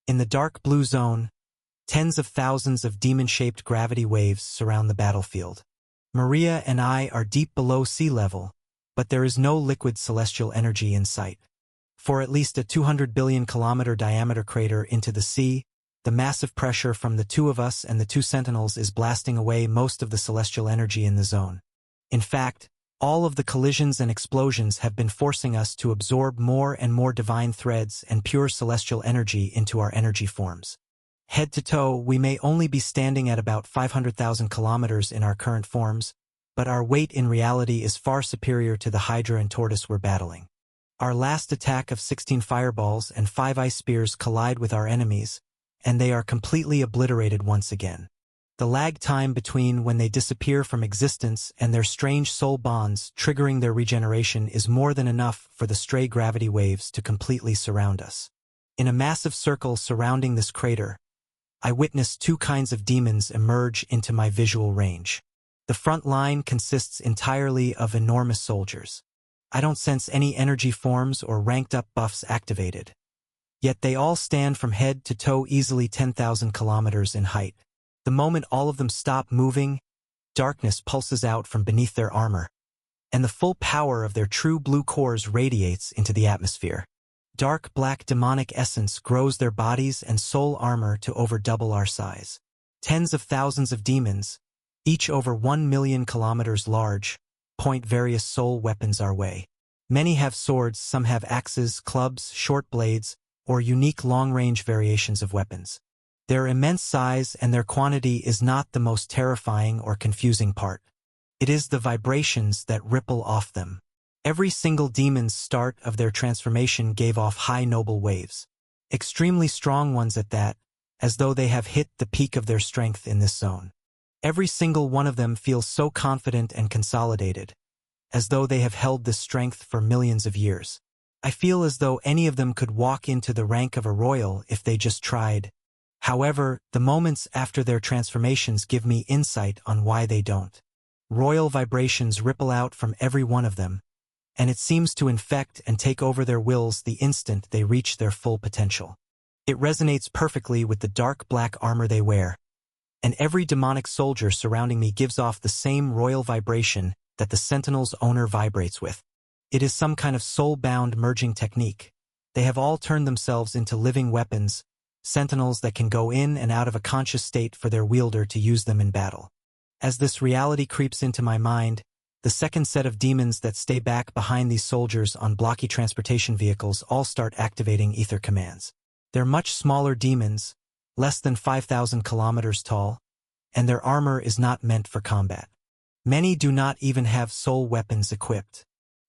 In the dark blue zone, tens of thousands of demon-shaped gravity waves surround the battlefield. Maria and I are deep below sea level, but there is no liquid celestial energy in sight. For at least a 200 billion kilometer diameter crater into the sea, the massive pressure from the two of us and the two sentinels is blasting away most of the celestial energy in the zone. In fact, all of the collisions and explosions have been forcing us to absorb more and more divine threads and pure celestial energy into our energy forms. Head to toe, we may only be standing at about 500,000 kilometers in our current forms, but our weight in reality is far superior to the Hydra and Tortoise we're battling. Our last attack of 16 fireballs and 5 ice spears collide with our enemies, and they are completely obliterated once again. The lag time between when they disappear from existence and their strange soul bonds triggering their regeneration is more than enough for the stray gravity waves to completely surround us. In a massive circle surrounding this crater, I witness two kinds of demons emerge into my visual range. The front line consists entirely of enormous soldiers. I don't sense any energy forms or ranked-up buffs activated. Yet they all stand from head to toe easily 10,000 kilometers in height. The moment all of them stop moving, darkness pulses out from beneath their armor, and the full power of their true blue cores radiates into the atmosphere. Dark black demonic essence grows their bodies and soul armor to over double our size. Tens of thousands of demons, each over 1 million kilometers large, point various soul weapons our way. Many have swords, some have axes, clubs, short blades, or unique long-range variations of weapons. Their immense size and their quantity is not the most terrifying or confusing part. It is the vibrations that ripple off them. Every single demon's start of their transformation gave off high noble waves. Extremely strong ones at that, as though they have hit the peak of their strength in this zone. Every single one of them feels so confident and consolidated, as though they have held this strength for millions of years. I feel as though any of them could walk into the rank of a royal if they just tried. However, the moments after their transformations give me insight on why they don't. Royal vibrations ripple out from every one of them, and it seems to infect and take over their wills the instant they reach their full potential. It resonates perfectly with the dark black armor they wear, and every demonic soldier surrounding me gives off the same royal vibration that the Sentinel's owner vibrates with. It is some kind of soul-bound merging technique. They have all turned themselves into living weapons, sentinels that can go in and out of a conscious state for their wielder to use them in battle. As this reality creeps into my mind, the second set of demons that stay back behind these soldiers on blocky transportation vehicles all start activating ether commands. They're much smaller demons, less than 5,000 kilometers tall, and their armor is not meant for combat. Many do not even have soul weapons equipped.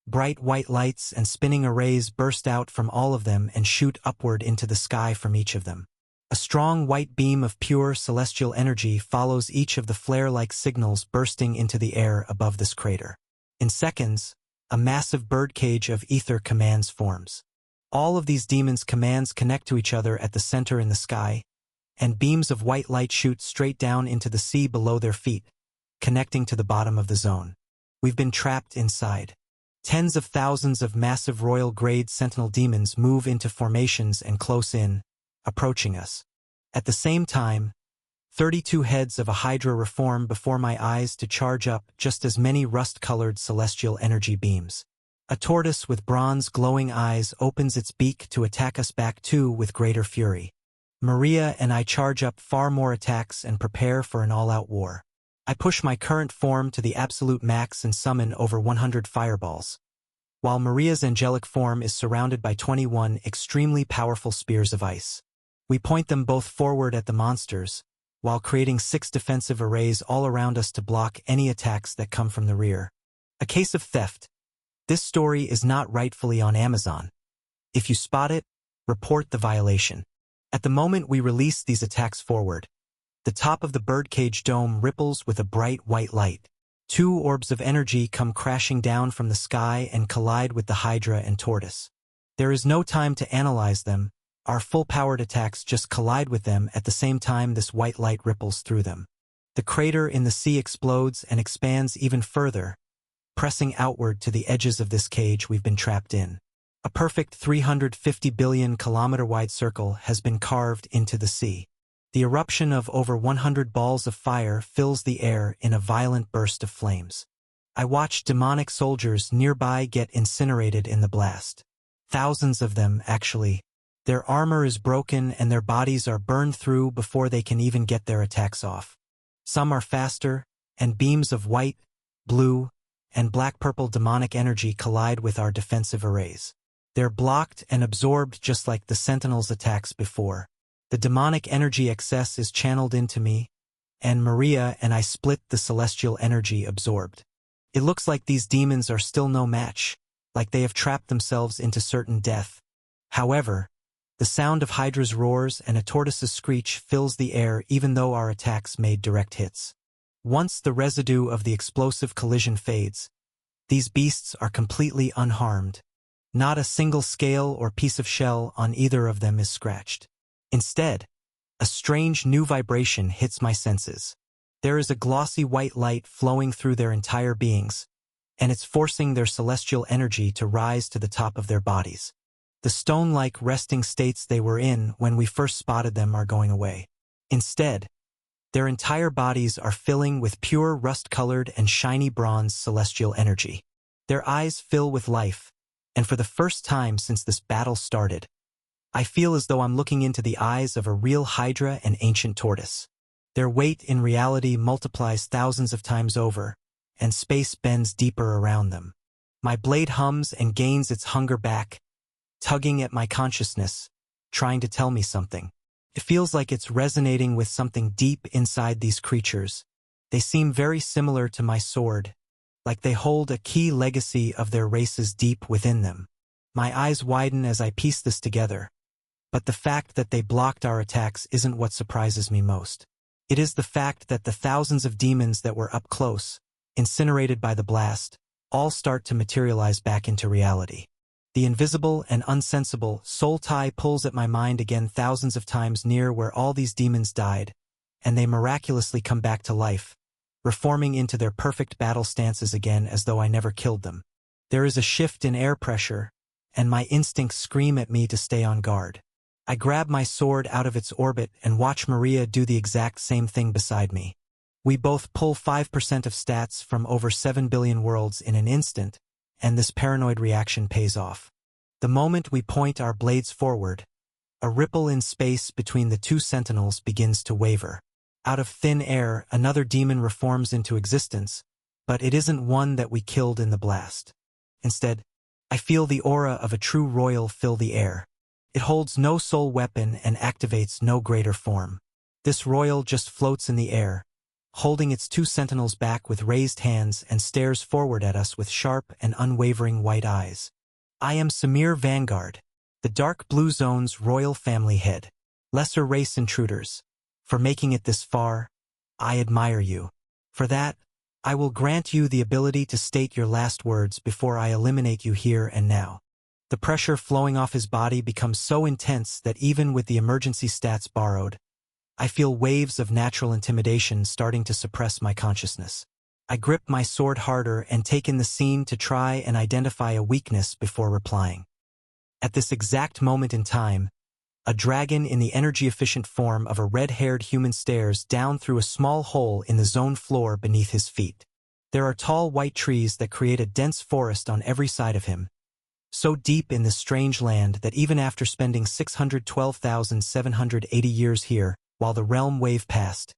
Bright white lights and spinning arrays burst out from all of them and shoot upward into the sky from each of them. A strong white beam of pure celestial energy follows each of the flare-like signals bursting into the air above this crater. In seconds, a massive birdcage of ether commands forms. All of these demons' commands connect to each other at the center in the sky, and beams of white light shoot straight down into the sea below their feet, connecting to the bottom of the zone. We've been trapped inside. Tens of thousands of massive royal-grade sentinel demons move into formations and close in, approaching us. At the same time, 32 heads of a Hydra reform before my eyes to charge up just as many rust-colored celestial energy beams. A tortoise with bronze glowing eyes opens its beak to attack us back too with greater fury. Maria and I charge up far more attacks and prepare for an all-out war. I push my current form to the absolute max and summon over 100 fireballs, while Maria's angelic form is surrounded by 21 extremely powerful spears of ice. We point them both forward at the monsters, while creating 6 defensive arrays all around us to block any attacks that come from the rear. A case of theft. This story is not rightfully on Amazon. If you spot it, report the violation. At the moment we release these attacks forward, the top of the birdcage dome ripples with a bright white light. 2 orbs of energy come crashing down from the sky and collide with the Hydra and Tortoise. There is no time to analyze them. Our full-powered attacks just collide with them at the same time this white light ripples through them. The crater in the sea explodes and expands even further, pressing outward to the edges of this cage we've been trapped in. A perfect 350 billion kilometer-wide circle has been carved into the sea. The eruption of over 100 balls of fire fills the air in a violent burst of flames. I watch demonic soldiers nearby get incinerated in the blast. Thousands of them, actually. Their armor is broken and their bodies are burned through before they can even get their attacks off. Some are faster, and beams of white, blue, and black-purple demonic energy collide with our defensive arrays. They're blocked and absorbed just like the Sentinels' attacks before. The demonic energy excess is channeled into me, and Maria and I split the celestial energy absorbed. It looks like these demons are still no match, like they have trapped themselves into certain death. However, the sound of Hydra's roars and a tortoise's screech fills the air even though our attacks made direct hits. Once the residue of the explosive collision fades, these beasts are completely unharmed. Not a single scale or piece of shell on either of them is scratched. Instead, a strange new vibration hits my senses. There is a glossy white light flowing through their entire beings, and it's forcing their celestial energy to rise to the top of their bodies. The stone-like resting states they were in when we first spotted them are going away. Instead, their entire bodies are filling with pure rust-colored and shiny bronze celestial energy. Their eyes fill with life, and for the first time since this battle started, I feel as though I'm looking into the eyes of a real Hydra and ancient tortoise. Their weight in reality multiplies thousands of times over, and space bends deeper around them. My blade hums and gains its hunger back, tugging at my consciousness, trying to tell me something. It feels like it's resonating with something deep inside these creatures. They seem very similar to my sword, like they hold a key legacy of their races deep within them. My eyes widen as I piece this together, but the fact that they blocked our attacks isn't what surprises me most. It is the fact that the thousands of demons that were up close, incinerated by the blast, all start to materialize back into reality. The invisible and unsensible soul tie pulls at my mind again thousands of times near where all these demons died, and they miraculously come back to life, reforming into their perfect battle stances again as though I never killed them. There is a shift in air pressure, and my instincts scream at me to stay on guard. I grab my sword out of its orbit and watch Maria do the exact same thing beside me. We both pull 5% of stats from over 7 billion worlds in an instant, and this paranoid reaction pays off. The moment we point our blades forward, a ripple in space between the two sentinels begins to waver. Out of thin air, another demon reforms into existence, but it isn't one that we killed in the blast. Instead, I feel the aura of a true royal fill the air. It holds no soul weapon and activates no greater form. This royal just floats in the air, holding its two sentinels back with raised hands and stares forward at us with sharp and unwavering white eyes. I am Samir Vanguard, the Dark Blue Zone's royal family head. Lesser race intruders, for making it this far, I admire you. For that, I will grant you the ability to state your last words before I eliminate you here and now. The pressure flowing off his body becomes so intense that even with the emergency stats borrowed, I feel waves of natural intimidation starting to suppress my consciousness. I grip my sword harder and take in the scene to try and identify a weakness before replying. At this exact moment in time, a dragon in the energy-efficient form of a red-haired human stares down through a small hole in the zone floor beneath his feet. There are tall white trees that create a dense forest on every side of him, so deep in this strange land that even after spending 612,780 years here, while the realm wave passed,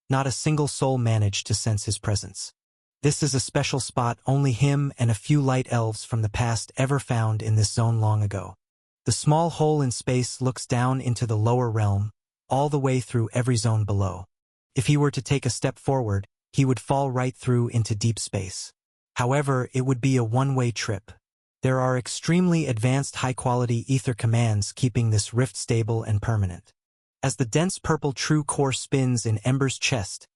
not a single soul managed to sense his presence. This is a special spot only him and a few light elves from the past ever found in this zone long ago. The small hole in space looks down into the lower realm, all the way through every zone below. If he were to take a step forward, he would fall right through into deep space. However, it would be a one-way trip. There are extremely advanced high-quality ether commands keeping this rift stable and permanent. As the dense purple true core spins in Ember's chest,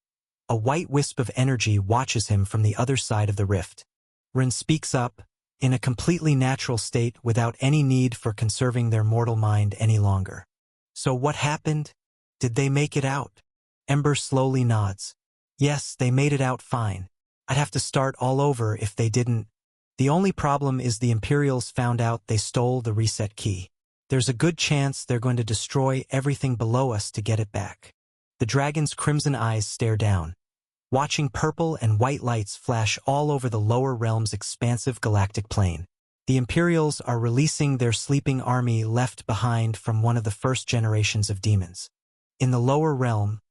a white wisp of energy watches him from the other side of the rift. Rin speaks up, in a completely natural state without any need for conserving their mortal mind any longer. So what happened? Did they make it out? Ember slowly nods. Yes, they made it out fine. I'd have to start all over if they didn't. The only problem is the Imperials found out they stole the reset key. There's a good chance they're going to destroy everything below us to get it back. The dragon's crimson eyes stare down, watching purple and white lights flash all over the lower realm's expansive galactic plane. The Imperials are releasing their sleeping army left behind from one of the first generations of demons. In the lower realm,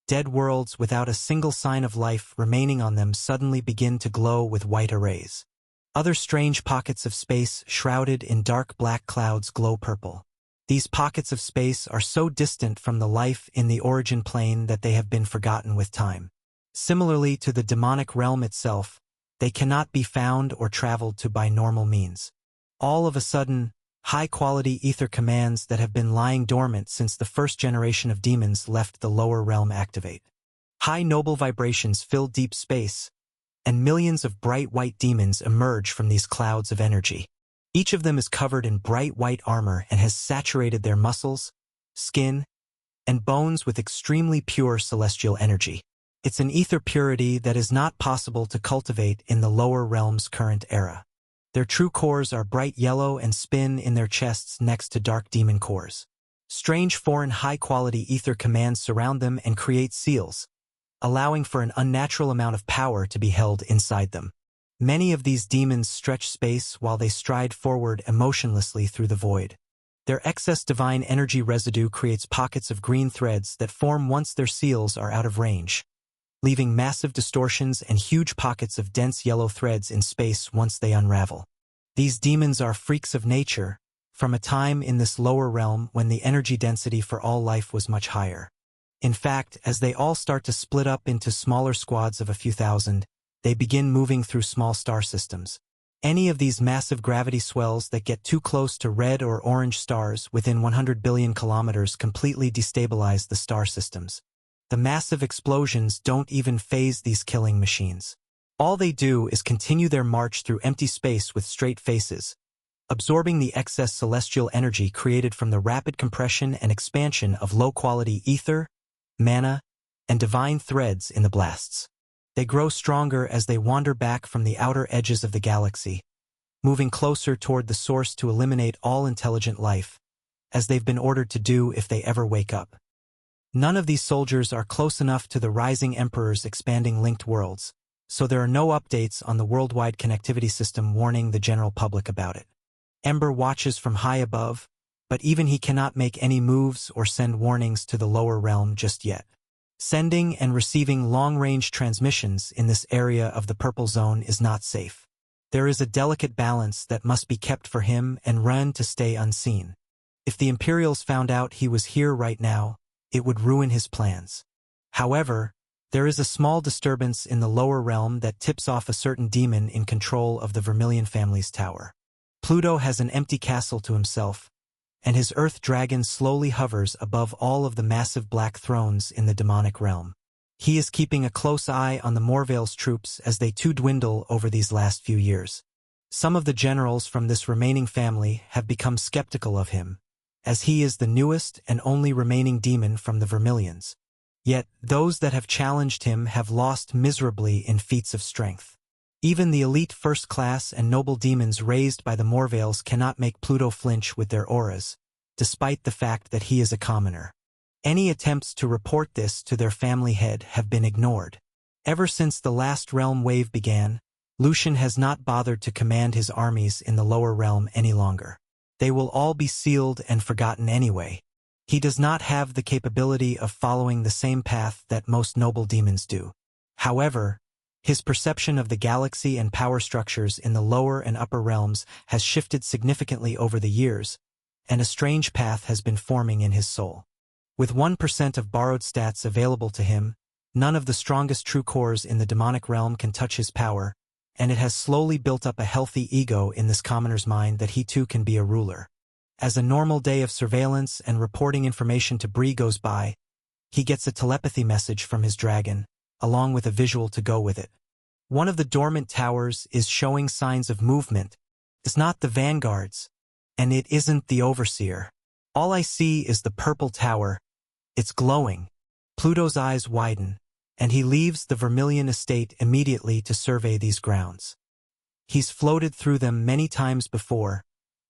dead worlds without a single sign of life remaining on them suddenly begin to glow with white arrays. Other strange pockets of space shrouded in dark black clouds glow purple. These pockets of space are so distant from the life in the origin plane that they have been forgotten with time. Similarly to the demonic realm itself, they cannot be found or traveled to by normal means. All of a sudden, high-quality ether commands that have been lying dormant since the first generation of demons left the lower realm activate. High noble vibrations fill deep space, and millions of bright white demons emerge from these clouds of energy. Each of them is covered in bright white armor and has saturated their muscles, skin, and bones with extremely pure celestial energy. It's an ether purity that is not possible to cultivate in the lower realm's current era. Their true cores are bright yellow and spin in their chests next to dark demon cores. Strange foreign high-quality ether commands surround them and create seals, allowing for an unnatural amount of power to be held inside them. Many of these demons stretch space while they stride forward emotionlessly through the void. Their excess divine energy residue creates pockets of green threads that form once their seals are out of range, leaving massive distortions and huge pockets of dense yellow threads in space once they unravel. These demons are freaks of nature, from a time in this lower realm when the energy density for all life was much higher. In fact, as they all start to split up into smaller squads of a few thousand, they begin moving through small star systems. Any of these massive gravity swells that get too close to red or orange stars within 100 billion kilometers completely destabilize the star systems. The massive explosions don't even faze these killing machines. All they do is continue their march through empty space with straight faces, absorbing the excess celestial energy created from the rapid compression and expansion of low-quality ether, mana, and divine threads in the blasts. They grow stronger as they wander back from the outer edges of the galaxy, moving closer toward the source to eliminate all intelligent life, as they've been ordered to do if they ever wake up. None of these soldiers are close enough to the rising Emperor's expanding linked worlds, so there are no updates on the worldwide connectivity system warning the general public about it. Ember watches from high above, but even he cannot make any moves or send warnings to the lower realm just yet. Sending and receiving long-range transmissions in this area of the purple zone is not safe. There is a delicate balance that must be kept for him and Ren to stay unseen. If the Imperials found out he was here right now, it would ruin his plans. However, there is a small disturbance in the lower realm that tips off a certain demon in control of the Vermilion family's tower. Pluto has an empty castle to himself, and his Earth dragon slowly hovers above all of the massive black thrones in the demonic realm. He is keeping a close eye on the Morvale's troops as they too dwindle over these last few years. Some of the generals from this remaining family have become skeptical of him, as he is the newest and only remaining demon from the Vermilions. Yet, those that have challenged him have lost miserably in feats of strength. Even the elite first-class and noble demons raised by the Morvales cannot make Pluto flinch with their auras, despite the fact that he is a commoner. Any attempts to report this to their family head have been ignored. Ever since the last realm wave began, Lucian has not bothered to command his armies in the lower realm any longer. They will all be sealed and forgotten anyway. He does not have the capability of following the same path that most noble demons do. However, his perception of the galaxy and power structures in the lower and upper realms has shifted significantly over the years, and a strange path has been forming in his soul. With 1% of borrowed stats available to him, none of the strongest true cores in the demonic realm can touch his power, and it has slowly built up a healthy ego in this commoner's mind that he too can be a ruler. As a normal day of surveillance and reporting information to Bree goes by, he gets a telepathy message from his dragon, along with a visual to go with it. One of the dormant towers is showing signs of movement. It's not the vanguards, and it isn't the overseer. All I see is the purple tower. It's glowing. Pluto's eyes widen, and he leaves the Vermilion estate immediately to survey these grounds. He's floated through them many times before,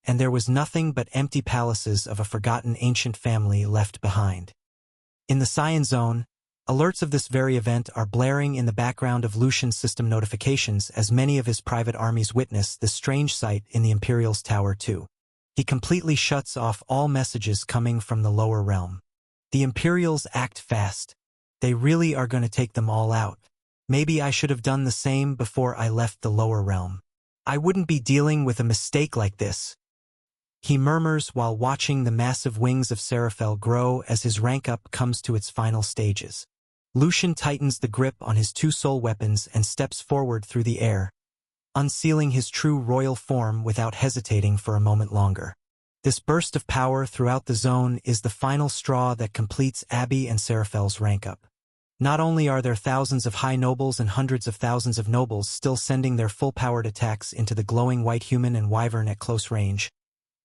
and there was nothing but empty palaces of a forgotten ancient family left behind. In the Cyan Zone, alerts of this very event are blaring in the background of Lucian's system notifications as many of his private armies witness this strange sight in the Imperial's tower too. He completely shuts off all messages coming from the lower realm. The Imperials act fast. They really are going to take them all out. Maybe I should have done the same before I left the lower realm. I wouldn't be dealing with a mistake like this. He murmurs while watching the massive wings of Seraphel grow as his rank-up comes to its final stages. Lucian tightens the grip on his two soul weapons and steps forward through the air, unsealing his true royal form without hesitating for a moment longer. This burst of power throughout the zone is the final straw that completes Abby and Seraphel's rank-up. Not only are there thousands of high nobles and hundreds of thousands of nobles still sending their full-powered attacks into the glowing white human and wyvern at close range,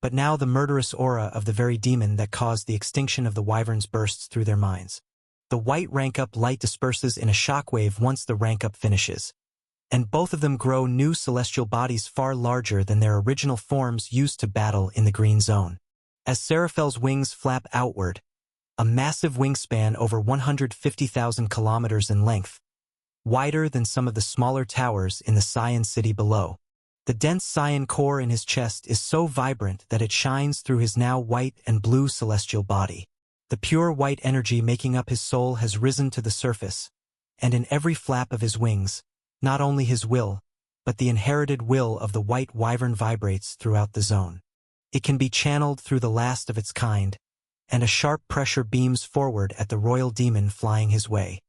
but now the murderous aura of the very demon that caused the extinction of the wyverns bursts through their minds. The white rank-up light disperses in a shockwave once the rank-up finishes, and both of them grow new celestial bodies far larger than their original forms used to battle in the green zone. As Seraphel's wings flap outward, a massive wingspan over 150,000 kilometers in length, wider than some of the smaller towers in the Cyan city below. The dense cyan core in his chest is so vibrant that it shines through his now white and blue celestial body. The pure white energy making up his soul has risen to the surface, and in every flap of his wings, not only his will, but the inherited will of the white wyvern vibrates throughout the zone. It can be channeled through the last of its kind, and a sharp pressure beams forward at the royal demon flying his way.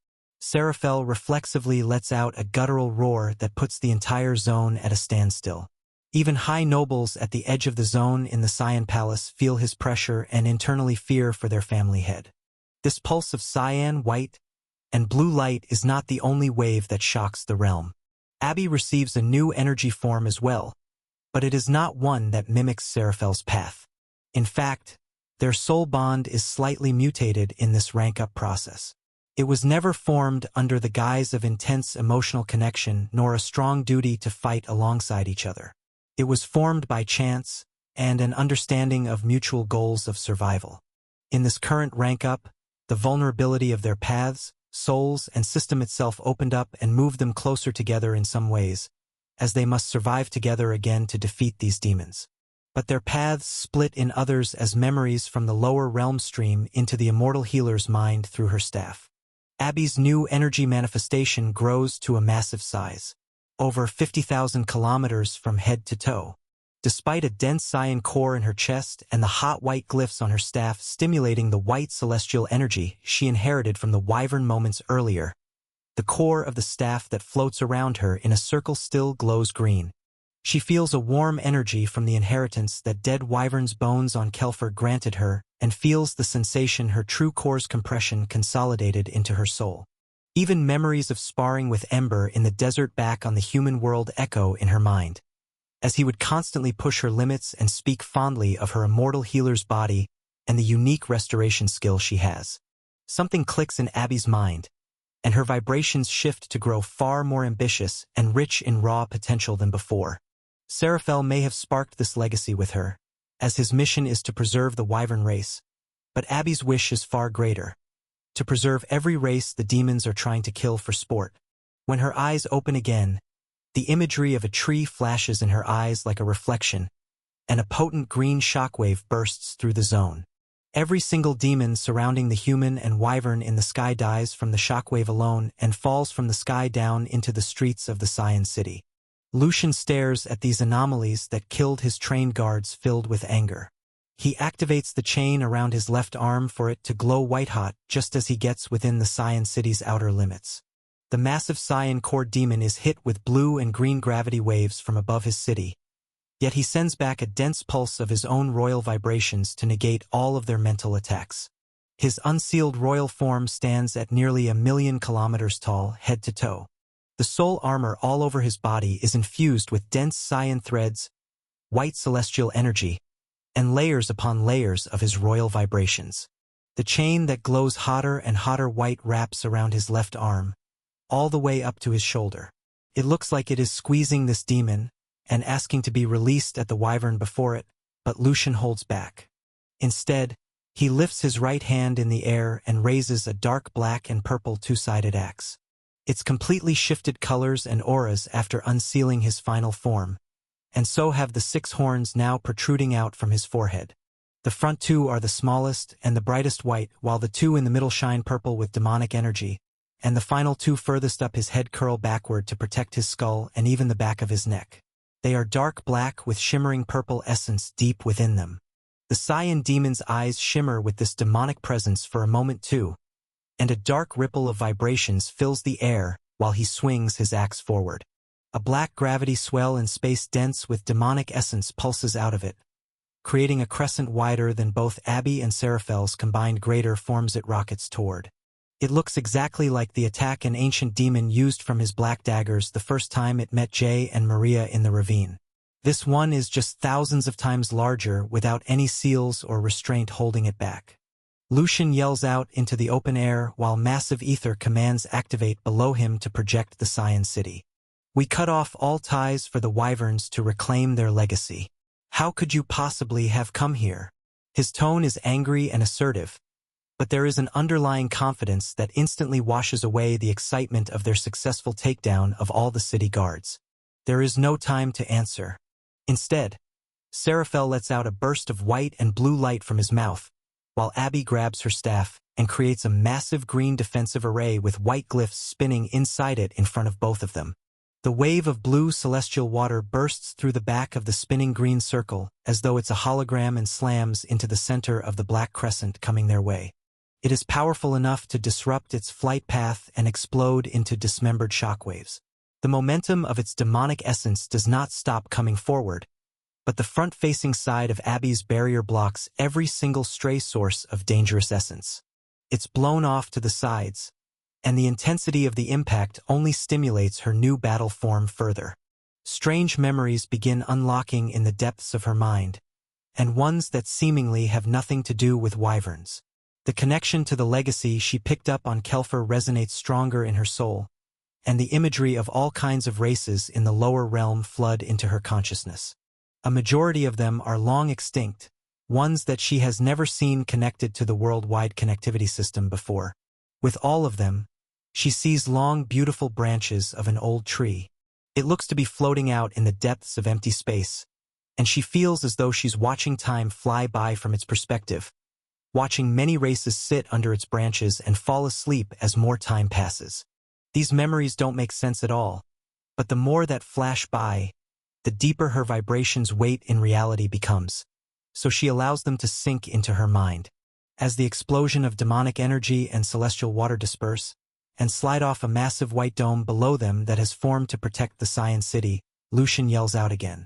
Seraphel reflexively lets out a guttural roar that puts the entire zone at a standstill. Even high nobles at the edge of the zone in the Cyan Palace feel his pressure and internally fear for their family head. This pulse of cyan, white, and blue light is not the only wave that shocks the realm. Abby receives a new energy form as well, but it is not one that mimics Seraphel's path. In fact, their soul bond is slightly mutated in this rank-up process. It was never formed under the guise of intense emotional connection nor a strong duty to fight alongside each other. It was formed by chance and an understanding of mutual goals of survival. In this current rank-up, the vulnerability of their paths, souls, and system itself opened up and moved them closer together in some ways, as they must survive together again to defeat these demons. But their paths split in others as memories from the lower realm stream into the immortal healer's mind through her staff. Abby's new energy manifestation grows to a massive size, over 50,000 kilometers from head to toe. Despite a dense cyan core in her chest and the hot white glyphs on her staff stimulating the white celestial energy she inherited from the wyvern moments earlier, the core of the staff that floats around her in a circle still glows green. She feels a warm energy from the inheritance that dead wyvern's bones on Kelfer granted her and feels the sensation her true core's compression consolidated into her soul. Even memories of sparring with Ember in the desert back on the human world echo in her mind, as he would constantly push her limits and speak fondly of her immortal healer's body and the unique restoration skill she has. Something clicks in Abby's mind, and her vibrations shift to grow far more ambitious and rich in raw potential than before. Seraphel may have sparked this legacy with her, as his mission is to preserve the wyvern race, but Abby's wish is far greater: to preserve every race the demons are trying to kill for sport. When her eyes open again, the imagery of a tree flashes in her eyes like a reflection, and a potent green shockwave bursts through the zone. Every single demon surrounding the human and wyvern in the sky dies from the shockwave alone and falls from the sky down into the streets of the Cyan city. Lucian stares at these anomalies that killed his trained guards, filled with anger. He activates the chain around his left arm for it to glow white-hot just as he gets within the Cyan city's outer limits. The massive Cyan core demon is hit with blue and green gravity waves from above his city, yet he sends back a dense pulse of his own royal vibrations to negate all of their mental attacks. His unsealed royal form stands at nearly 1,000,000 kilometers tall, head to toe. The soul armor all over his body is infused with dense cyan threads, white celestial energy, and layers upon layers of his royal vibrations. The chain that glows hotter and hotter white wraps around his left arm, all the way up to his shoulder. It looks like it is squeezing this demon, and asking to be released at the wyvern before it, but Lucian holds back. Instead, he lifts his right hand in the air and raises a dark black and purple two-sided axe. It's completely shifted colors and auras after unsealing his final form, and so have the 6 horns now protruding out from his forehead. The front 2 are the smallest and the brightest white, while the 2 in the middle shine purple with demonic energy, and the final 2 furthest up his head curl backward to protect his skull and even the back of his neck. They are dark black with shimmering purple essence deep within them. The Cyan demon's eyes shimmer with this demonic presence for a moment too, and a dark ripple of vibrations fills the air while he swings his axe forward. A black gravity swell in space dense with demonic essence pulses out of it, creating a crescent wider than both Abby and Seraphel's combined greater forms it rockets toward. It looks exactly like the attack an ancient demon used from his black daggers the first time it met Jay and Maria in the ravine. This one is just thousands of times larger without any seals or restraint holding it back. Lucian yells out into the open air while massive ether commands activate below him to project the Cyan city. We cut off all ties for the wyverns to reclaim their legacy. How could you possibly have come here? His tone is angry and assertive, but there is an underlying confidence that instantly washes away the excitement of their successful takedown of all the city guards. There is no time to answer. Instead, Seraphel lets out a burst of white and blue light from his mouth, while Abby grabs her staff and creates a massive green defensive array with white glyphs spinning inside it in front of both of them. The wave of blue celestial water bursts through the back of the spinning green circle as though it's a hologram and slams into the center of the black crescent coming their way. It is powerful enough to disrupt its flight path and explode into dismembered shockwaves. The momentum of its demonic essence does not stop coming forward, but the front-facing side of Abby's barrier blocks every single stray source of dangerous essence. It's blown off to the sides, and the intensity of the impact only stimulates her new battle form further. Strange memories begin unlocking in the depths of her mind, and ones that seemingly have nothing to do with wyverns. The connection to the legacy she picked up on Kelfer resonates stronger in her soul, and the imagery of all kinds of races in the lower realm flood into her consciousness. A majority of them are long extinct, ones that she has never seen connected to the worldwide connectivity system before. With all of them, she sees long, beautiful branches of an old tree. It looks to be floating out in the depths of empty space, and she feels as though she's watching time fly by from its perspective, watching many races sit under its branches and fall asleep as more time passes. These memories don't make sense at all, but the more that flash by, the deeper her vibrations' weight in reality becomes, so she allows them to sink into her mind. As the explosion of demonic energy and celestial water disperse, and slide off a massive white dome below them that has formed to protect the Cyan city, Lucian yells out again.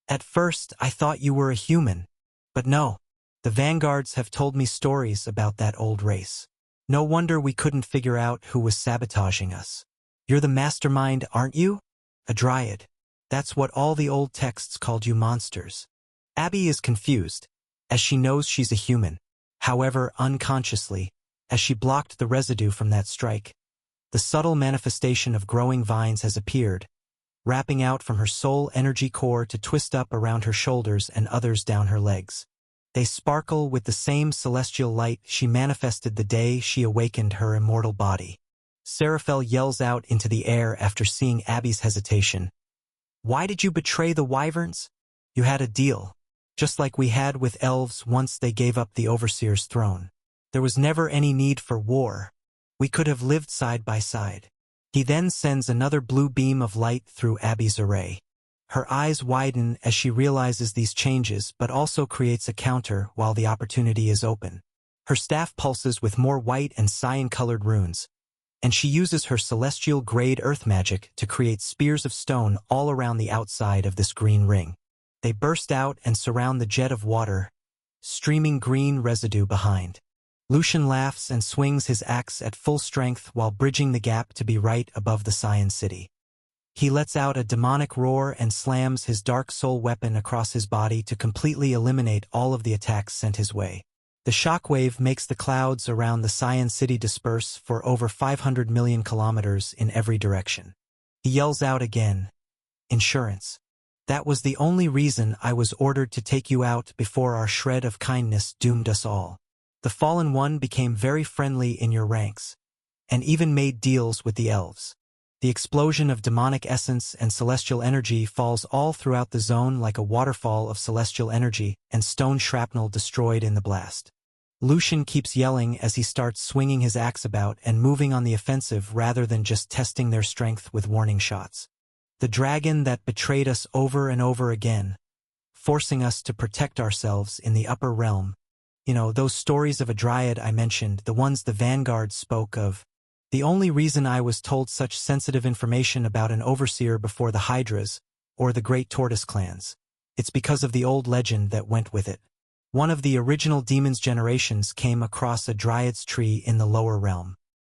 At first, I thought you were a human, but no. The vanguards have told me stories about that old race. No wonder we couldn't figure out who was sabotaging us. You're the mastermind, aren't you? A dryad. That's what all the old texts called you, monsters. Abby is confused, as she knows she's a human. However, unconsciously, as she blocked the residue from that strike, the subtle manifestation of growing vines has appeared, wrapping out from her soul energy core to twist up around her shoulders and others down her legs. They sparkle with the same celestial light she manifested the day she awakened her immortal body. Seraphel yells out into the air after seeing Abby's hesitation. Why did you betray the wyverns? You had a deal, just like we had with elves once they gave up the Overseer's throne. There was never any need for war. We could have lived side by side. He then sends another blue beam of light through Abby's array. Her eyes widen as she realizes these changes but also creates a counter while the opportunity is open. Her staff pulses with more white and cyan-colored runes, and she uses her celestial grade earth magic to create spears of stone all around the outside of this green ring. They burst out and surround the jet of water, streaming green residue behind. Lucian laughs and swings his axe at full strength while bridging the gap to be right above the Cyan city. He lets out a demonic roar and slams his dark soul weapon across his body to completely eliminate all of the attacks sent his way. The shockwave makes the clouds around the Cyan city disperse for over 500 million kilometers in every direction. He yells out again, "Insurance." That was the only reason I was ordered to take you out before our shred of kindness doomed us all. The Fallen One became very friendly in your ranks, and even made deals with the elves. The explosion of demonic essence and celestial energy falls all throughout the zone like a waterfall of celestial energy and stone shrapnel destroyed in the blast. Lucian keeps yelling as he starts swinging his axe about and moving on the offensive rather than just testing their strength with warning shots. The dragon that betrayed us over and over again, forcing us to protect ourselves in the upper realm. You know, those stories of a dryad I mentioned, the ones the Vanguard spoke of. The only reason I was told such sensitive information about an overseer before the Hydras, or the Great Tortoise clans, it's because of the old legend that went with it. One of the original demon's generations came across a dryad's tree in the lower realm.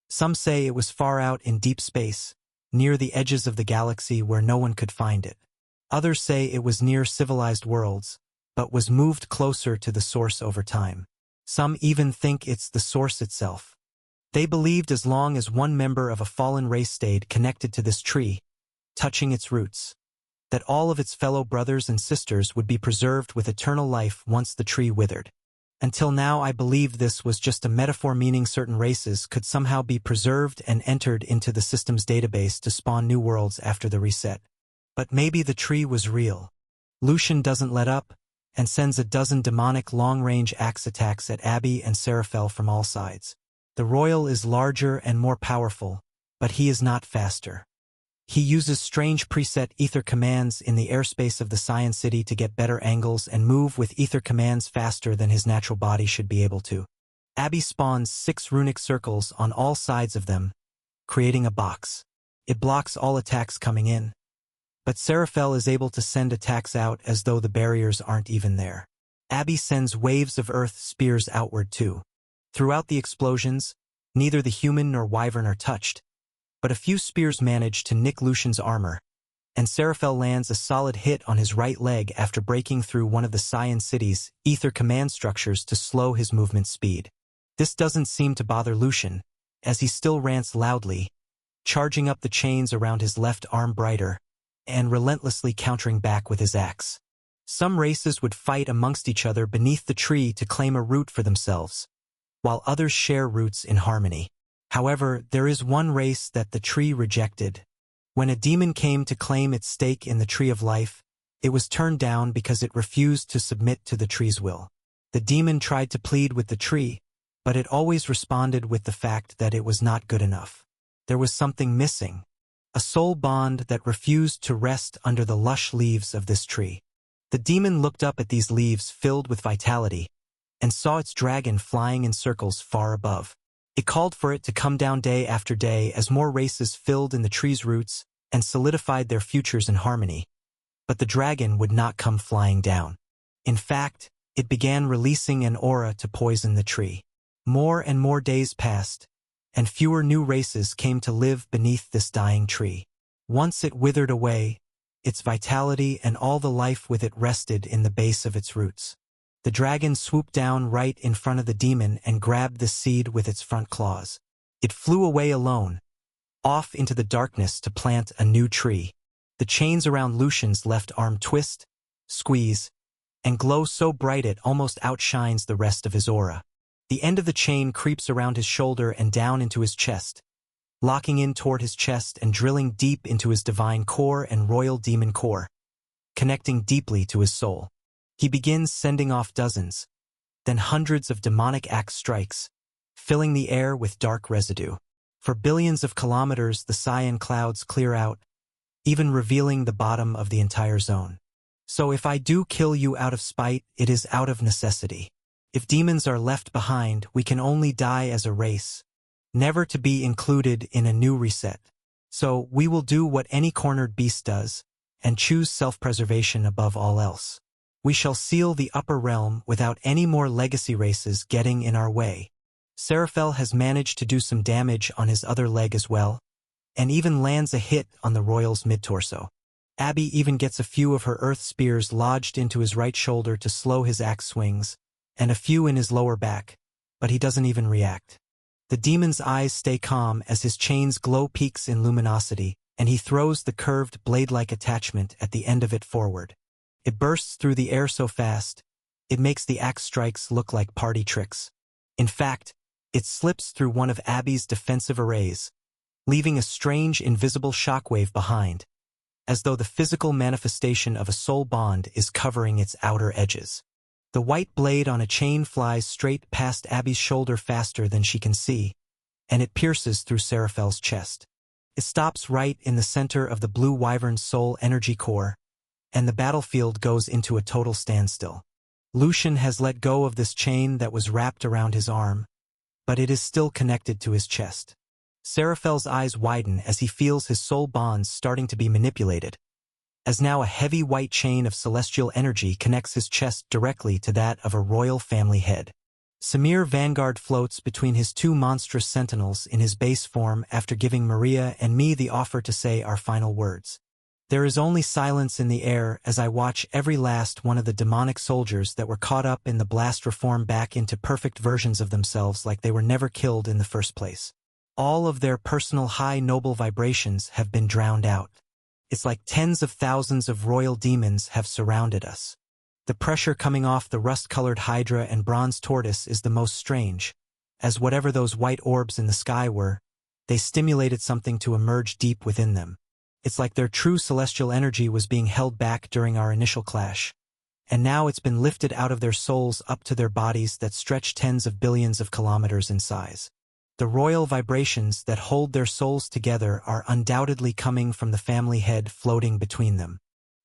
Some say it was far out in deep space, near the edges of the galaxy where no one could find it. Others say it was near civilized worlds, but was moved closer to the source over time. Some even think it's the source itself. They believed as long as one member of a fallen race stayed connected to this tree, touching its roots, that all of its fellow brothers and sisters would be preserved with eternal life once the tree withered. Until now I believed this was just a metaphor, meaning certain races could somehow be preserved and entered into the system's database to spawn new worlds after the reset. But maybe the tree was real. Lucian doesn't let up, and sends a dozen demonic long-range axe attacks at Abby and Seraphel from all sides. The Royal is larger and more powerful, but he is not faster. He uses strange preset ether commands in the airspace of the Science City to get better angles and move with ether commands faster than his natural body should be able to. Abby spawns 6 runic circles on all sides of them, creating a box. It blocks all attacks coming in. But Seraphel is able to send attacks out as though the barriers aren't even there. Abby sends waves of earth spears outward too. Throughout the explosions, neither the human nor wyvern are touched, but a few spears manage to nick Lucian's armor, and Seraphel lands a solid hit on his right leg after breaking through one of the Science City's ether command structures to slow his movement speed. This doesn't seem to bother Lucian, as he still rants loudly, charging up the chains around his left arm brighter, and relentlessly countering back with his axe. Some races would fight amongst each other beneath the tree to claim a root for themselves, while others share roots in harmony. However, there is one race that the tree rejected. When a demon came to claim its stake in the Tree of Life, it was turned down because it refused to submit to the tree's will. The demon tried to plead with the tree, but it always responded with the fact that it was not good enough. There was something missing, a soul bond that refused to rest under the lush leaves of this tree. The demon looked up at these leaves filled with vitality, and saw its dragon flying in circles far above. It called for it to come down day after day as more races filled in the tree's roots and solidified their futures in harmony. But the dragon would not come flying down. In fact, it began releasing an aura to poison the tree. More and more days passed, and fewer new races came to live beneath this dying tree. Once it withered away, its vitality and all the life with it rested in the base of its roots. The dragon swooped down right in front of the demon and grabbed the seed with its front claws. It flew away alone, off into the darkness to plant a new tree. The chains around Lucian's left arm twist, squeeze, and glow so bright it almost outshines the rest of his aura. The end of the chain creeps around his shoulder and down into his chest, locking in toward his chest and drilling deep into his divine core and royal demon core, connecting deeply to his soul. He begins sending off dozens, then hundreds of demonic axe strikes, filling the air with dark residue. For billions of kilometers, the cyan clouds clear out, even revealing the bottom of the entire zone. So if I do kill you out of spite, it is out of necessity. If demons are left behind, we can only die as a race, never to be included in a new reset. So we will do what any cornered beast does, and choose self-preservation above all else. We shall seal the upper realm without any more legacy races getting in our way. Seraphel has managed to do some damage on his other leg as well, and even lands a hit on the royal's mid-torso. Abby even gets a few of her earth spears lodged into his right shoulder to slow his axe swings, and a few in his lower back, but he doesn't even react. The demon's eyes stay calm as his chains glow peaks in luminosity, and he throws the curved blade-like attachment at the end of it forward. It bursts through the air so fast, it makes the axe strikes look like party tricks. In fact, it slips through one of Abby's defensive arrays, leaving a strange invisible shockwave behind, as though the physical manifestation of a soul bond is covering its outer edges. The white blade on a chain flies straight past Abby's shoulder faster than she can see, and it pierces through Seraphel's chest. It stops right in the center of the Blue Wyvern's soul energy core, and the battlefield goes into a total standstill. Lucian has let go of this chain that was wrapped around his arm, but it is still connected to his chest. Seraphel's eyes widen as he feels his soul bonds starting to be manipulated, as now a heavy white chain of celestial energy connects his chest directly to that of a royal family head. Samir Vanguard floats between his two monstrous sentinels in his base form after giving Maria and me the offer to say our final words. There is only silence in the air as I watch every last one of the demonic soldiers that were caught up in the blast reform back into perfect versions of themselves like they were never killed in the first place. All of their personal high noble vibrations have been drowned out. It's like tens of thousands of royal demons have surrounded us. The pressure coming off the rust-colored Hydra and bronze tortoise is the most strange, as whatever those white orbs in the sky were, they stimulated something to emerge deep within them. It's like their true celestial energy was being held back during our initial clash, and now it's been lifted out of their souls up to their bodies that stretch tens of billions of kilometers in size. The royal vibrations that hold their souls together are undoubtedly coming from the family head floating between them.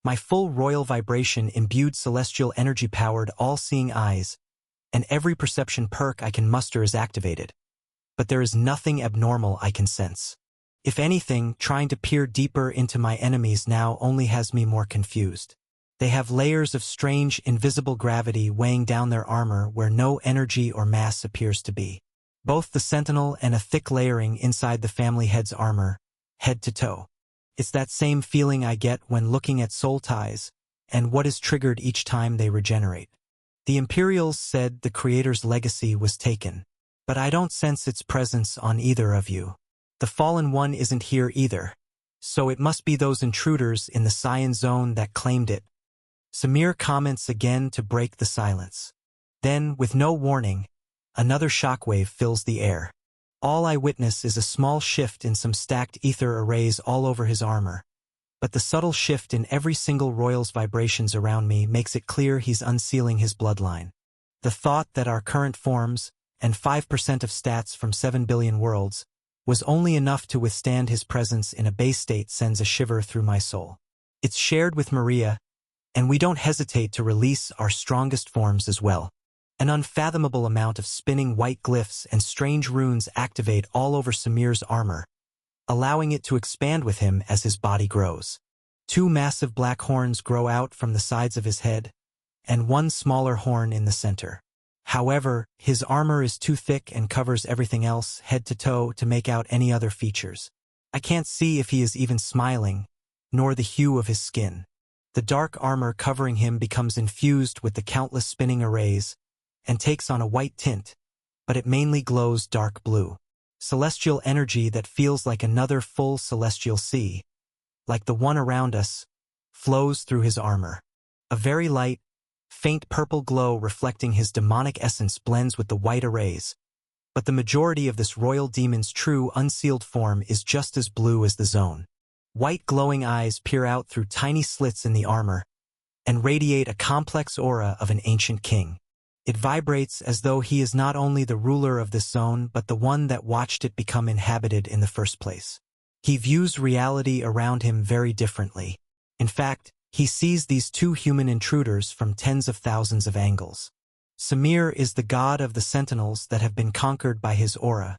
My full royal vibration imbued celestial energy-powered all-seeing eyes, and every perception perk I can muster is activated. But there is nothing abnormal I can sense. If anything, trying to peer deeper into my enemies now only has me more confused. They have layers of strange, invisible gravity weighing down their armor where no energy or mass appears to be. Both the sentinel and a thick layering inside the family head's armor, head to toe. It's that same feeling I get when looking at soul ties, and what is triggered each time they regenerate. The Imperials said the Creator's legacy was taken, but I don't sense its presence on either of you. The Fallen One isn't here either, so it must be those intruders in the Cyan Zone that claimed it. Samir comments again to break the silence. Then, with no warning, another shockwave fills the air. All I witness is a small shift in some stacked ether arrays all over his armor, but the subtle shift in every single royal's vibrations around me makes it clear he's unsealing his bloodline. The thought that our current forms, and 5% of stats from 7 billion worlds, was only enough to withstand his presence in a base state sends a shiver through my soul. It's shared with Maria, and we don't hesitate to release our strongest forms as well. An unfathomable amount of spinning white glyphs and strange runes activate all over Samir's armor, allowing it to expand with him as his body grows. 2 massive black horns grow out from the sides of his head, and 1 smaller horn in the center. However, his armor is too thick and covers everything else, head to toe, to make out any other features. I can't see if he is even smiling, nor the hue of his skin. The dark armor covering him becomes infused with the countless spinning arrays, and takes on a white tint, but it mainly glows dark blue. Celestial energy that feels like another full celestial sea, like the one around us, flows through his armor. A very light, faint purple glow reflecting his demonic essence blends with the white arrays, but the majority of this royal demon's true unsealed form is just as blue as the zone. White glowing eyes peer out through tiny slits in the armor, and radiate a complex aura of an ancient king. It vibrates as though he is not only the ruler of this zone but the one that watched it become inhabited in the first place. He views reality around him very differently. In fact, he sees these 2 human intruders from tens of thousands of angles. Samir is the god of the sentinels that have been conquered by his aura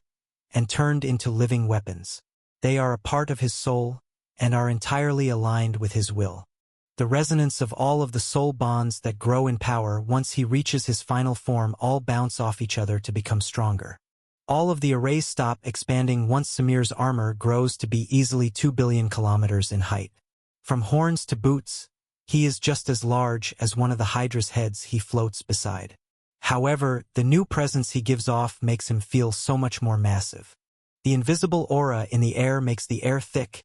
and turned into living weapons. They are a part of his soul and are entirely aligned with his will. The resonance of all of the soul bonds that grow in power once he reaches his final form all bounce off each other to become stronger. All of the arrays stop expanding once Samir's armor grows to be easily 2 billion kilometers in height. From horns to boots, he is just as large as one of the Hydra's heads he floats beside. However, the new presence he gives off makes him feel so much more massive. The invisible aura in the air makes the air thick,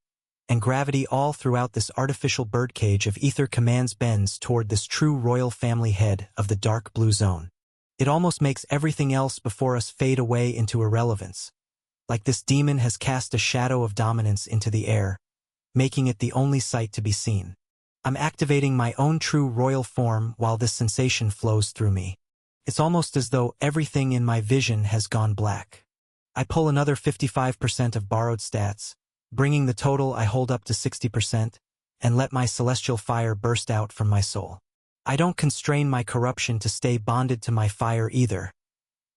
and gravity all throughout this artificial birdcage of ether commands bends toward this true royal family head of the dark blue zone. It almost makes everything else before us fade away into irrelevance, like this demon has cast a shadow of dominance into the air, making it the only sight to be seen. I'm activating my own true royal form while this sensation flows through me. It's almost as though everything in my vision has gone black. I pull another 55% of borrowed stats, bringing the total I hold up to 60%, and let my celestial fire burst out from my soul. I don't constrain my corruption to stay bonded to my fire either.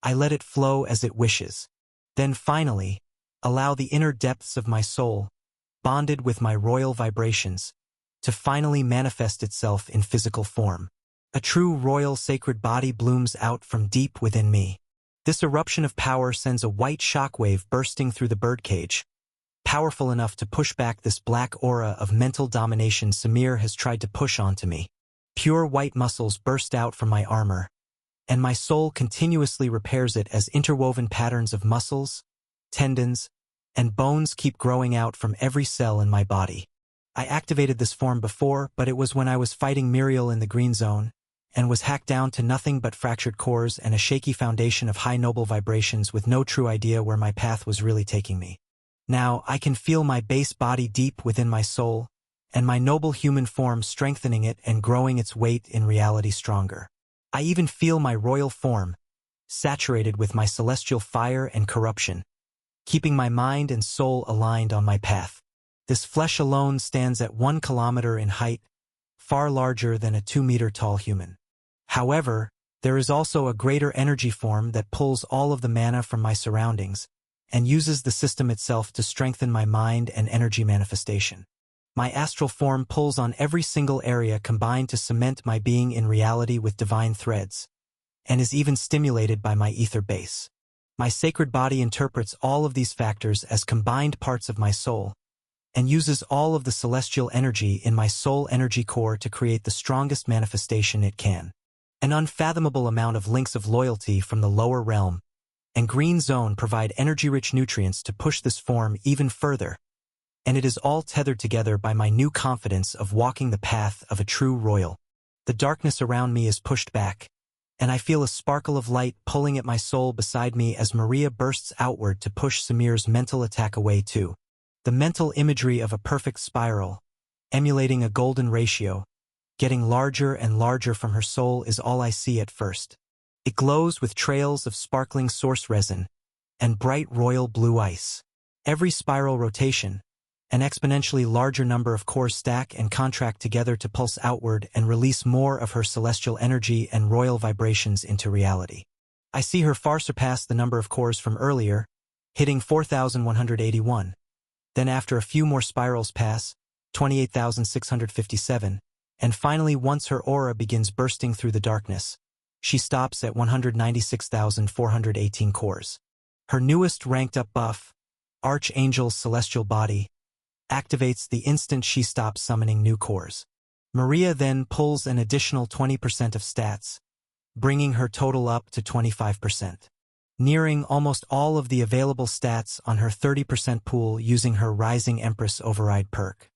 I let it flow as it wishes. Then finally, allow the inner depths of my soul, bonded with my royal vibrations, to finally manifest itself in physical form. A true royal sacred body blooms out from deep within me. This eruption of power sends a white shockwave bursting through the birdcage, powerful enough to push back this black aura of mental domination Samir has tried to push onto me. Pure white muscles burst out from my armor, and my soul continuously repairs it as interwoven patterns of muscles, tendons, and bones keep growing out from every cell in my body. I activated this form before, but it was when I was fighting Muriel in the green zone, and was hacked down to nothing but fractured cores and a shaky foundation of high noble vibrations with no true idea where my path was really taking me. Now, I can feel my base body deep within my soul, and my noble human form strengthening it and growing its weight in reality stronger. I even feel my royal form, saturated with my celestial fire and corruption, keeping my mind and soul aligned on my path. This flesh alone stands at 1 kilometer in height, far larger than a 2-meter tall human. However, there is also a greater energy form that pulls all of the mana from my surroundings, and uses the system itself to strengthen my mind and energy manifestation. My astral form pulls on every single area combined to cement my being in reality with divine threads, and is even stimulated by my ether base. My sacred body interprets all of these factors as combined parts of my soul, and uses all of the celestial energy in my soul energy core to create the strongest manifestation it can. An unfathomable amount of links of loyalty from the lower realm and green zone provide energy-rich nutrients to push this form even further, and it is all tethered together by my new confidence of walking the path of a true royal. The darkness around me is pushed back, and I feel a sparkle of light pulling at my soul beside me as Maria bursts outward to push Samir's mental attack away too. The mental imagery of a perfect spiral, emulating a golden ratio, getting larger and larger from her soul is all I see at first. It glows with trails of sparkling source resin and bright royal blue ice. Every spiral rotation, an exponentially larger number of cores stack and contract together to pulse outward and release more of her celestial energy and royal vibrations into reality. I see her far surpass the number of cores from earlier, hitting 4,181. Then after a few more spirals pass, 28,657, and finally once her aura begins bursting through the darkness, she stops at 196,418 cores. Her newest ranked-up buff, Archangel's Celestial Body, activates the instant she stops summoning new cores. Maria then pulls an additional 20% of stats, bringing her total up to 25%. Nearing almost all of the available stats on her 30% pool using her Rising Empress Override perk.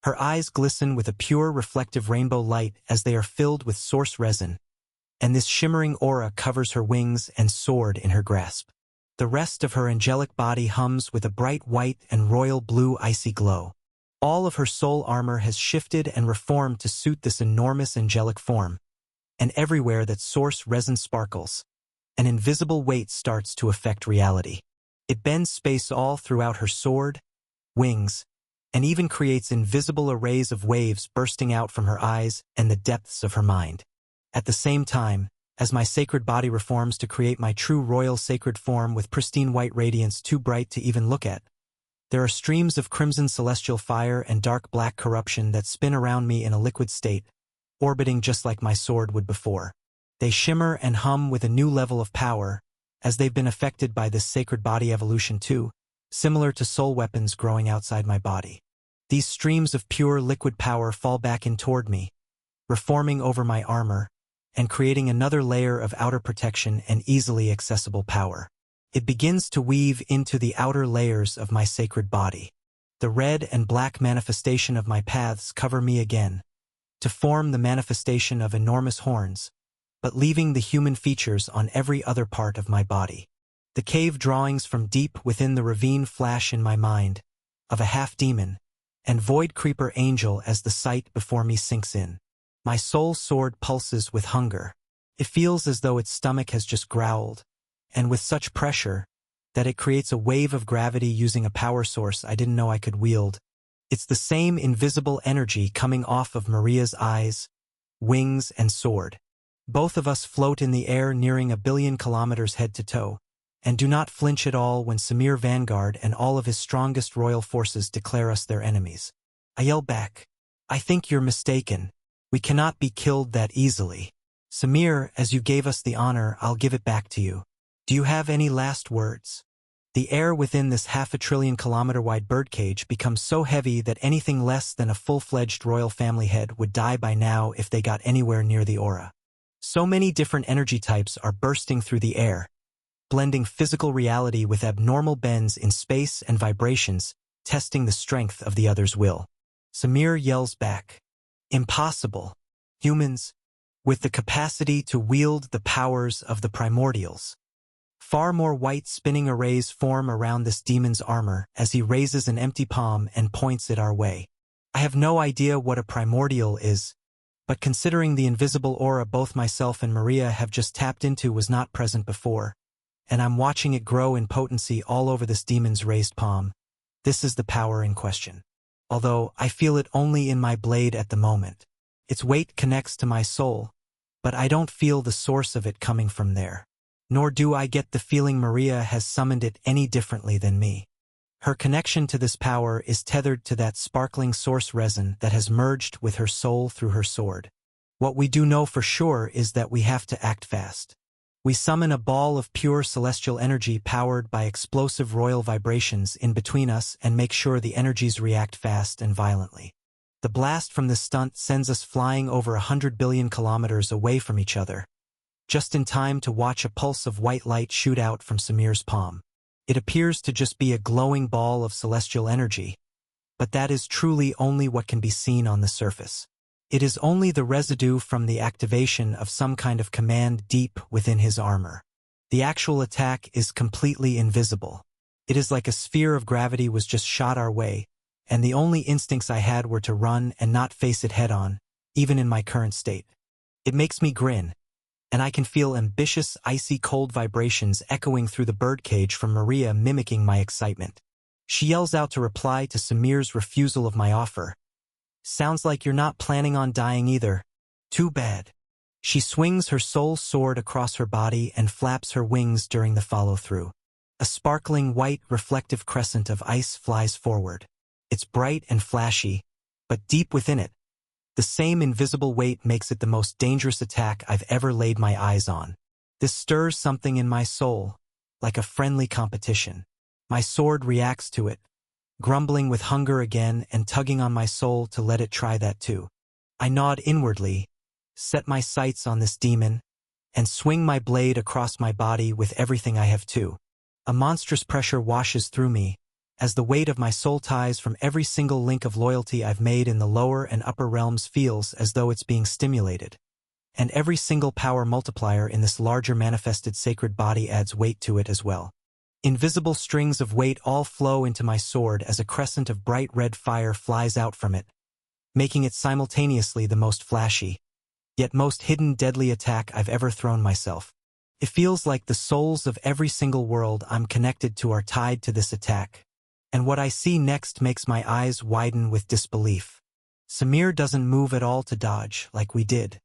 Her eyes glisten with a pure reflective rainbow light as they are filled with source resin, and this shimmering aura covers her wings and sword in her grasp. The rest of her angelic body hums with a bright white and royal blue icy glow. All of her soul armor has shifted and reformed to suit this enormous angelic form, and everywhere that source resin sparkles, an invisible weight starts to affect reality. It bends space all throughout her sword, wings, and even creates invisible arrays of waves bursting out from her eyes and the depths of her mind. At the same time, as my sacred body reforms to create my true royal sacred form with pristine white radiance too bright to even look at, there are streams of crimson celestial fire and dark black corruption that spin around me in a liquid state, orbiting just like my sword would before. They shimmer and hum with a new level of power, as they've been affected by this sacred body evolution too, similar to soul weapons growing outside my body. These streams of pure liquid power fall back in toward me, reforming over my armor, and creating another layer of outer protection and easily accessible power. It begins to weave into the outer layers of my sacred body. The red and black manifestation of my paths cover me again, to form the manifestation of enormous horns, but leaving the human features on every other part of my body. The cave drawings from deep within the ravine flash in my mind, of a half-demon, and void creeper angel as the sight before me sinks in. My soul sword pulses with hunger. It feels as though its stomach has just growled, and with such pressure, that it creates a wave of gravity using a power source I didn't know I could wield. It's the same invisible energy coming off of Maria's eyes, wings, and sword. Both of us float in the air nearing 1 billion kilometers head to toe, and do not flinch at all when Samir Vanguard and all of his strongest royal forces declare us their enemies. I yell back, "I think you're mistaken. We cannot be killed that easily. Samir, as you gave us the honor, I'll give it back to you. Do you have any last words?" The air within this 500 billion kilometer wide birdcage becomes so heavy that anything less than a full-fledged royal family head would die by now if they got anywhere near the aura. So many different energy types are bursting through the air, blending physical reality with abnormal bends in space and vibrations, testing the strength of the other's will. Samir yells back, "Impossible. Humans, with the capacity to wield the powers of the primordials." Far more white spinning arrays form around this demon's armor as he raises an empty palm and points it our way. I have no idea what a primordial is, but considering the invisible aura both myself and Maria have just tapped into was not present before, and I'm watching it grow in potency all over this demon's raised palm, this is the power in question. Although I feel it only in my blade at the moment. Its weight connects to my soul, but I don't feel the source of it coming from there. Nor do I get the feeling Maria has summoned it any differently than me. Her connection to this power is tethered to that sparkling source resin that has merged with her soul through her sword. What we do know for sure is that we have to act fast. We summon a ball of pure celestial energy powered by explosive royal vibrations in between us and make sure the energies react fast and violently. The blast from this stunt sends us flying over 100 billion kilometers away from each other, just in time to watch a pulse of white light shoot out from Samir's palm. It appears to just be a glowing ball of celestial energy, but that is truly only what can be seen on the surface. It is only the residue from the activation of some kind of command deep within his armor. The actual attack is completely invisible. It is like a sphere of gravity was just shot our way, and the only instincts I had were to run and not face it head-on, even in my current state. It makes me grin, and I can feel ambitious, icy cold vibrations echoing through the birdcage from Maria mimicking my excitement. She yells out to reply to Samir's refusal of my offer. "Sounds like you're not planning on dying either. Too bad." She swings her soul sword across her body and flaps her wings during the follow-through. A sparkling white reflective crescent of ice flies forward. It's bright and flashy, but deep within it, the same invisible weight makes it the most dangerous attack I've ever laid my eyes on. This stirs something in my soul, like a friendly competition. My sword reacts to it, grumbling with hunger again and tugging on my soul to let it try that too. I nod inwardly, set my sights on this demon, and swing my blade across my body with everything I have too. A monstrous pressure washes through me, as the weight of my soul ties from every single link of loyalty I've made in the lower and upper realms feels as though it's being stimulated. And every single power multiplier in this larger manifested sacred body adds weight to it as well. Invisible strings of weight all flow into my sword as a crescent of bright red fire flies out from it, making it simultaneously the most flashy, yet most hidden deadly attack I've ever thrown myself. It feels like the souls of every single world I'm connected to are tied to this attack. And what I see next makes my eyes widen with disbelief. Samir doesn't move at all to dodge like we did.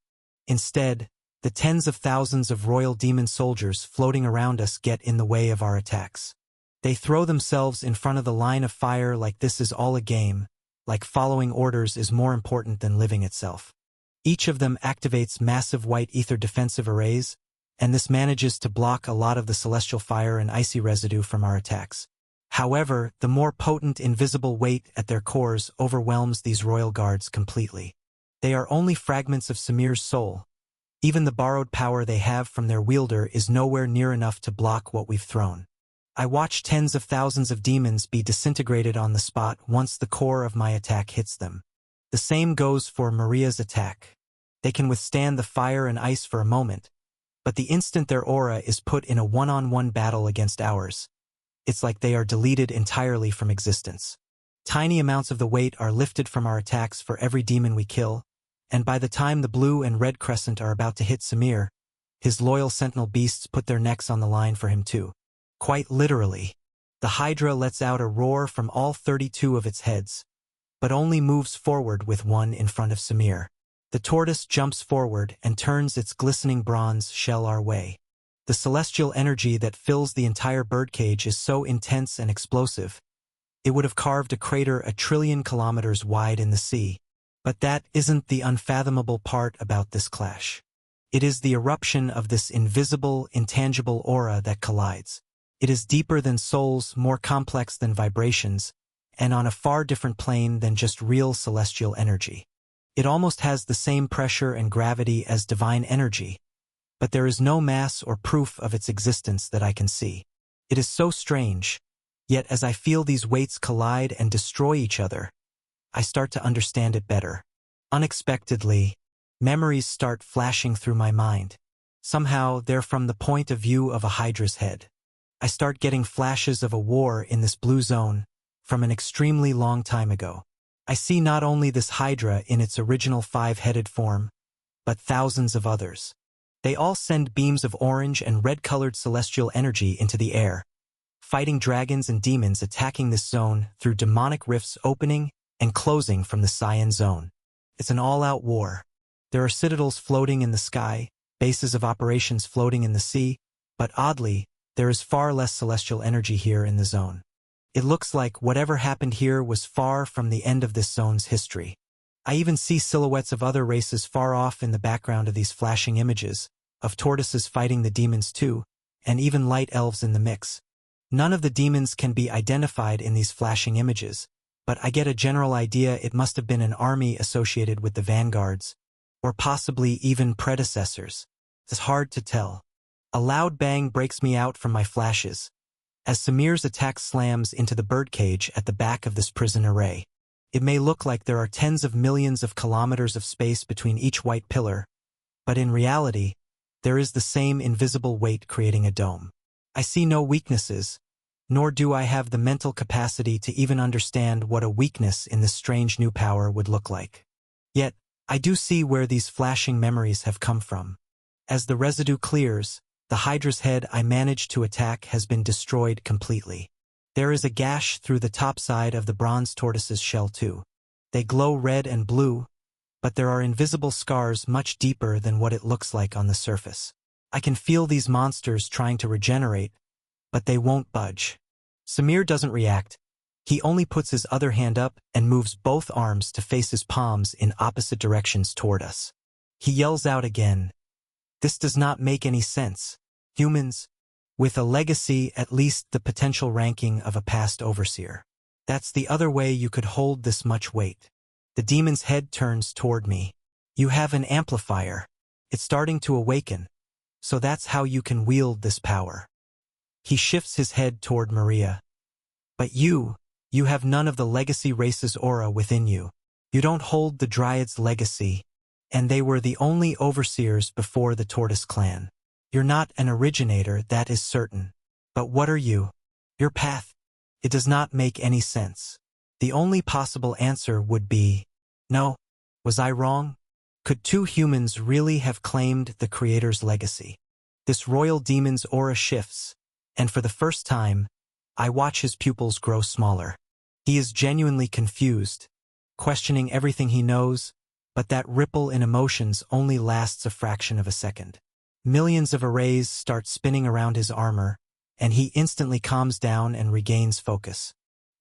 Instead, the tens of thousands of royal demon soldiers floating around us get in the way of our attacks. They throw themselves in front of the line of fire like this is all a game, like following orders is more important than living itself. Each of them activates massive white ether defensive arrays, and this manages to block a lot of the celestial fire and icy residue from our attacks. However, the more potent invisible weight at their cores overwhelms these royal guards completely. They are only fragments of Samir's soul. Even the borrowed power they have from their wielder is nowhere near enough to block what we've thrown. I watch tens of thousands of demons be disintegrated on the spot once the core of my attack hits them. The same goes for Maria's attack. They can withstand the fire and ice for a moment, but the instant their aura is put in a one-on-one battle against ours, it's like they are deleted entirely from existence. Tiny amounts of the weight are lifted from our attacks for every demon we kill, and by the time the blue and red crescent are about to hit Samir, his loyal sentinel beasts put their necks on the line for him too. Quite literally. The Hydra lets out a roar from all 32 of its heads, but only moves forward with one in front of Samir. The tortoise jumps forward and turns its glistening bronze shell our way. The celestial energy that fills the entire birdcage is so intense and explosive, it would have carved a crater 1 trillion kilometers wide in the sea. But that isn't the unfathomable part about this clash. It is the eruption of this invisible, intangible aura that collides. It is deeper than souls, more complex than vibrations, and on a far different plane than just real celestial energy. It almost has the same pressure and gravity as divine energy, but there is no mass or proof of its existence that I can see. It is so strange, yet as I feel these weights collide and destroy each other, I start to understand it better. Unexpectedly, memories start flashing through my mind. Somehow, they're from the point of view of a Hydra's head. I start getting flashes of a war in this blue zone from an extremely long time ago. I see not only this Hydra in its original 5-headed form, but thousands of others. They all send beams of orange and red-colored celestial energy into the air, fighting dragons and demons attacking this zone through demonic rifts opening and closing from the Cyan Zone. It's an all-out war. There are citadels floating in the sky, bases of operations floating in the sea, but oddly, there is far less celestial energy here in the zone. It looks like whatever happened here was far from the end of this zone's history. I even see silhouettes of other races far off in the background of these flashing images, of tortoises fighting the demons too, and even light elves in the mix. None of the demons can be identified in these flashing images, but I get a general idea it must have been an army associated with the vanguards, or possibly even predecessors. It's hard to tell. A loud bang breaks me out from my flashes, as Samir's attack slams into the birdcage at the back of this prison array. It may look like there are tens of millions of kilometers of space between each white pillar, but in reality, there is the same invisible weight creating a dome. I see no weaknesses, nor do I have the mental capacity to even understand what a weakness in this strange new power would look like. Yet, I do see where these flashing memories have come from. As the residue clears, the Hydra's head I managed to attack has been destroyed completely. There is a gash through the top side of the bronze tortoise's shell too. They glow red and blue, but there are invisible scars much deeper than what it looks like on the surface. I can feel these monsters trying to regenerate, but they won't budge. Samir doesn't react. He only puts his other hand up and moves both arms to face his palms in opposite directions toward us. He yells out again. This does not make any sense. Humans, with a legacy, at least the potential ranking of a past overseer. That's the other way you could hold this much weight. The demon's head turns toward me. You have an amplifier. It's starting to awaken. So that's how you can wield this power. He shifts his head toward Maria. But you have none of the legacy race's aura within you. You don't hold the Dryad's legacy, and they were the only overseers before the Tortoise clan. You're not an originator, that is certain. But what are you? Your path? It does not make any sense. The only possible answer would be, no. Was I wrong? Could two humans really have claimed the Creator's legacy? This royal demon's aura shifts, and for the first time, I watch his pupils grow smaller. He is genuinely confused, questioning everything he knows, but that ripple in emotions only lasts a fraction of a second. Millions of arrays start spinning around his armor, and he instantly calms down and regains focus.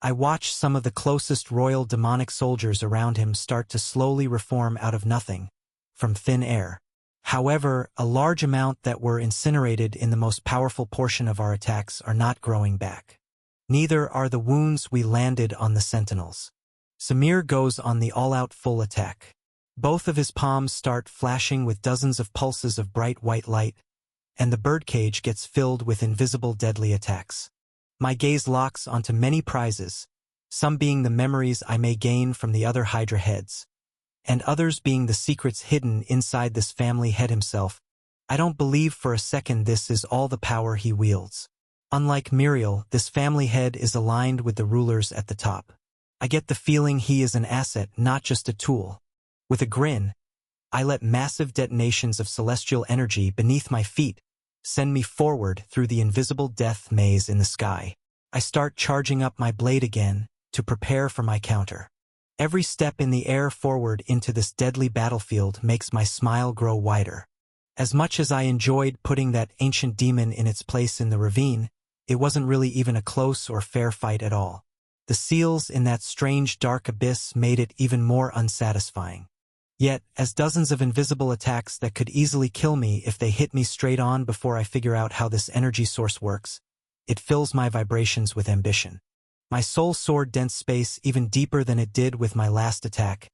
I watch some of the closest royal demonic soldiers around him start to slowly reform out of nothing, from thin air. However, a large amount that were incinerated in the most powerful portion of our attacks are not growing back. Neither are the wounds we landed on the sentinels. Samir goes on the all-out full attack. Both of his palms start flashing with dozens of pulses of bright white light, and the birdcage gets filled with invisible deadly attacks. My gaze locks onto many prizes, some being the memories I may gain from the other Hydra heads, and others being the secrets hidden inside this family head himself. I don't believe for a second this is all the power he wields. Unlike Muriel, this family head is aligned with the rulers at the top. I get the feeling he is an asset, not just a tool. With a grin, I let massive detonations of celestial energy beneath my feet send me forward through the invisible death maze in the sky. I start charging up my blade again to prepare for my counter. Every step in the air forward into this deadly battlefield makes my smile grow wider. As much as I enjoyed putting that ancient demon in its place in the ravine, it wasn't really even a close or fair fight at all. The seals in that strange dark abyss made it even more unsatisfying. Yet, as dozens of invisible attacks that could easily kill me if they hit me straight on before I figure out how this energy source works, it fills my vibrations with ambition. My soul soared dense space even deeper than it did with my last attack,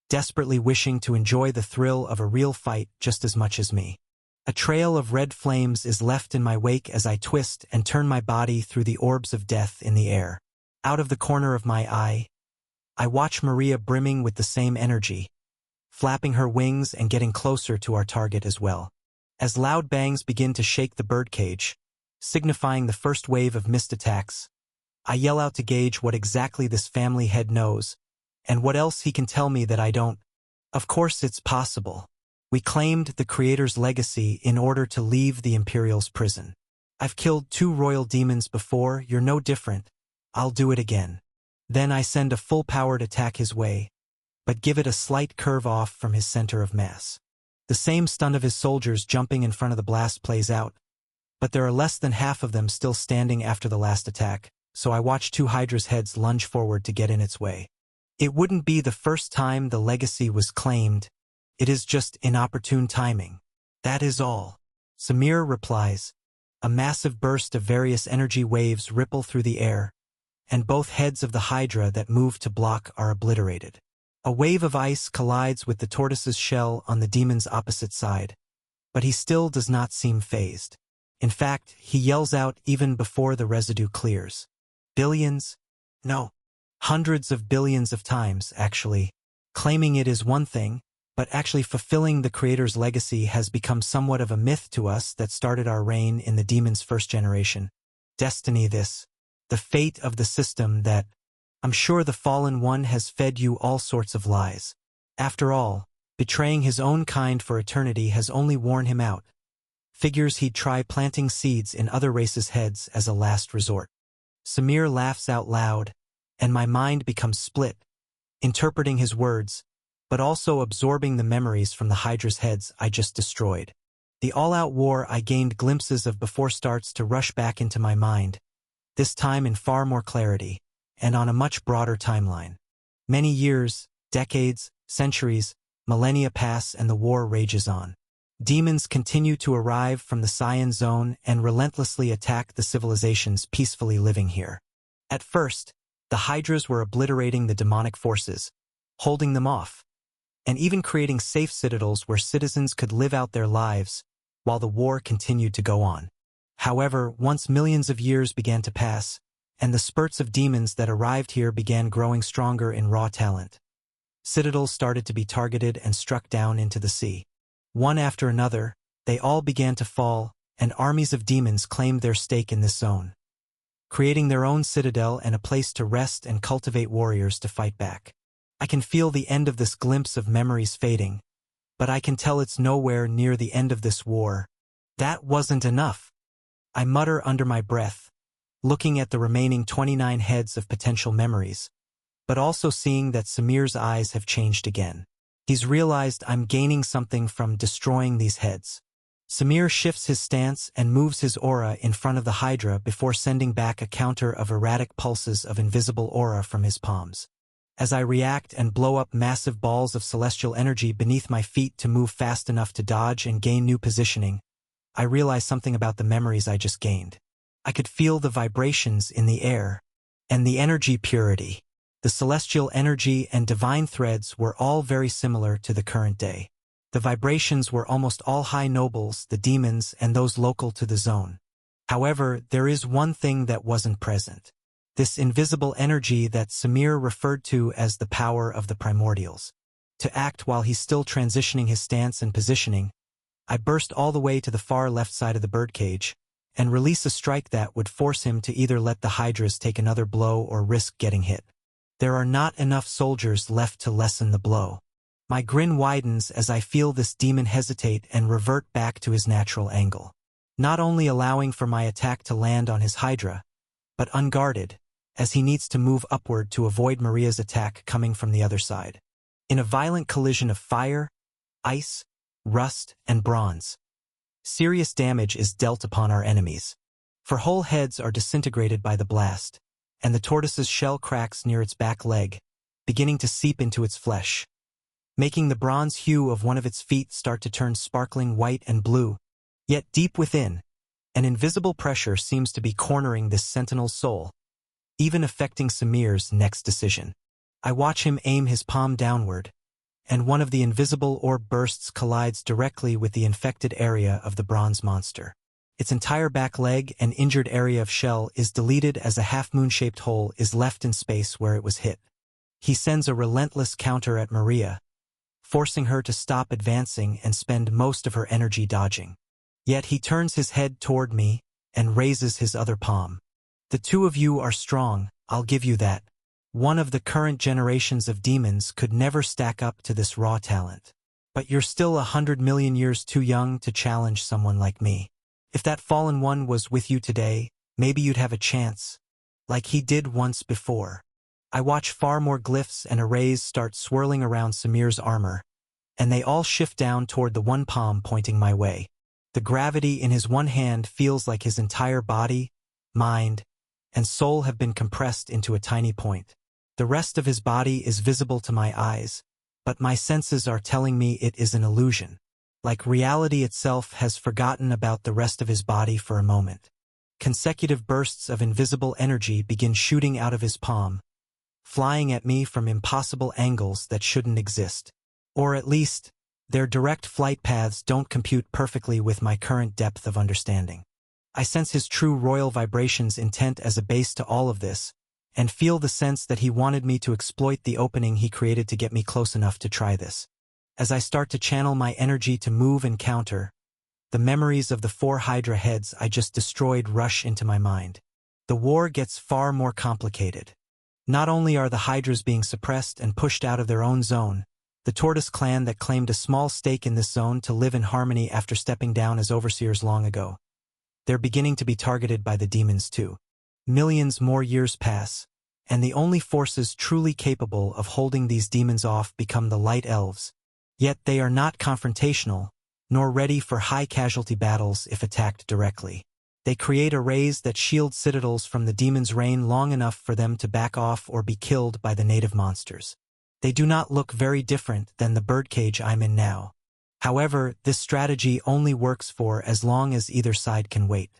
desperately wishing to enjoy the thrill of a real fight just as much as me. A trail of red flames is left in my wake as I twist and turn my body through the orbs of death in the air. Out of the corner of my eye, I watch Maria brimming with the same energy, flapping her wings and getting closer to our target as well. As loud bangs begin to shake the birdcage, signifying the first wave of missed attacks, I yell out to gauge what exactly this family head knows, and what else he can tell me that I don't. Of course it's possible. We claimed the Creator's legacy in order to leave the Imperial's prison. I've killed 2 royal demons before, you're no different. I'll do it again. Then I send a full-powered attack his way, but give it a slight curve off from his center of mass. The same stun of his soldiers jumping in front of the blast plays out, but there are less than half of them still standing after the last attack, so I watch 2 Hydra's heads lunge forward to get in its way. It wouldn't be the first time the legacy was claimed. It is just inopportune timing. That is all. Samir replies. A massive burst of various energy waves ripple through the air, and both heads of the Hydra that move to block are obliterated. A wave of ice collides with the tortoise's shell on the demon's opposite side, but he still does not seem fazed. In fact, he yells out even before the residue clears. Billions? No. Hundreds of billions of times, actually. Claiming it is one thing, but actually fulfilling the Creator's legacy has become somewhat of a myth to us that started our reign in the demon's first generation. Destiny this. The fate of the system that, I'm sure the Fallen One has fed you all sorts of lies. After all, betraying his own kind for eternity has only worn him out. Figures he'd try planting seeds in other races' heads as a last resort. Samir laughs out loud, and my mind becomes split, interpreting his words, but also absorbing the memories from the Hydra's heads I just destroyed. The all-out war I gained glimpses of before starts to rush back into my mind, this time in far more clarity, and on a much broader timeline. Many years, decades, centuries, millennia pass and the war rages on. Demons continue to arrive from the Cyan Zone and relentlessly attack the civilizations peacefully living here. At first, the Hydras were obliterating the demonic forces, holding them off, and even creating safe citadels where citizens could live out their lives while the war continued to go on. However, once millions of years began to pass, and the spurts of demons that arrived here began growing stronger in raw talent, citadels started to be targeted and struck down into the sea. One after another, they all began to fall, and armies of demons claimed their stake in this zone, creating their own citadel and a place to rest and cultivate warriors to fight back. I can feel the end of this glimpse of memories fading, but I can tell it's nowhere near the end of this war. That wasn't enough. I mutter under my breath, looking at the remaining 29 heads of potential memories, but also seeing that Samir's eyes have changed again. He's realized I'm gaining something from destroying these heads. Samir shifts his stance and moves his aura in front of the Hydra before sending back a counter of erratic pulses of invisible aura from his palms. As I react and blow up massive balls of celestial energy beneath my feet to move fast enough to dodge and gain new positioning, I realize something about the memories I just gained. I could feel the vibrations in the air, and the energy purity. The celestial energy and divine threads were all very similar to the current day. The vibrations were almost all high nobles, the demons, and those local to the zone. However, there is one thing that wasn't present. This invisible energy that Samir referred to as the power of the primordials. To act while he's still transitioning his stance and positioning, I burst all the way to the far left side of the birdcage and release a strike that would force him to either let the hydras take another blow or risk getting hit. There are not enough soldiers left to lessen the blow. My grin widens as I feel this demon hesitate and revert back to his natural angle, not only allowing for my attack to land on his hydra, but unguarded, as he needs to move upward to avoid Maria's attack coming from the other side. In a violent collision of fire, ice, rust, and bronze, serious damage is dealt upon our enemies. For whole heads are disintegrated by the blast, and the tortoise's shell cracks near its back leg, beginning to seep into its flesh, making the bronze hue of one of its feet start to turn sparkling white and blue. Yet deep within, an invisible pressure seems to be cornering this sentinel's soul, even affecting Samir's next decision. I watch him aim his palm downward, and one of the invisible orb bursts collides directly with the infected area of the bronze monster. Its entire back leg and injured area of shell is deleted as a half-moon-shaped hole is left in space where it was hit. He sends a relentless counter at Maria, forcing her to stop advancing and spend most of her energy dodging. Yet he turns his head toward me and raises his other palm. The two of you are strong, I'll give you that. One of the current generations of demons could never stack up to this raw talent. But you're still 100 million years too young to challenge someone like me. If that fallen one was with you today, maybe you'd have a chance, like he did once before. I watch far more glyphs and arrays start swirling around Samir's armor, and they all shift down toward the one palm pointing my way. The gravity in his one hand feels like his entire body, mind, and soul have been compressed into a tiny point. The rest of his body is visible to my eyes, but my senses are telling me it is an illusion. Like reality itself has forgotten about the rest of his body for a moment. Consecutive bursts of invisible energy begin shooting out of his palm, flying at me from impossible angles that shouldn't exist. Or at least, their direct flight paths don't compute perfectly with my current depth of understanding. I sense his true royal vibrations intent as a base to all of this, and feel the sense that he wanted me to exploit the opening he created to get me close enough to try this. As I start to channel my energy to move and counter, the memories of the 4 Hydra heads I just destroyed rush into my mind. The war gets far more complicated. Not only are the Hydras being suppressed and pushed out of their own zone, the Tortoise clan that claimed a small stake in this zone to live in harmony after stepping down as overseers long ago. They're beginning to be targeted by the demons too. Millions more years pass, and the only forces truly capable of holding these demons off become the Light Elves. Yet they are not confrontational, nor ready for high-casualty battles if attacked directly. They create arrays that shield citadels from the demons' reign long enough for them to back off or be killed by the native monsters. They do not look very different than the birdcage I'm in now. However, this strategy only works for as long as either side can wait.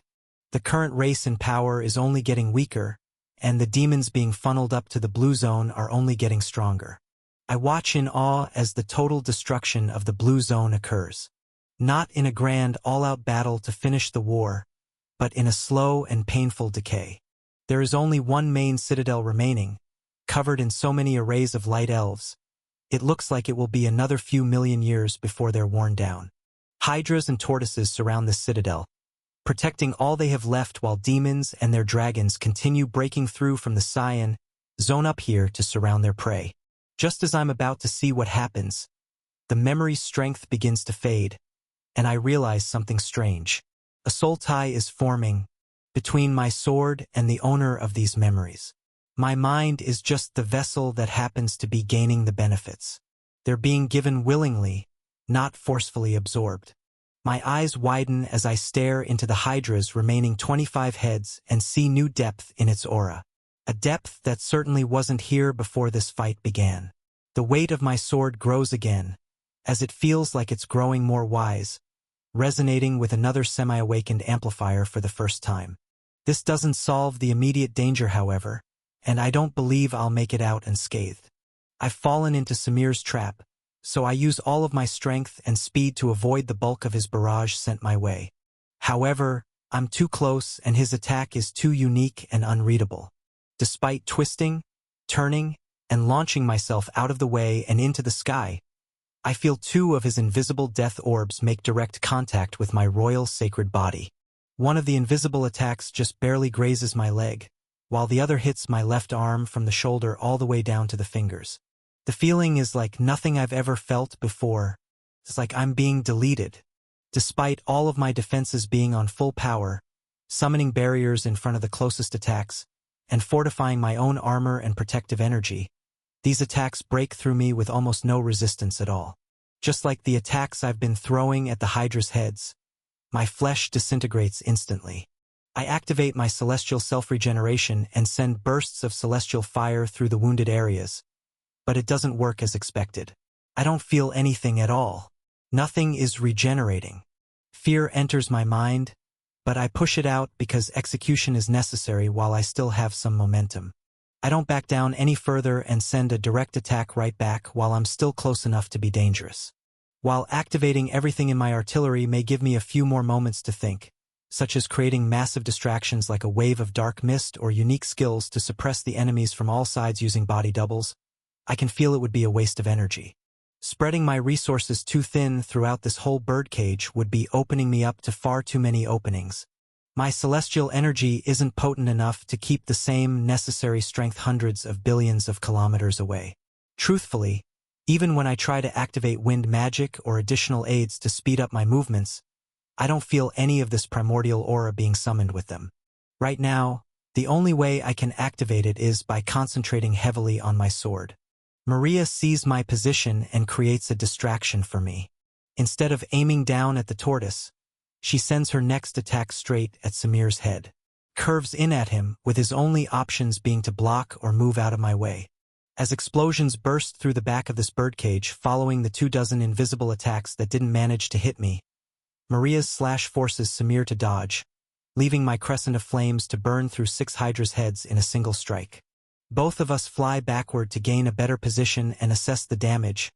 The current race in power is only getting weaker, and the demons being funneled up to the blue zone are only getting stronger. I watch in awe as the total destruction of the blue zone occurs. Not in a grand all-out battle to finish the war, but in a slow and painful decay. There is only one main citadel remaining, covered in so many arrays of light elves. It looks like it will be another few million years before they're worn down. Hydras and tortoises surround this citadel, protecting all they have left while demons and their dragons continue breaking through from the Cyan zone up here to surround their prey. Just as I'm about to see what happens, the memory's strength begins to fade, and I realize something strange. A soul tie is forming between my sword and the owner of these memories. My mind is just the vessel that happens to be gaining the benefits. They're being given willingly, not forcefully absorbed. My eyes widen as I stare into the Hydra's remaining 25 heads and see new depth in its aura. A depth that certainly wasn't here before this fight began. The weight of my sword grows again, as it feels like it's growing more wise, resonating with another semi-awakened amplifier for the first time. This doesn't solve the immediate danger, however, and I don't believe I'll make it out unscathed. I've fallen into Samir's trap, so I use all of my strength and speed to avoid the bulk of his barrage sent my way. However, I'm too close and his attack is too unique and unreadable. Despite twisting, turning, and launching myself out of the way and into the sky, I feel two of his invisible death orbs make direct contact with my royal sacred body. One of the invisible attacks just barely grazes my leg, while the other hits my left arm from the shoulder all the way down to the fingers. The feeling is like nothing I've ever felt before. It's like I'm being deleted. Despite all of my defenses being on full power, summoning barriers in front of the closest attacks, and fortifying my own armor and protective energy, these attacks break through me with almost no resistance at all. Just like the attacks I've been throwing at the Hydra's heads, my flesh disintegrates instantly. I activate my celestial self-regeneration and send bursts of celestial fire through the wounded areas, but it doesn't work as expected. I don't feel anything at all. Nothing is regenerating. Fear enters my mind, but I push it out because execution is necessary while I still have some momentum. I don't back down any further and send a direct attack right back while I'm still close enough to be dangerous. While activating everything in my artillery may give me a few more moments to think, such as creating massive distractions like a wave of dark mist or unique skills to suppress the enemies from all sides using body doubles, I can feel it would be a waste of energy. Spreading my resources too thin throughout this whole birdcage would be opening me up to far too many openings. My celestial energy isn't potent enough to keep the same necessary strength hundreds of billions of kilometers away. Truthfully, even when I try to activate wind magic or additional aids to speed up my movements, I don't feel any of this primordial aura being summoned with them. Right now, the only way I can activate it is by concentrating heavily on my sword. Maria sees my position and creates a distraction for me. Instead of aiming down at the tortoise, she sends her next attack straight at Samir's head. Curves in at him, with his only options being to block or move out of my way. As explosions burst through the back of this birdcage following the 24 invisible attacks that didn't manage to hit me, Maria's slash forces Samir to dodge, leaving my crescent of flames to burn through 6 Hydra's heads in a single strike. Both of us fly backward to gain a better position and assess the damage,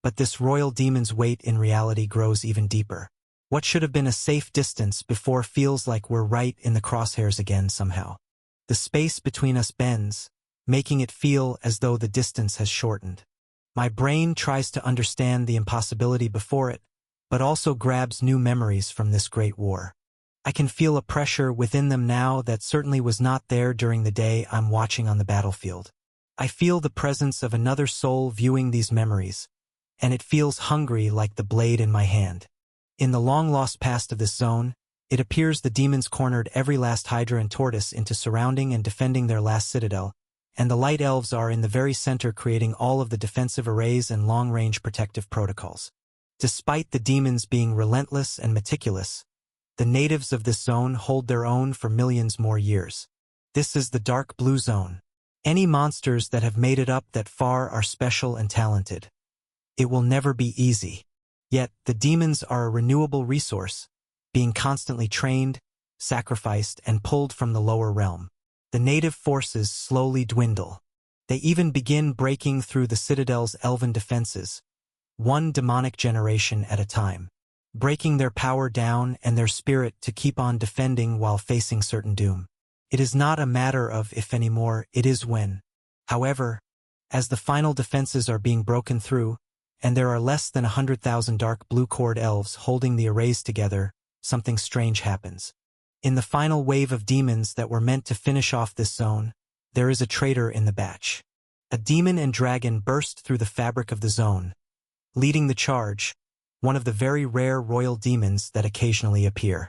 but this royal demon's weight in reality grows even deeper. What should have been a safe distance before feels like we're right in the crosshairs again somehow. The space between us bends, making it feel as though the distance has shortened. My brain tries to understand the impossibility before it, but also grabs new memories from this great war. I can feel a pressure within them now that certainly was not there during the day I'm watching on the battlefield. I feel the presence of another soul viewing these memories, and it feels hungry like the blade in my hand. In the long-lost past of this zone, it appears the demons cornered every last Hydra and tortoise into surrounding and defending their last citadel, and the light elves are in the very center creating all of the defensive arrays and long-range protective protocols. Despite the demons being relentless and meticulous, the natives of this zone hold their own for millions more years. This is the Dark Blue Zone. Any monsters that have made it up that far are special and talented. It will never be easy. Yet, the demons are a renewable resource, being constantly trained, sacrificed, and pulled from the lower realm. The native forces slowly dwindle. They even begin breaking through the Citadel's elven defenses, one demonic generation at a time, breaking their power down and their spirit to keep on defending while facing certain doom. It is not a matter of if anymore, it is when. However, as the final defenses are being broken through, and there are less than 100,000 dark blue cord elves holding the arrays together, something strange happens. In the final wave of demons that were meant to finish off this zone, there is a traitor in the batch. A demon and dragon burst through the fabric of the zone, leading the charge, one of the very rare royal demons that occasionally appear.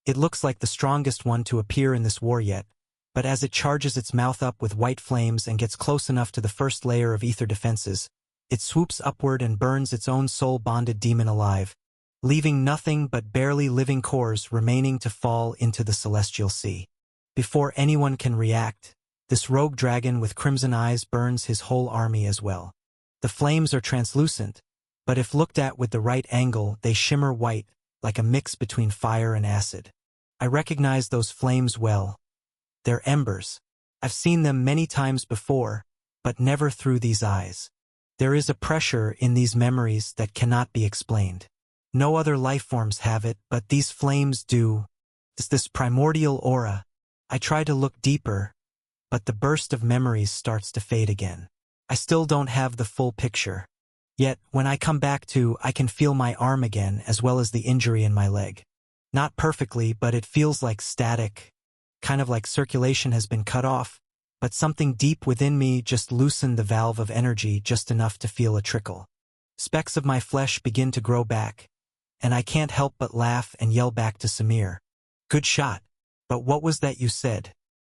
It looks like the strongest one to appear in this war yet, but as it charges its mouth up with white flames and gets close enough to the first layer of ether defenses, it swoops upward and burns its own soul-bonded demon alive, leaving nothing but barely living cores remaining to fall into the celestial sea. Before anyone can react, this rogue dragon with crimson eyes burns his whole army as well. The flames are translucent, but if looked at with the right angle, they shimmer white, like a mix between fire and acid. I recognize those flames well. They're embers. I've seen them many times before, but never through these eyes. There is a pressure in these memories that cannot be explained. No other life forms have it, but these flames do. It's this primordial aura. I try to look deeper, but the burst of memories starts to fade again. I still don't have the full picture. Yet, when I come back to, I can feel my arm again as well as the injury in my leg. Not perfectly, but it feels like static, kind of like circulation has been cut off, but something deep within me just loosened the valve of energy just enough to feel a trickle. Specks of my flesh begin to grow back, and I can't help but laugh and yell back to Samir. Good shot. But what was that you said?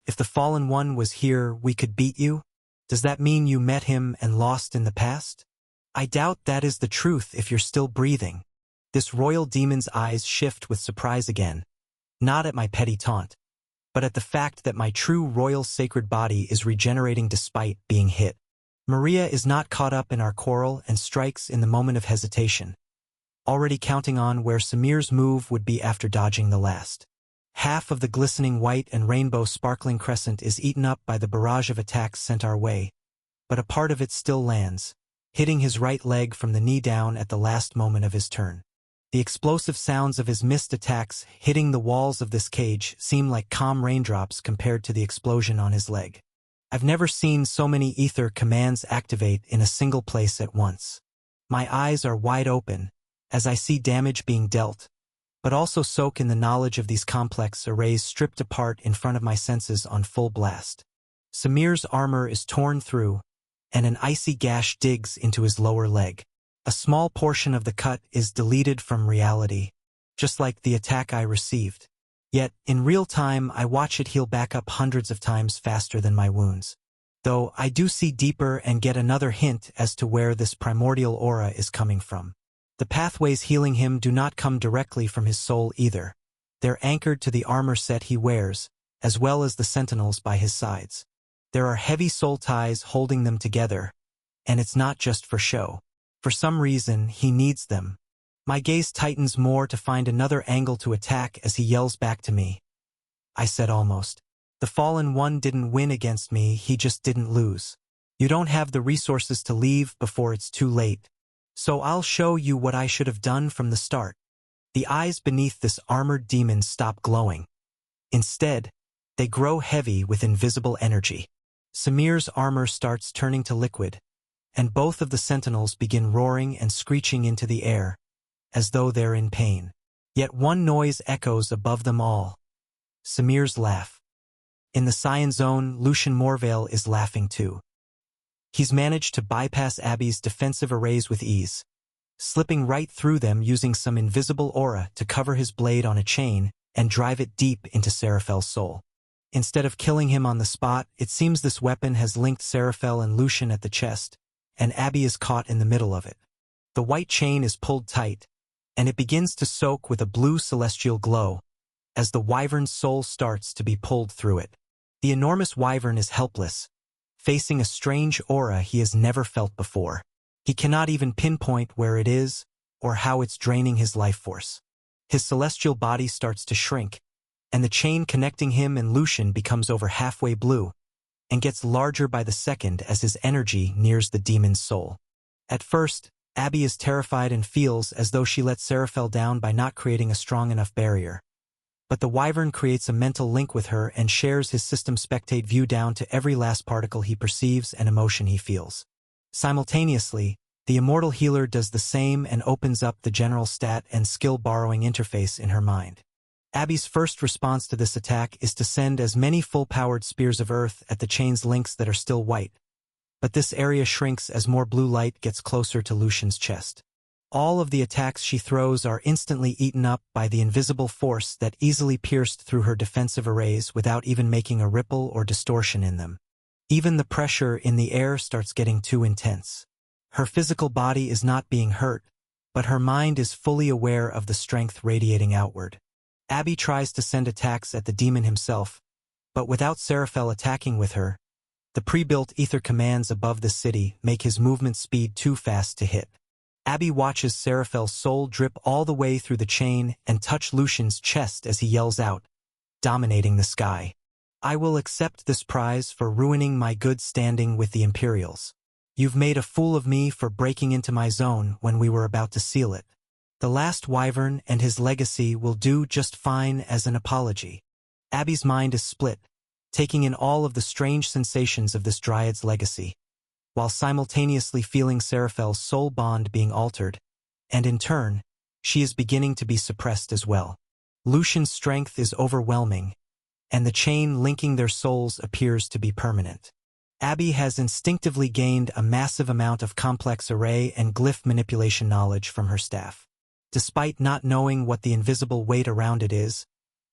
If the Fallen One was here, we could beat you? Does that mean you met him and lost in the past? I doubt that is the truth if you're still breathing. This royal demon's eyes shift with surprise again, not at my petty taunt, but at the fact that my true royal sacred body is regenerating despite being hit. Maria is not caught up in our quarrel and strikes in the moment of hesitation, already counting on where Samir's move would be after dodging the last. Half of the glistening white and rainbow sparkling crescent is eaten up by the barrage of attacks sent our way, but a part of it still lands, hitting his right leg from the knee down at the last moment of his turn. The explosive sounds of his missed attacks hitting the walls of this cage seem like calm raindrops compared to the explosion on his leg. I've never seen so many ether commands activate in a single place at once. My eyes are wide open as I see damage being dealt, but also soak in the knowledge of these complex arrays stripped apart in front of my senses on full blast. Samir's armor is torn through, and an icy gash digs into his lower leg. A small portion of the cut is deleted from reality, just like the attack I received. Yet, in real time, I watch it heal back up hundreds of times faster than my wounds. Though I do see deeper and get another hint as to where this primordial aura is coming from. The pathways healing him do not come directly from his soul either. They're anchored to the armor set he wears, as well as the sentinels by his sides. There are heavy soul ties holding them together, and it's not just for show. For some reason, he needs them. My gaze tightens more to find another angle to attack as he yells back to me. I said almost. The Fallen One didn't win against me, he just didn't lose. You don't have the resources to leave before it's too late. So I'll show you what I should have done from the start. The eyes beneath this armored demon stop glowing. Instead, they grow heavy with invisible energy. Samir's armor starts turning to liquid, and both of the sentinels begin roaring and screeching into the air, as though they're in pain. Yet one noise echoes above them all. Samir's laugh. In the Cyan Zone, Lucian Morvale is laughing too. He's managed to bypass Abby's defensive arrays with ease, slipping right through them using some invisible aura to cover his blade on a chain and drive it deep into Seraphel's soul. Instead of killing him on the spot, it seems this weapon has linked Seraphel and Lucian at the chest, and Abby is caught in the middle of it. The white chain is pulled tight, and it begins to soak with a blue celestial glow, as the wyvern's soul starts to be pulled through it. The enormous wyvern is helpless, facing a strange aura he has never felt before. He cannot even pinpoint where it is, or how it's draining his life force. His celestial body starts to shrink, and the chain connecting him and Lucian becomes over halfway blue, and gets larger by the second as his energy nears the demon's soul. At first, Abby is terrified and feels as though she let Seraphel down by not creating a strong enough barrier. But the wyvern creates a mental link with her and shares his system spectate view down to every last particle he perceives and emotion he feels. Simultaneously, the immortal healer does the same and opens up the general stat and skill borrowing interface in her mind. Abby's first response to this attack is to send as many full-powered spears of earth at the chain's links that are still white. But this area shrinks as more blue light gets closer to Lucian's chest. All of the attacks she throws are instantly eaten up by the invisible force that easily pierced through her defensive arrays without even making a ripple or distortion in them. Even the pressure in the air starts getting too intense. Her physical body is not being hurt, but her mind is fully aware of the strength radiating outward. Abby tries to send attacks at the demon himself, but without Seraphel attacking with her, the pre-built ether commands above the city make his movement speed too fast to hit. Abby watches Seraphel's soul drip all the way through the chain and touch Lucian's chest as he yells out, dominating the sky. I will accept this prize for ruining my good standing with the Imperials. You've made a fool of me for breaking into my zone when we were about to seal it. The last wyvern and his legacy will do just fine as an apology. Abby's mind is split, taking in all of the strange sensations of this dryad's legacy, while simultaneously feeling Seraphel's soul bond being altered, and in turn, she is beginning to be suppressed as well. Lucian's strength is overwhelming, and the chain linking their souls appears to be permanent. Abby has instinctively gained a massive amount of complex array and glyph manipulation knowledge from her staff. Despite not knowing what the invisible weight around it is,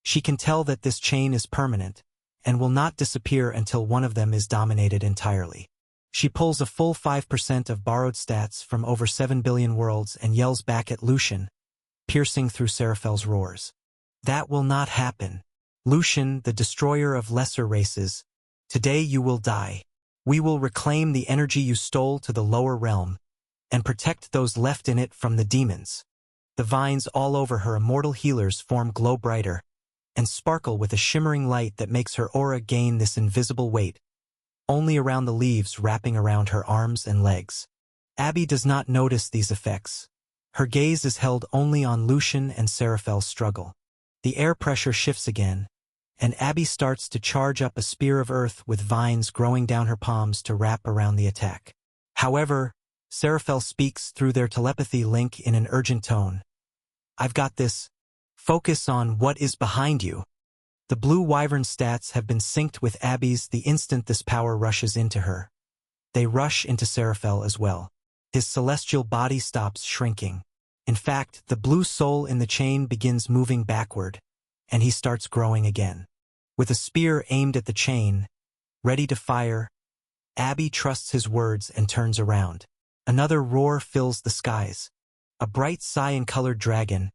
she can tell that this chain is permanent and will not disappear until one of them is dominated entirely. She pulls a full 5% of borrowed stats from over 7 billion worlds and yells back at Lucian, piercing through Seraphel's roars. That will not happen. Lucian, the destroyer of lesser races, today you will die. We will reclaim the energy you stole to the lower realm and protect those left in it from the demons. The vines all over her immortal healers form glow brighter and sparkle with a shimmering light that makes her aura gain this invisible weight, only around the leaves wrapping around her arms and legs. Abby does not notice these effects. Her gaze is held only on Lucian and Seraphel's struggle. The air pressure shifts again, and Abby starts to charge up a spear of earth with vines growing down her palms to wrap around the attack. However, Seraphel speaks through their telepathy link in an urgent tone. I've got this. Focus on what is behind you. The blue wyvern stats have been synced with Abby's the instant this power rushes into her. They rush into Seraphel as well. His celestial body stops shrinking. In fact, the blue soul in the chain begins moving backward, and he starts growing again. With a spear aimed at the chain, ready to fire, Abby trusts his words and turns around. Another roar fills the skies. A bright cyan-colored dragon,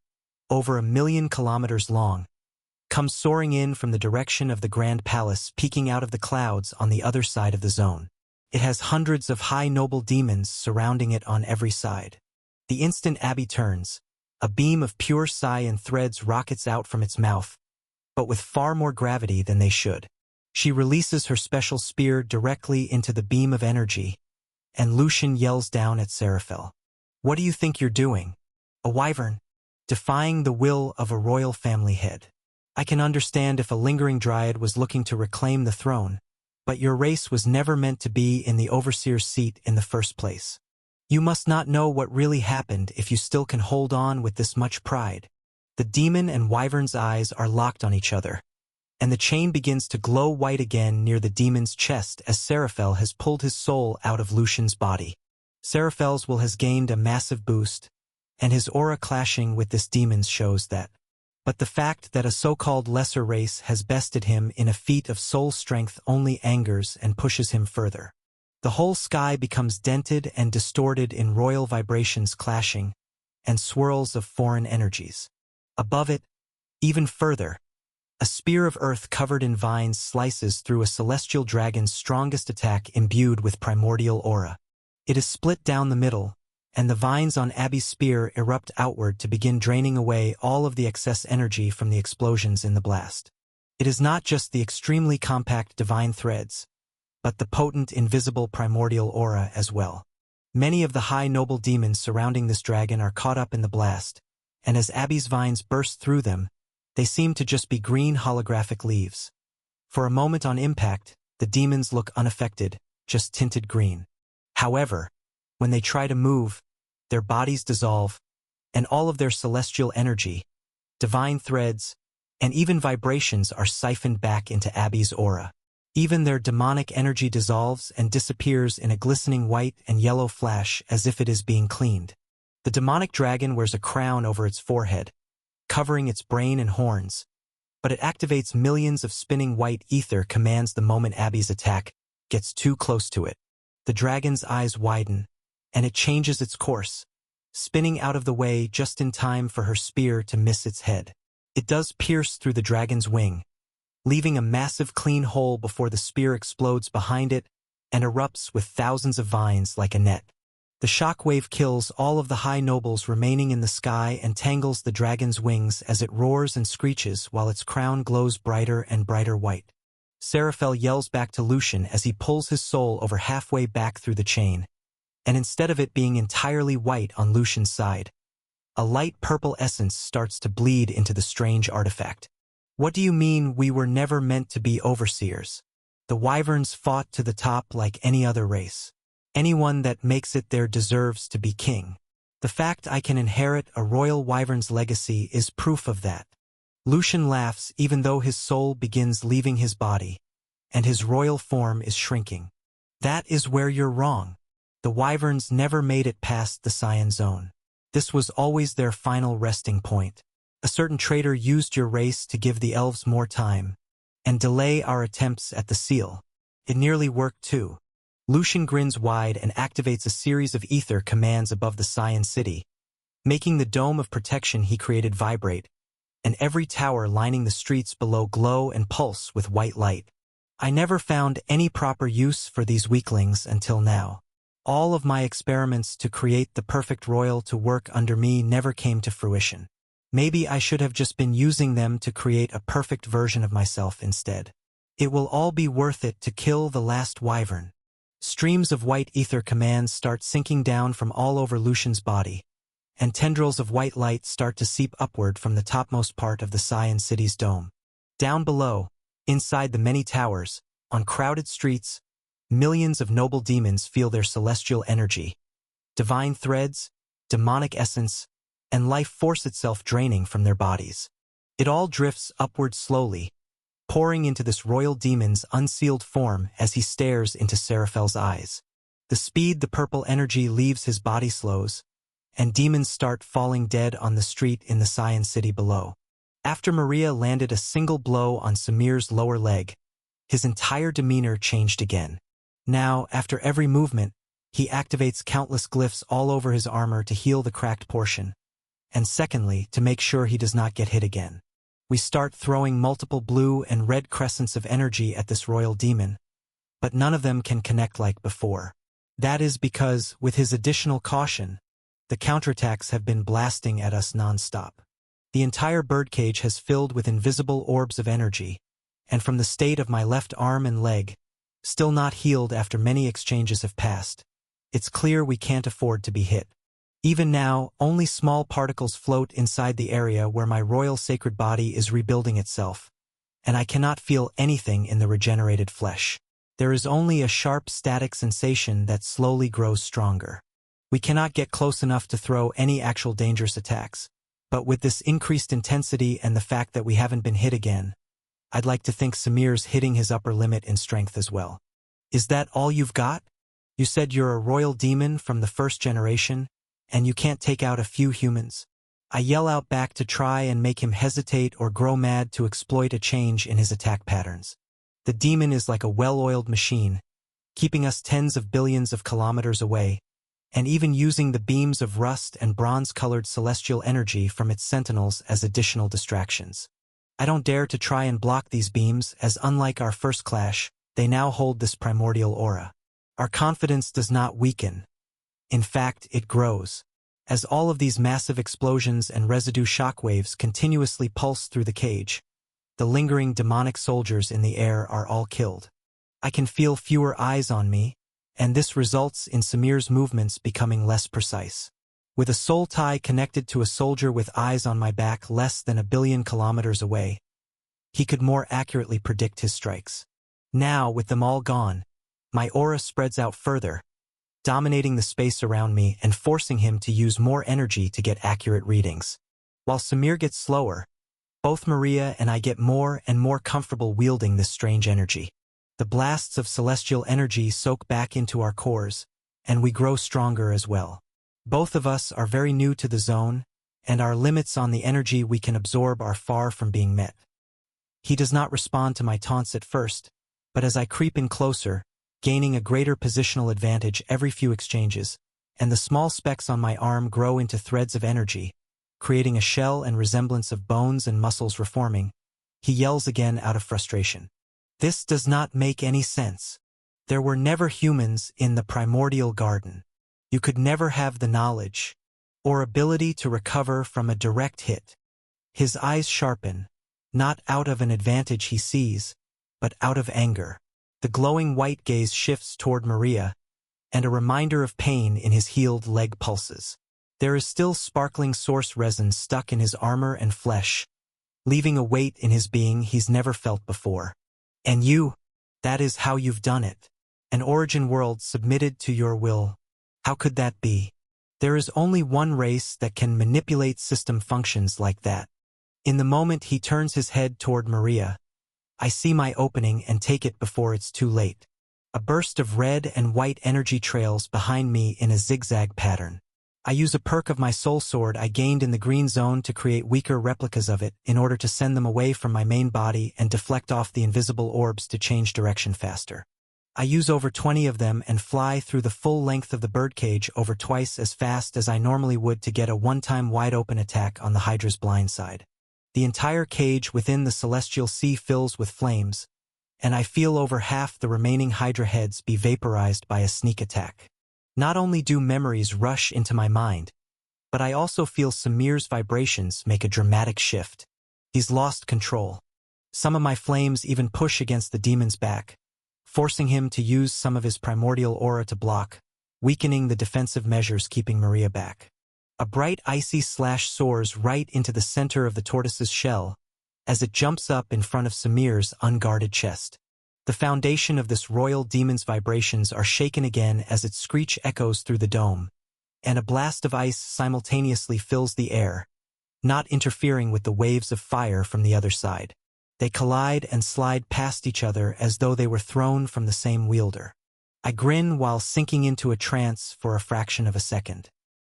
over 1 million kilometers long, comes soaring in from the direction of the Grand Palace, peeking out of the clouds on the other side of the zone. It has hundreds of high noble demons surrounding it on every side. The instant Abby turns, a beam of pure cyan threads rockets out from its mouth, but with far more gravity than they should. She releases her special spear directly into the beam of energy, and Lucian yells down at Seraphel. What do you think you're doing? A wyvern, defying the will of a royal family head. I can understand if a lingering dryad was looking to reclaim the throne, but your race was never meant to be in the overseer's seat in the first place. You must not know what really happened if you still can hold on with this much pride. The demon and wyvern's eyes are locked on each other, and the chain begins to glow white again near the demon's chest as Seraphel has pulled his soul out of Lucian's body. Seraphel's will has gained a massive boost, and his aura clashing with this demon's shows that. But the fact that a so-called lesser race has bested him in a feat of soul strength only angers and pushes him further. The whole sky becomes dented and distorted in royal vibrations clashing, and swirls of foreign energies. Above it, even further, a spear of earth covered in vines slices through a celestial dragon's strongest attack imbued with primordial aura. It is split down the middle, and the vines on Abby's spear erupt outward to begin draining away all of the excess energy from the explosions in the blast. It is not just the extremely compact divine threads, but the potent invisible primordial aura as well. Many of the high noble demons surrounding this dragon are caught up in the blast, and as Abby's vines burst through them, they seem to just be green holographic leaves. For a moment on impact, the demons look unaffected, just tinted green. However, when they try to move, their bodies dissolve, and all of their celestial energy, divine threads, and even vibrations are siphoned back into Abby's aura. Even their demonic energy dissolves and disappears in a glistening white and yellow flash as if it is being cleaned. The demonic dragon wears a crown over its forehead, covering its brain and horns, but it activates millions of spinning white ether commands the moment Abby's attack gets too close to it. The dragon's eyes widen, and it changes its course, spinning out of the way just in time for her spear to miss its head. It does pierce through the dragon's wing, leaving a massive clean hole before the spear explodes behind it and erupts with thousands of vines like a net. The shockwave kills all of the high nobles remaining in the sky and tangles the dragon's wings as it roars and screeches while its crown glows brighter and brighter white. Seraphel yells back to Lucian as he pulls his soul over halfway back through the chain, and instead of it being entirely white on Lucian's side, A light purple essence starts to bleed into the strange artifact. What do you mean we were never meant to be overseers? The wyverns fought to the top like any other race. Anyone that makes it there deserves to be king. The fact I can inherit a royal wyvern's legacy is proof of that. Lucian laughs even though his soul begins leaving his body, and his royal form is shrinking. That is where you're wrong. The wyverns never made it past the Scion Zone. This was always their final resting point. A certain traitor used your race to give the elves more time, and delay our attempts at the seal. It nearly worked too. Lucian grins wide and activates a series of ether commands above the Scion City, making the dome of protection he created vibrate, and every tower lining the streets below glow and pulse with white light. I never found any proper use for these weaklings until now. All of my experiments to create the perfect royal to work under me never came to fruition. Maybe I should have just been using them to create a perfect version of myself instead. It will all be worth it to kill the last wyvern. Streams of white ether commands start sinking down from all over Lucian's body, and tendrils of white light start to seep upward from the topmost part of the Scion City's dome. Down below, inside the many towers, on crowded streets, millions of noble demons feel their celestial energy, divine threads, demonic essence, and life force itself draining from their bodies. It all drifts upward slowly, pouring into this royal demon's unsealed form as he stares into Seraphel's eyes. The speed the purple energy leaves his body slows, and demons start falling dead on the street in the Scion City below. After Maria landed a single blow on Samir's lower leg, his entire demeanor changed again. Now, after every movement, he activates countless glyphs all over his armor to heal the cracked portion, and secondly, to make sure he does not get hit again. We start throwing multiple blue and red crescents of energy at this royal demon, but none of them can connect like before. That is because, with his additional caution, the counterattacks have been blasting at us non-stop. The entire birdcage has filled with invisible orbs of energy, and from the state of my left arm and leg, still not healed after many exchanges have passed, it's clear we can't afford to be hit. Even now, only small particles float inside the area where my royal sacred body is rebuilding itself, and I cannot feel anything in the regenerated flesh. There is only a sharp static sensation that slowly grows stronger. We cannot get close enough to throw any actual dangerous attacks, but with this increased intensity and the fact that we haven't been hit again, I'd like to think Samir's hitting his upper limit in strength as well. Is that all you've got? You said you're a royal demon from the first generation, and you can't take out a few humans. I yell out back to try and make him hesitate or grow mad to exploit a change in his attack patterns. The demon is like a well-oiled machine, keeping us tens of billions of kilometers away, and even using the beams of rust and bronze-colored celestial energy from its sentinels as additional distractions. I don't dare to try and block these beams, as unlike our first clash, they now hold this primordial aura. Our confidence does not weaken. In fact, it grows, as all of these massive explosions and residue shockwaves continuously pulse through the cage. The lingering demonic soldiers in the air are all killed. I can feel fewer eyes on me, and this results in Samir's movements becoming less precise. With a soul tie connected to a soldier with eyes on my back less than 1 billion kilometers away, he could more accurately predict his strikes. Now, with them all gone, my aura spreads out further, dominating the space around me and forcing him to use more energy to get accurate readings. While Samir gets slower, both Maria and I get more and more comfortable wielding this strange energy. The blasts of celestial energy soak back into our cores, and we grow stronger as well. Both of us are very new to the zone, and our limits on the energy we can absorb are far from being met. He does not respond to my taunts at first, but as I creep in closer, gaining a greater positional advantage every few exchanges, and the small specks on my arm grow into threads of energy, creating a shell and resemblance of bones and muscles reforming, he yells again out of frustration. This does not make any sense. There were never humans in the primordial garden. You could never have the knowledge or ability to recover from a direct hit. His eyes sharpen, not out of an advantage he sees, but out of anger. The glowing white gaze shifts toward Maria, and a reminder of pain in his healed leg pulses. There is still sparkling source resin stuck in his armor and flesh, leaving a weight in his being he's never felt before. And you, that is how you've done it. An origin world submitted to your will. How could that be? There is only one race that can manipulate system functions like that. In the moment he turns his head toward Maria, I see my opening and take it before it's too late. A burst of red and white energy trails behind me in a zigzag pattern. I use a perk of my soul sword I gained in the green zone to create weaker replicas of it in order to send them away from my main body and deflect off the invisible orbs to change direction faster. I use over 20 of them and fly through the full length of the birdcage over twice as fast as I normally would to get a one-time wide-open attack on the Hydra's blind side. The entire cage within the celestial sea fills with flames, and I feel over half the remaining Hydra heads be vaporized by a sneak attack. Not only do memories rush into my mind, but I also feel Samir's vibrations make a dramatic shift. He's lost control. Some of my flames even push against the demon's back, forcing him to use some of his primordial aura to block, weakening the defensive measures keeping Maria back. A bright icy slash soars right into the center of the tortoise's shell as it jumps up in front of Samir's unguarded chest. The foundation of this royal demon's vibrations are shaken again as its screech echoes through the dome, and a blast of ice simultaneously fills the air, not interfering with the waves of fire from the other side. They collide and slide past each other as though they were thrown from the same wielder. I grin while sinking into a trance for a fraction of a second.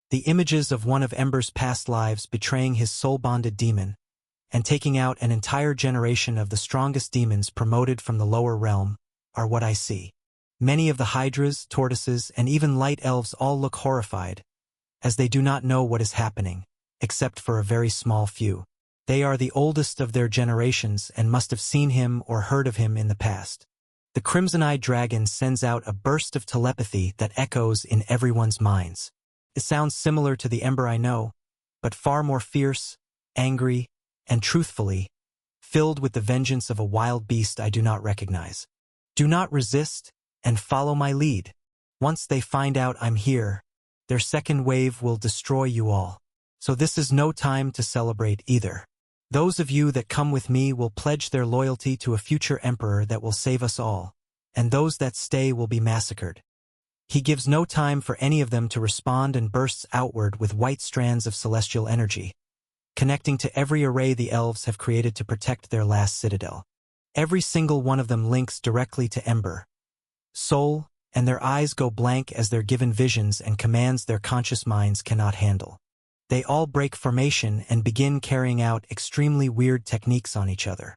The images of one of Ember's past lives betraying his soul-bonded demon, and taking out an entire generation of the strongest demons promoted from the lower realm, are what I see. Many of the Hydras, tortoises, and even light elves all look horrified, as they do not know what is happening, except for a very small few. They are the oldest of their generations and must have seen him or heard of him in the past. The Crimson-Eyed Dragon sends out a burst of telepathy that echoes in everyone's minds. It sounds similar to the Ember I know, but far more fierce, angry, and truthfully, filled with the vengeance of a wild beast I do not recognize. Do not resist, and follow my lead. Once they find out I'm here, their second wave will destroy you all. So this is no time to celebrate either. Those of you that come with me will pledge their loyalty to a future emperor that will save us all, and those that stay will be massacred. He gives no time for any of them to respond and bursts outward with white strands of celestial energy, connecting to every array the elves have created to protect their last citadel. Every single one of them links directly to Ember, Soul, and their eyes go blank as they're given visions and commands their conscious minds cannot handle. They all break formation and begin carrying out extremely weird techniques on each other.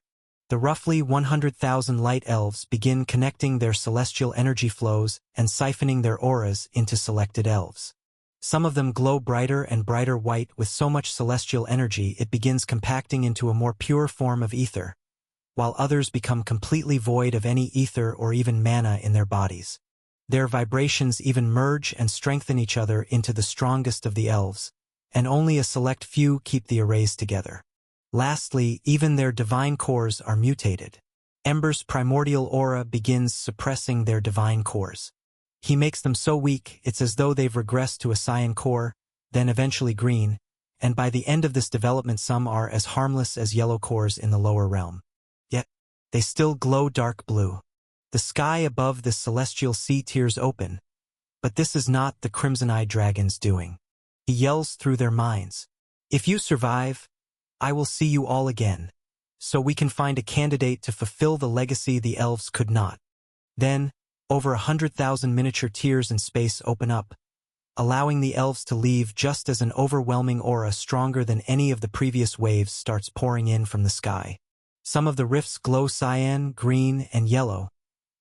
The roughly 100,000 light elves begin connecting their celestial energy flows and siphoning their auras into selected elves. Some of them glow brighter and brighter white with so much celestial energy it begins compacting into a more pure form of ether, while others become completely void of any ether or even mana in their bodies. Their vibrations even merge and strengthen each other into the strongest of the elves, and only a select few keep the arrays together. Lastly, even their divine cores are mutated. Ember's primordial aura begins suppressing their divine cores. He makes them so weak it's as though they've regressed to a cyan core, then eventually green, and by the end of this development some are as harmless as yellow cores in the lower realm. Yet, they still glow dark blue. The sky above this celestial sea tears open, but this is not the Crimson-Eyed Dragon's doing. He yells through their minds, "If you survive, I will see you all again, so we can find a candidate to fulfill the legacy the elves could not." Then, over 100,000 miniature tears in space open up, allowing the elves to leave just as an overwhelming aura stronger than any of the previous waves starts pouring in from the sky. Some of the rifts glow cyan, green, and yellow,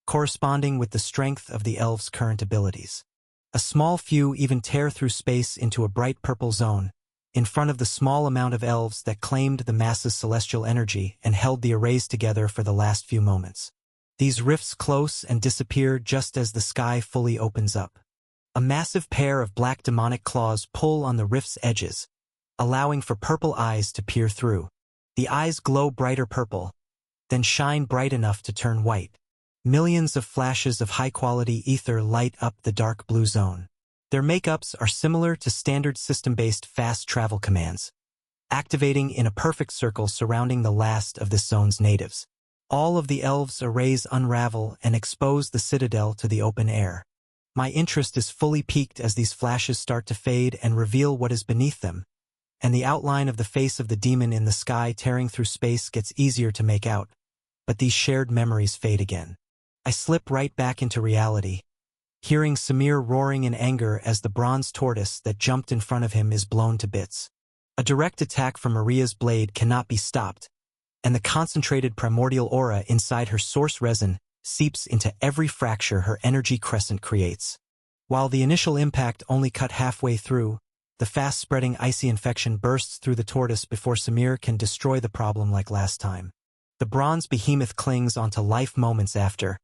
corresponding with the strength of the elves' current abilities. A small few even tear through space into a bright purple zone, in front of the small amount of elves that claimed the mass's celestial energy and held the arrays together for the last few moments. These rifts close and disappear just as the sky fully opens up. A massive pair of black demonic claws pull on the rift's edges, allowing for purple eyes to peer through. The eyes glow brighter purple, then shine bright enough to turn white. Millions of flashes of high-quality ether light up the dark blue zone. Their makeups are similar to standard system-based fast travel commands, activating in a perfect circle surrounding the last of this zone's natives. All of the elves' arrays unravel and expose the citadel to the open air. My interest is fully piqued as these flashes start to fade and reveal what is beneath them, and the outline of the face of the demon in the sky tearing through space gets easier to make out, but these shared memories fade again. I slip right back into reality, hearing Samir roaring in anger as the bronze tortoise that jumped in front of him is blown to bits. A direct attack from Maria's blade cannot be stopped, and the concentrated primordial aura inside her source resin seeps into every fracture her energy crescent creates. While the initial impact only cut halfway through, the fast-spreading icy infection bursts through the tortoise before Samir can destroy the problem like last time. The bronze behemoth clings onto life moments after,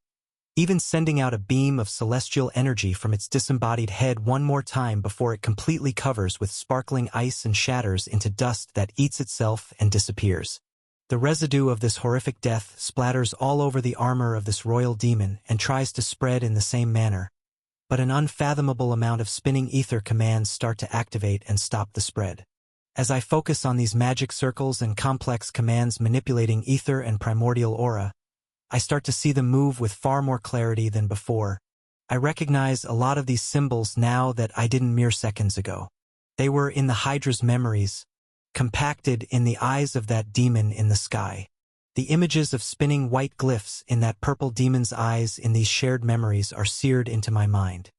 even sending out a beam of celestial energy from its disembodied head one more time before it completely covers with sparkling ice and shatters into dust that eats itself and disappears. The residue of this horrific death splatters all over the armor of this royal demon and tries to spread in the same manner, but an unfathomable amount of spinning ether commands start to activate and stop the spread. As I focus on these magic circles and complex commands manipulating ether and primordial aura, I start to see them move with far more clarity than before. I recognize a lot of these symbols now that I didn't mere seconds ago. They were in the Hydra's memories, compacted in the eyes of that demon in the sky. The images of spinning white glyphs in that purple demon's eyes in these shared memories are seared into my mind.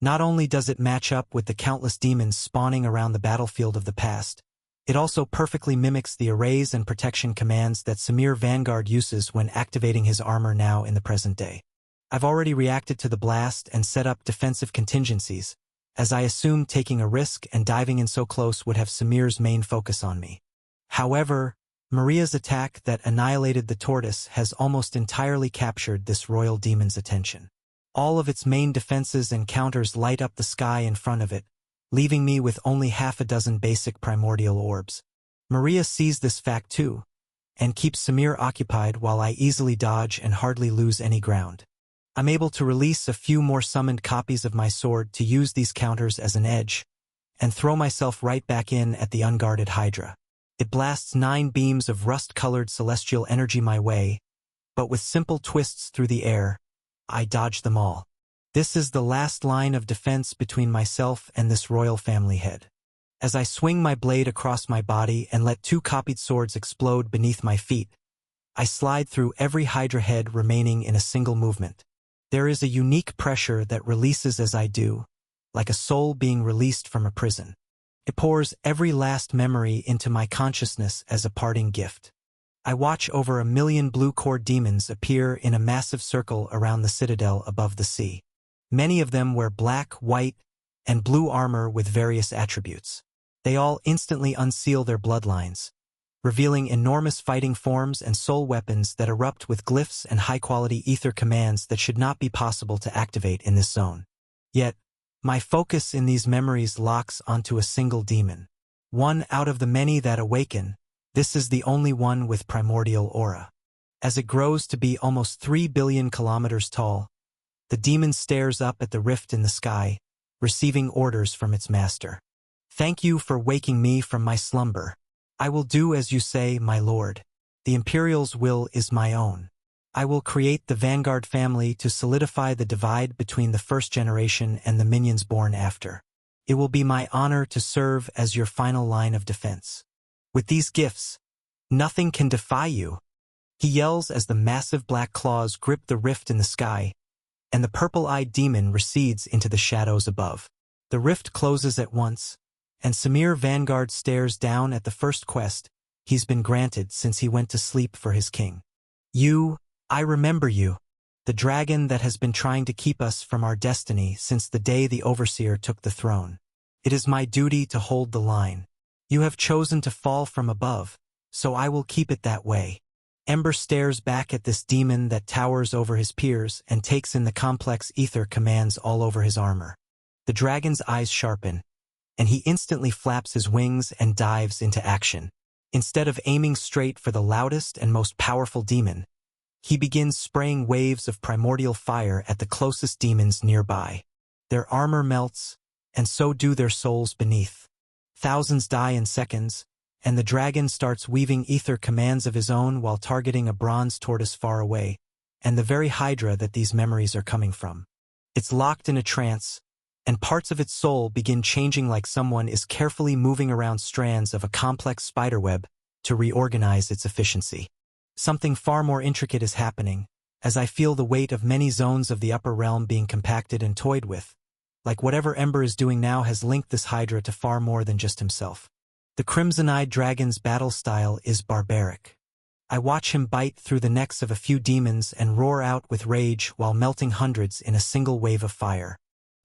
Not only does it match up with the countless demons spawning around the battlefield of the past, it also perfectly mimics the arrays and protection commands that Samir Vanguard uses when activating his armor now in the present day. I've already reacted to the blast and set up defensive contingencies, as I assumed taking a risk and diving in so close would have Samir's main focus on me. However, Maria's attack that annihilated the tortoise has almost entirely captured this royal demon's attention. All of its main defenses and counters light up the sky in front of it, leaving me with only half a dozen basic primordial orbs. Maria sees this fact too, and keeps Samir occupied while I easily dodge and hardly lose any ground. I'm able to release a few more summoned copies of my sword to use these counters as an edge, and throw myself right back in at the unguarded Hydra. It blasts 9 beams of rust-colored celestial energy my way, but with simple twists through the air, I dodge them all. This is the last line of defense between myself and this royal family head. As I swing my blade across my body and let 2 copied swords explode beneath my feet, I slide through every Hydra head remaining in a single movement. There is a unique pressure that releases as I do, like a soul being released from a prison. It pours every last memory into my consciousness as a parting gift. I watch over 1 million blue core demons appear in a massive circle around the citadel above the sea. Many of them wear black, white, and blue armor with various attributes. They all instantly unseal their bloodlines, revealing enormous fighting forms and soul weapons that erupt with glyphs and high-quality ether commands that should not be possible to activate in this zone. Yet, my focus in these memories locks onto a single demon. One out of the many that awaken, this is the only one with primordial aura. As it grows to be almost 3 billion kilometers tall, the demon stares up at the rift in the sky, receiving orders from its master. "Thank you for waking me from my slumber. I will do as you say, my lord. The Imperial's will is my own. I will create the Vanguard family to solidify the divide between the first generation and the minions born after. It will be my honor to serve as your final line of defense. With these gifts, nothing can defy you," he yells as the massive black claws grip the rift in the sky, and the purple-eyed demon recedes into the shadows above. The rift closes at once, and Samir Vanguard stares down at the first quest he's been granted since he went to sleep for his king. I remember you, the dragon that has been trying to keep us from our destiny since the day the Overseer took the throne. It is my duty to hold the line. You have chosen to fall from above, so I will keep it that way." Ember stares back at this demon that towers over his peers and takes in the complex ether commands all over his armor. The dragon's eyes sharpen, and he instantly flaps his wings and dives into action. Instead of aiming straight for the loudest and most powerful demon, he begins spraying waves of primordial fire at the closest demons nearby. Their armor melts, and so do their souls beneath. Thousands die in seconds, and the dragon starts weaving ether commands of his own while targeting a bronze tortoise far away, and the very hydra that these memories are coming from. It's locked in a trance, and parts of its soul begin changing like someone is carefully moving around strands of a complex spiderweb to reorganize its efficiency. Something far more intricate is happening, as I feel the weight of many zones of the upper realm being compacted and toyed with. Like whatever Ember is doing now has linked this hydra to far more than just himself. The Crimson-Eyed Dragon's battle style is barbaric. I watch him bite through the necks of a few demons and roar out with rage while melting hundreds in a single wave of fire.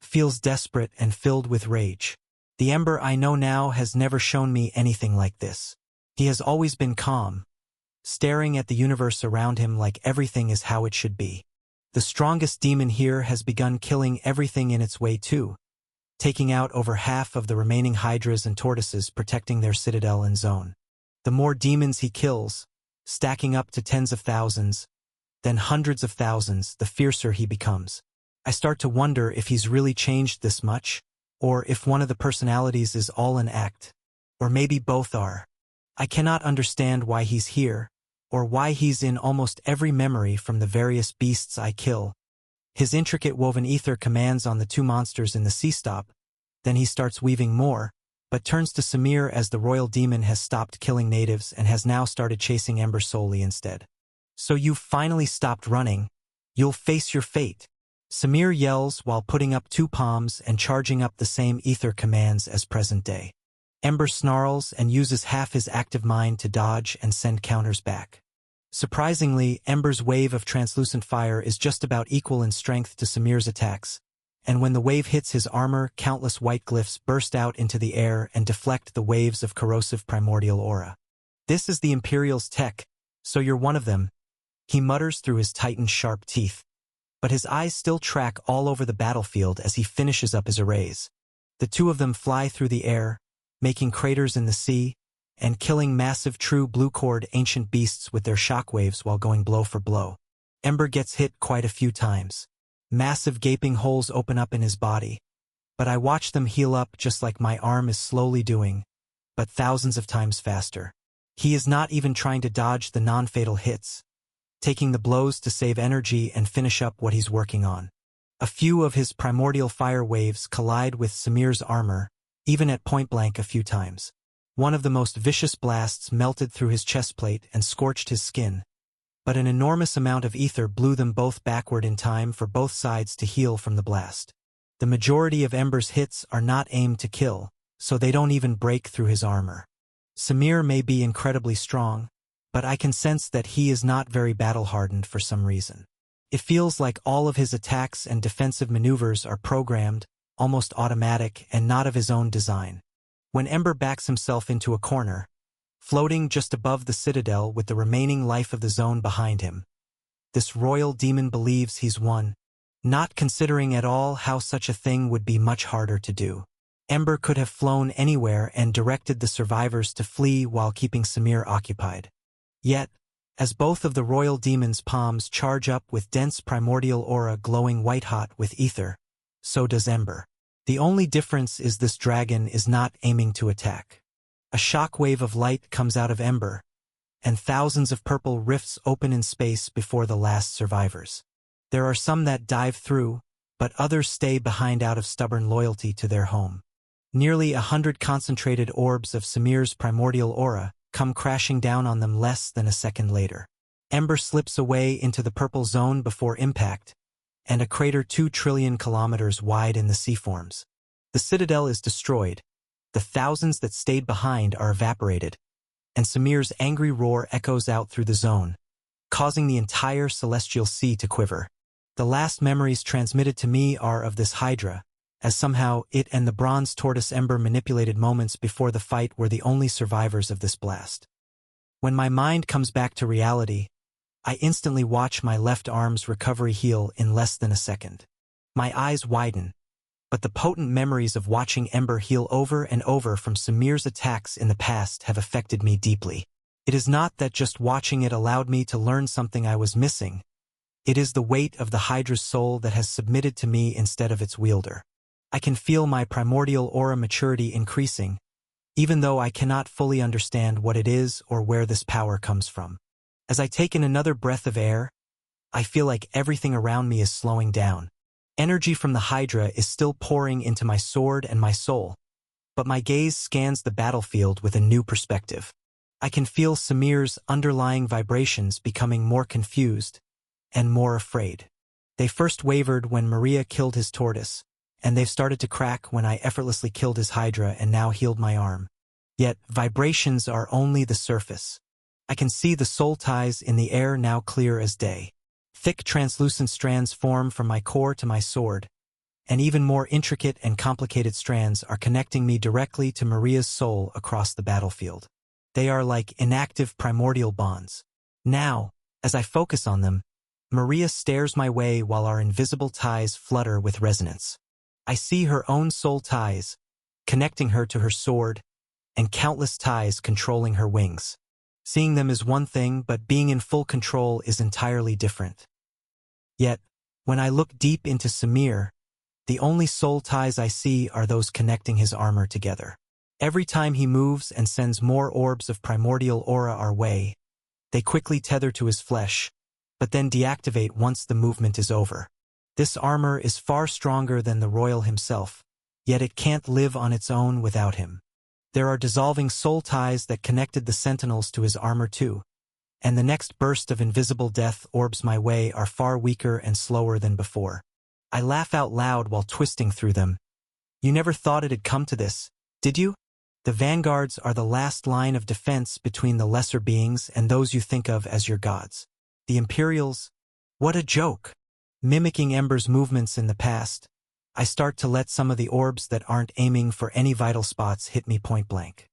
Feels desperate and filled with rage. The Ember I know now has never shown me anything like this. He has always been calm, staring at the universe around him like everything is how it should be. The strongest demon here has begun killing everything in its way too, taking out over half of the remaining hydras and tortoises protecting their citadel and zone. The more demons he kills, stacking up to tens of thousands, then hundreds of thousands, the fiercer he becomes. I start to wonder if he's really changed this much, or if one of the personalities is all an act, or maybe both are. I cannot understand why he's here, or why he's in almost every memory from the various beasts I kill. His intricate woven ether commands on the two monsters in the sea stop, then he starts weaving more, but turns to Samir as the royal demon has stopped killing natives and has now started chasing Ember solely instead. So you've finally stopped running. You'll face your fate. Samir yells while putting up two palms and charging up the same ether commands as present day. Ember snarls and uses half his active mind to dodge and send counters back. Surprisingly, Ember's wave of translucent fire is just about equal in strength to Samir's attacks, and when the wave hits his armor, countless white glyphs burst out into the air and deflect the waves of corrosive primordial aura. This is the Imperial's tech, so you're one of them, he mutters through his tightened sharp teeth. But his eyes still track all over the battlefield as he finishes up his arrays. The two of them fly through the air, making craters in the sea, and killing massive true blue-cord ancient beasts with their shockwaves while going blow for blow. Ember gets hit quite a few times. Massive gaping holes open up in his body, but I watch them heal up just like my arm is slowly doing, but thousands of times faster. He is not even trying to dodge the non-fatal hits, taking the blows to save energy and finish up what he's working on. A few of his primordial fire waves collide with Samir's armor, even at point blank a few times. One of the most vicious blasts melted through his chestplate and scorched his skin, but an enormous amount of ether blew them both backward in time for both sides to heal from the blast. The majority of Ember's hits are not aimed to kill, so they don't even break through his armor. Samir may be incredibly strong, but I can sense that he is not very battle-hardened for some reason. It feels like all of his attacks and defensive maneuvers are programmed, almost automatic, and not of his own design. When Ember backs himself into a corner, floating just above the citadel with the remaining life of the zone behind him, this royal demon believes he's won, not considering at all how such a thing would be much harder to do. Ember could have flown anywhere and directed the survivors to flee while keeping Samir occupied. Yet, as both of the royal demon's palms charge up with dense primordial aura glowing white-hot with ether, so does Ember. The only difference is this dragon is not aiming to attack. A shockwave of light comes out of Ember, and thousands of purple rifts open in space before the last survivors. There are some that dive through, but others stay behind out of stubborn loyalty to their home. Nearly 100 concentrated orbs of Samir's primordial aura come crashing down on them less than a second later. Ember slips away into the purple zone before impact, and a crater 2 trillion kilometers wide in the sea forms. The citadel is destroyed, the thousands that stayed behind are evaporated, and Samir's angry roar echoes out through the zone, causing the entire celestial sea to quiver. The last memories transmitted to me are of this hydra, as somehow it and the bronze tortoise Ember manipulated moments before the fight were the only survivors of this blast. When my mind comes back to reality, I instantly watch my left arm's recovery heal in less than a second. My eyes widen, but the potent memories of watching Ember heal over and over from Samir's attacks in the past have affected me deeply. It is not that just watching it allowed me to learn something I was missing. It is the weight of the Hydra's soul that has submitted to me instead of its wielder. I can feel my primordial aura maturity increasing, even though I cannot fully understand what it is or where this power comes from. As I take in another breath of air, I feel like everything around me is slowing down. Energy from the Hydra is still pouring into my sword and my soul, but my gaze scans the battlefield with a new perspective. I can feel Samir's underlying vibrations becoming more confused and more afraid. They first wavered when Maria killed his tortoise, and they've started to crack when I effortlessly killed his Hydra and now healed my arm. Yet, vibrations are only the surface. I can see the soul ties in the air now clear as day. Thick, translucent strands form from my core to my sword, and even more intricate and complicated strands are connecting me directly to Maria's soul across the battlefield. They are like inactive primordial bonds. Now, as I focus on them, Maria stares my way while our invisible ties flutter with resonance. I see her own soul ties, connecting her to her sword, and countless ties controlling her wings. Seeing them is one thing, but being in full control is entirely different. Yet, when I look deep into Samir, the only soul ties I see are those connecting his armor together. Every time he moves and sends more orbs of primordial aura our way, they quickly tether to his flesh, but then deactivate once the movement is over. This armor is far stronger than the royal himself, yet it can't live on its own without him. There are dissolving soul ties that connected the sentinels to his armor too, and the next burst of invisible death orbs my way are far weaker and slower than before. I laugh out loud while twisting through them. You never thought it'd come to this, did you? The vanguards are the last line of defense between the lesser beings and those you think of as your gods. The Imperials? What a joke! Mimicking Ember's movements in the past, I start to let some of the orbs that aren't aiming for any vital spots hit me point blank.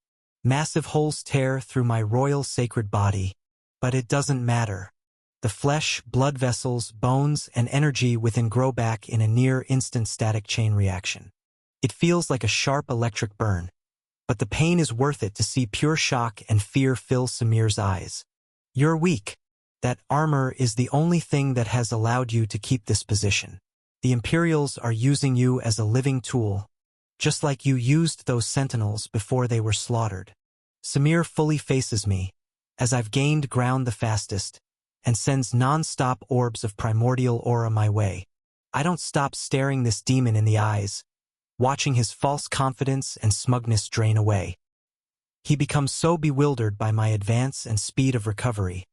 Massive holes tear through my royal sacred body, but it doesn't matter. The flesh, blood vessels, bones, and energy within grow back in a near-instant static chain reaction. It feels like a sharp electric burn, but the pain is worth it to see pure shock and fear fill Samir's eyes. You're weak. That armor is the only thing that has allowed you to keep this position. The Imperials are using you as a living tool, just like you used those sentinels before they were slaughtered. Samir fully faces me, as I've gained ground the fastest, and sends non-stop orbs of primordial aura my way. I don't stop staring this demon in the eyes, watching his false confidence and smugness drain away. He becomes so bewildered by my advance and speed of recovery.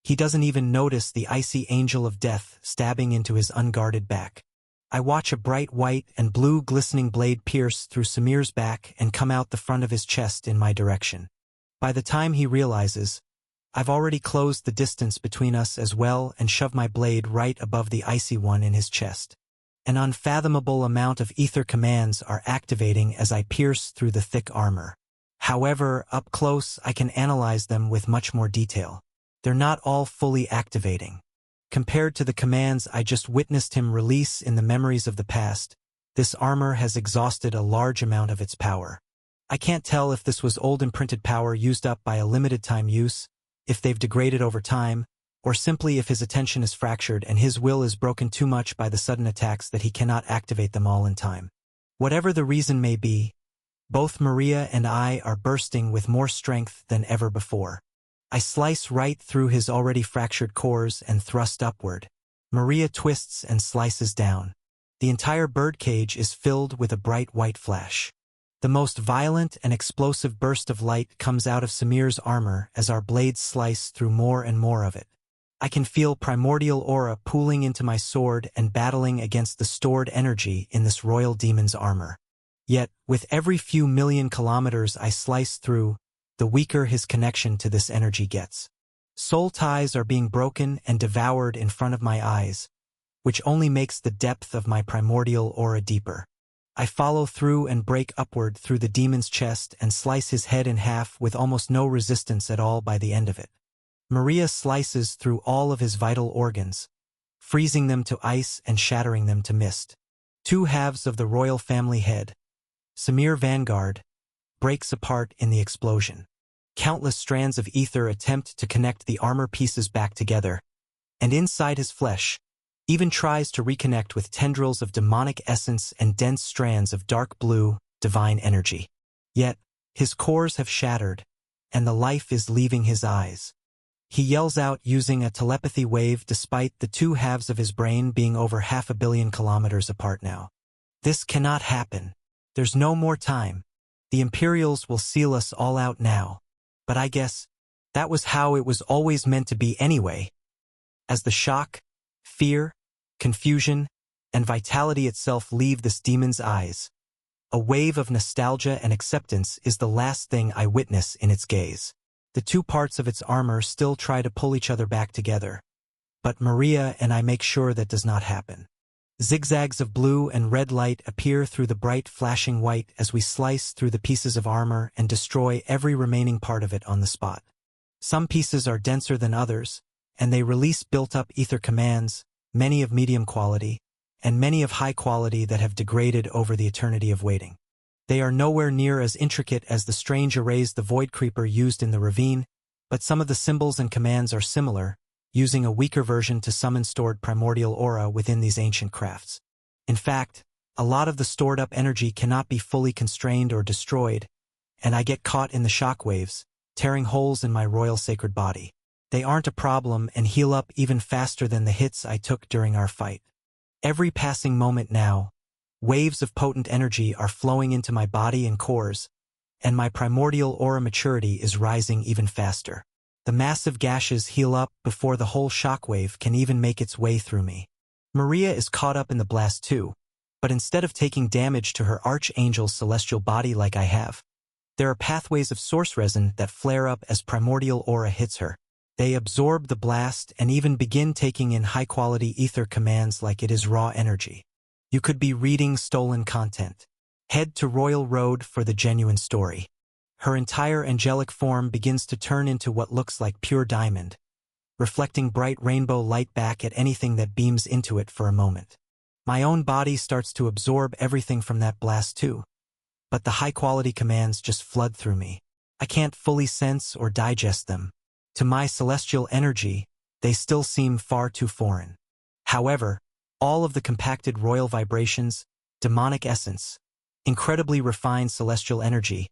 He doesn't even notice the icy angel of death stabbing into his unguarded back. I watch a bright white and blue glistening blade pierce through Samir's back and come out the front of his chest in my direction. By the time he realizes, I've already closed the distance between us as well and shoved my blade right above the icy one in his chest. An unfathomable amount of ether commands are activating as I pierce through the thick armor. However, up close I can analyze them with much more detail. They're not all fully activating. Compared to the commands I just witnessed him release in the memories of the past, this armor has exhausted a large amount of its power. I can't tell if this was old imprinted power used up by a limited time use, if they've degraded over time, or simply if his attention is fractured and his will is broken too much by the sudden attacks that he cannot activate them all in time. Whatever the reason may be, both Maria and I are bursting with more strength than ever before. I slice right through his already fractured cores and thrust upward. Maria twists and slices down. The entire birdcage is filled with a bright white flash. The most violent and explosive burst of light comes out of Samir's armor as our blades slice through more and more of it. I can feel primordial aura pooling into my sword and battling against the stored energy in this royal demon's armor. Yet, with every few million kilometers I slice through, the weaker his connection to this energy gets. Soul ties are being broken and devoured in front of my eyes, which only makes the depth of my primordial aura deeper. I follow through and break upward through the demon's chest and slice his head in half with almost no resistance at all by the end of it. Maria slices through all of his vital organs, freezing them to ice and shattering them to mist. Two halves of the royal family head, Samir Vanguard, breaks apart in the explosion. Countless strands of ether attempt to connect the armor pieces back together, and inside his flesh, even tries to reconnect with tendrils of demonic essence and dense strands of dark blue, divine energy. Yet, his cores have shattered, and the life is leaving his eyes. He yells out using a telepathy wave despite the two halves of his brain being over 500 million kilometers apart now. This cannot happen. There's no more time. The Imperials will seal us all out now. But I guess that was how it was always meant to be anyway. As the shock, fear, confusion, and vitality itself leave this demon's eyes, a wave of nostalgia and acceptance is the last thing I witness in its gaze. The two parts of its armor still try to pull each other back together, but Maria and I make sure that does not happen. Zigzags of blue and red light appear through the bright flashing white as we slice through the pieces of armor and destroy every remaining part of it on the spot. Some pieces are denser than others, and they release built-up ether commands, many of medium quality, and many of high quality that have degraded over the eternity of waiting. They are nowhere near as intricate as the strange arrays the Void Creeper used in the ravine, but some of the symbols and commands are similar, using a weaker version to summon stored primordial aura within these ancient crafts. In fact, a lot of the stored-up energy cannot be fully constrained or destroyed, and I get caught in the shockwaves, tearing holes in my royal sacred body. They aren't a problem and heal up even faster than the hits I took during our fight. Every passing moment now, waves of potent energy are flowing into my body and cores, and my primordial aura maturity is rising even faster. The massive gashes heal up before the whole shockwave can even make its way through me. Maria is caught up in the blast too, but instead of taking damage to her archangel's celestial body like I have, there are pathways of source resin that flare up as primordial aura hits her. They absorb the blast and even begin taking in high-quality ether commands like it is raw energy. You could be reading stolen content. Head to Royal Road for the genuine story. Her entire angelic form begins to turn into what looks like pure diamond, reflecting bright rainbow light back at anything that beams into it for a moment. My own body starts to absorb everything from that blast too, but the high-quality commands just flood through me. I can't fully sense or digest them. To my celestial energy, they still seem far too foreign. However, all of the compacted royal vibrations, demonic essence, incredibly refined celestial energy,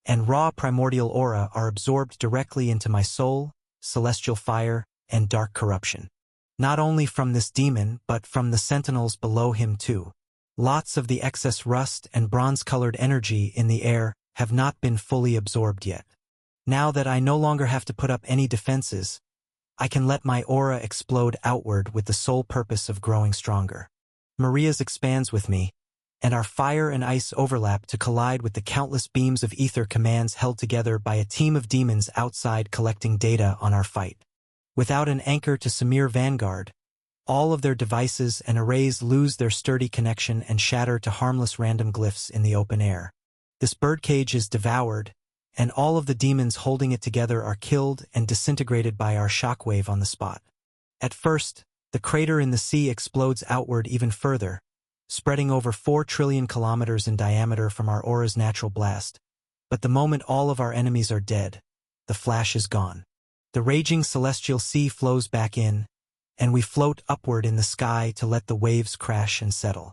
and raw primordial aura are absorbed directly into my soul, celestial fire, and dark corruption. Not only from this demon, but from the sentinels below him too. Lots of the excess rust and bronze-colored energy in the air have not been fully absorbed yet. Now that I no longer have to put up any defenses, I can let my aura explode outward with the sole purpose of growing stronger. Maria's expands with me, and our fire and ice overlap to collide with the countless beams of ether commands held together by a team of demons outside collecting data on our fight. Without an anchor to Samir Vanguard, all of their devices and arrays lose their sturdy connection and shatter to harmless random glyphs in the open air. This birdcage is devoured, and all of the demons holding it together are killed and disintegrated by our shockwave on the spot. At first, the crater in the sea explodes outward even further, spreading over 4 trillion kilometers in diameter from our aura's natural blast. But the moment all of our enemies are dead, the flash is gone. The raging celestial sea flows back in, and we float upward in the sky to let the waves crash and settle.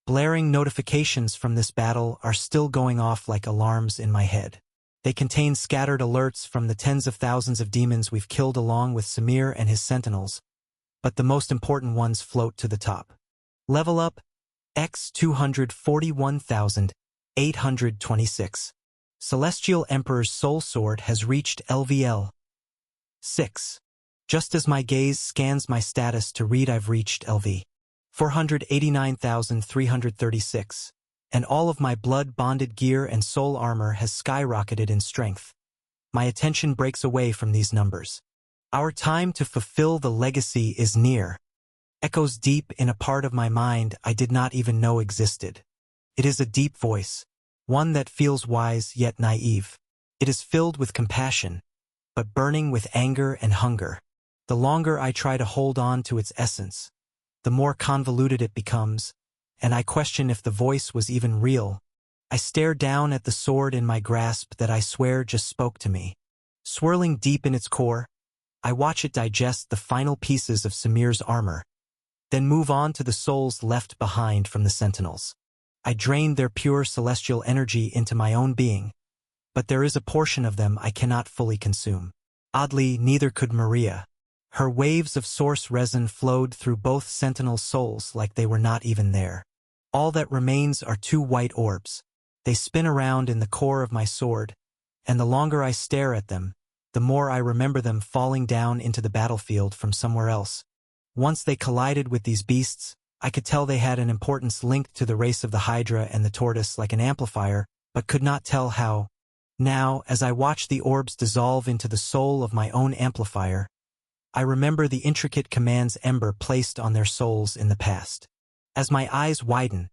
Blaring notifications from this battle are still going off like alarms in my head. They contain scattered alerts from the tens of thousands of demons we've killed along with Samir and his sentinels, but the most important ones float to the top. Level up, X 241,826. Celestial Emperor's Soul Sword has reached LVL 6. Just as my gaze scans my status to read I've reached LV 489,336. And all of my blood-bonded gear and soul armor has skyrocketed in strength. My attention breaks away from these numbers. Our time to fulfill the legacy is near. Echoes deep in a part of my mind I did not even know existed. It is a deep voice, one that feels wise yet naive. It is filled with compassion, but burning with anger and hunger. The longer I try to hold on to its essence, the more convoluted it becomes, and I question if the voice was even real. I stare down at the sword in my grasp that I swear just spoke to me. Swirling deep in its core, I watch it digest the final pieces of Samir's armor, then move on to the souls left behind from the sentinels. I drained their pure celestial energy into my own being, but there is a portion of them I cannot fully consume. Oddly, neither could Maria. Her waves of source resin flowed through both sentinel souls like they were not even there. All that remains are two white orbs. They spin around in the core of my sword, and the longer I stare at them, the more I remember them falling down into the battlefield from somewhere else. Once they collided with these beasts, I could tell they had an importance linked to the race of the Hydra and the Tortoise like an amplifier, but could not tell how. Now, as I watch the orbs dissolve into the soul of my own amplifier, I remember the intricate commands Ember placed on their souls in the past. As my eyes widen,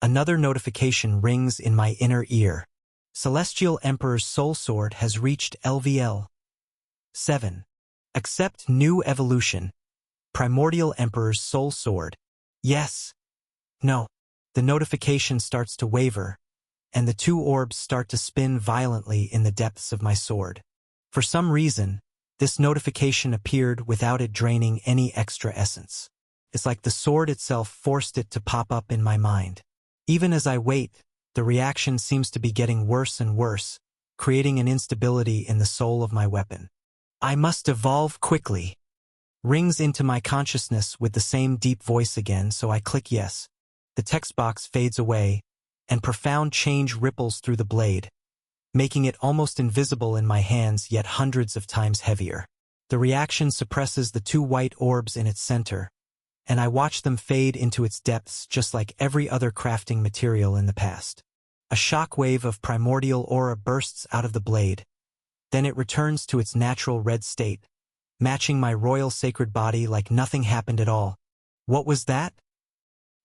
another notification rings in my inner ear. Celestial Emperor's soul sword has reached LVL 7. Accept new evolution. Primordial Emperor's soul sword. Yes. No. The notification starts to waver, and the two orbs start to spin violently in the depths of my sword. For some reason, this notification appeared without it draining any extra essence. It's like the sword itself forced it to pop up in my mind. Even as I wait, the reaction seems to be getting worse and worse, creating an instability in the soul of my weapon. I must evolve quickly. Rings into my consciousness with the same deep voice again, so I click yes. The text box fades away, and profound change ripples through the blade, making it almost invisible in my hands yet hundreds of times heavier. The reaction suppresses the two white orbs in its center, and I watch them fade into its depths just like every other crafting material in the past. A shockwave of primordial aura bursts out of the blade. Then it returns to its natural red state, matching my royal sacred body like nothing happened at all. What was that?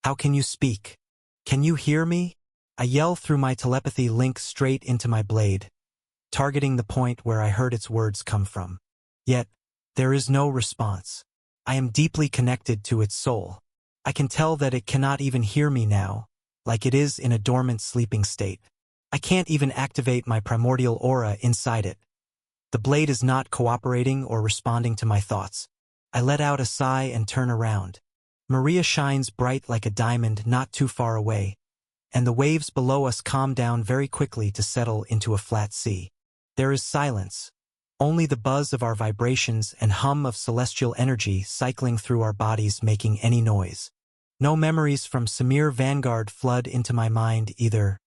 How can you speak? Can you hear me? I yell through my telepathy link straight into my blade, targeting the point where I heard its words come from. Yet, there is no response. I am deeply connected to its soul. I can tell that it cannot even hear me now, like it is in a dormant sleeping state. I can't even activate my primordial aura inside it. The blade is not cooperating or responding to my thoughts. I let out a sigh and turn around. Maria shines bright like a diamond not too far away, and the waves below us calm down very quickly to settle into a flat sea. There is silence, only the buzz of our vibrations and hum of celestial energy cycling through our bodies making any noise. No memories from Samir Vanguard flood into my mind either.